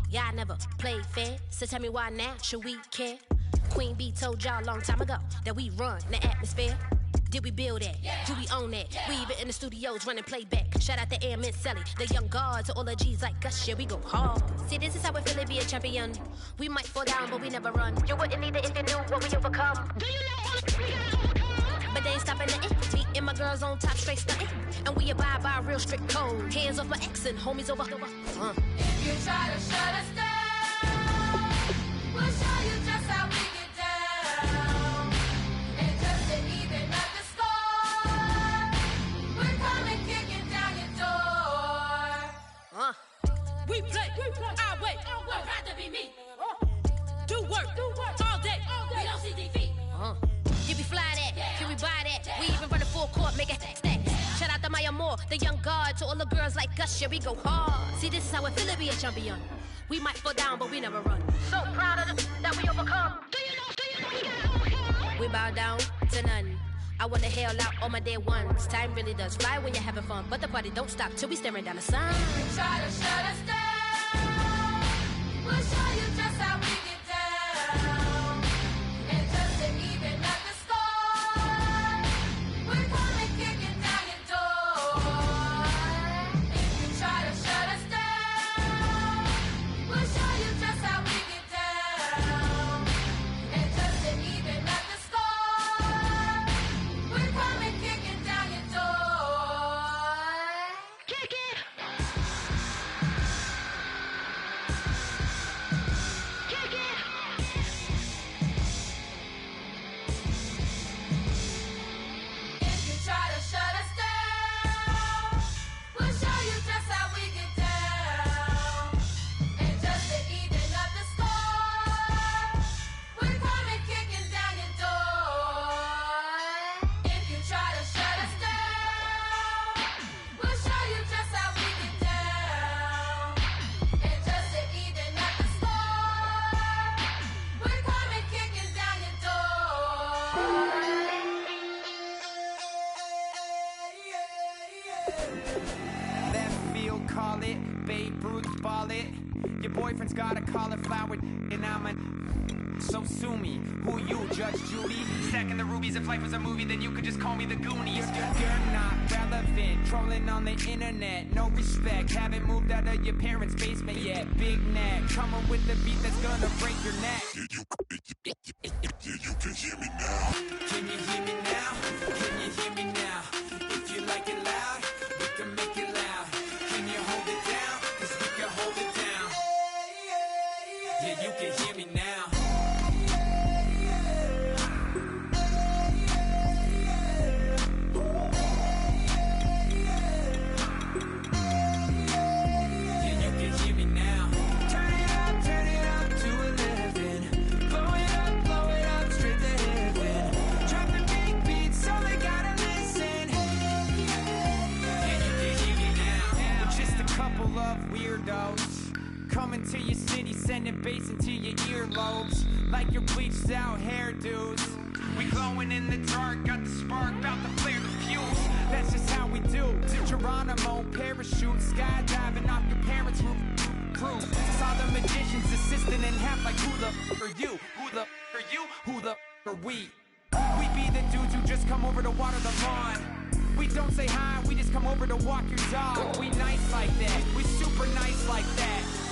Y'all never played fair, so tell me why now should we care? Queen Bee told y'all a long time ago that we run the atmosphere. Did we build that? Yeah. Do we own that? Yeah. We even in the studios running playback. Shout out to Airman Sally, the young guards, to all the G's like us. Yeah, we go hard. See, this is how it feel to be a champion. We might fall down, but we never run. You wouldn't need it if you knew what we overcome. Do you know all we gotta overcome? But they ain't stopping nothing. Me and my girls on top straight stunting. And we abide by a real strict code. Hands off my ex and homies over. If you try to shut us down, we'll show you just how we get down. And just to even up the score, we're coming kicking down your door. We play, our way. I'd rather be me. Do work all day. We don't see defeat. Did we fly that? Can we buy that? We even run the full court, make it stack. Shout out to Maya Moore, the young guard, to all the girls like us. Yeah, we go hard. See, this is how it feel to be a champion. We might fall down, but we never run. So proud of them that we overcome. Do you know we gotta overcome? We bow down to none. I wanna hail out all my day ones. Time really does fly when you're having fun, but the party don't stop till we staring down the sun. If you try to shut us down, we'll show you just how we get down. And just to even up the score, we're coming kicking down your door. If you try to shut us down, we'll show you just how we get down. And just to even up the score, we're coming kicking down your door. Kick it! Kick it! If you try to shut us down, we'll show you just how we get down. And just to even up the score, we're coming kicking down your door. If you try to shut us down, we'll show you just how we get down. And just to even up the score, we're coming kicking down your door. Left field, call it. Babe Ruth, ball it. Your boyfriend's got a cauliflower, and I'm a. So sue me. Who you, Judge Judy? Stacking the rubies. If life was a movie, then you could just call me the Goonies. You're not relevant. Trolling on the internet. No respect. Haven't moved out of your parents' basement yet. Big neck. Coming with the beat that's gonna break your neck. You can hear me now. Can you hear me now? Can you hear me now? If you like it loud, we can make it loud. Can you hold it down? 'Cause we can hold it down. Yeah, you can hear me now. into your city, sending bass into your earlobes. Like your bleached out hairdos. We glowing in the dark, got the spark, about to flare the fuse. That's just how we do. To Geronimo, parachute, skydiving off your parents' roof. Crew. Saw the magician's assistant in half like who the are you? Who the are you? Who the are we? We be the dudes who just come over to water the lawn. We don't say hi, we just come over to walk your dog. We nice like that, we super nice like that.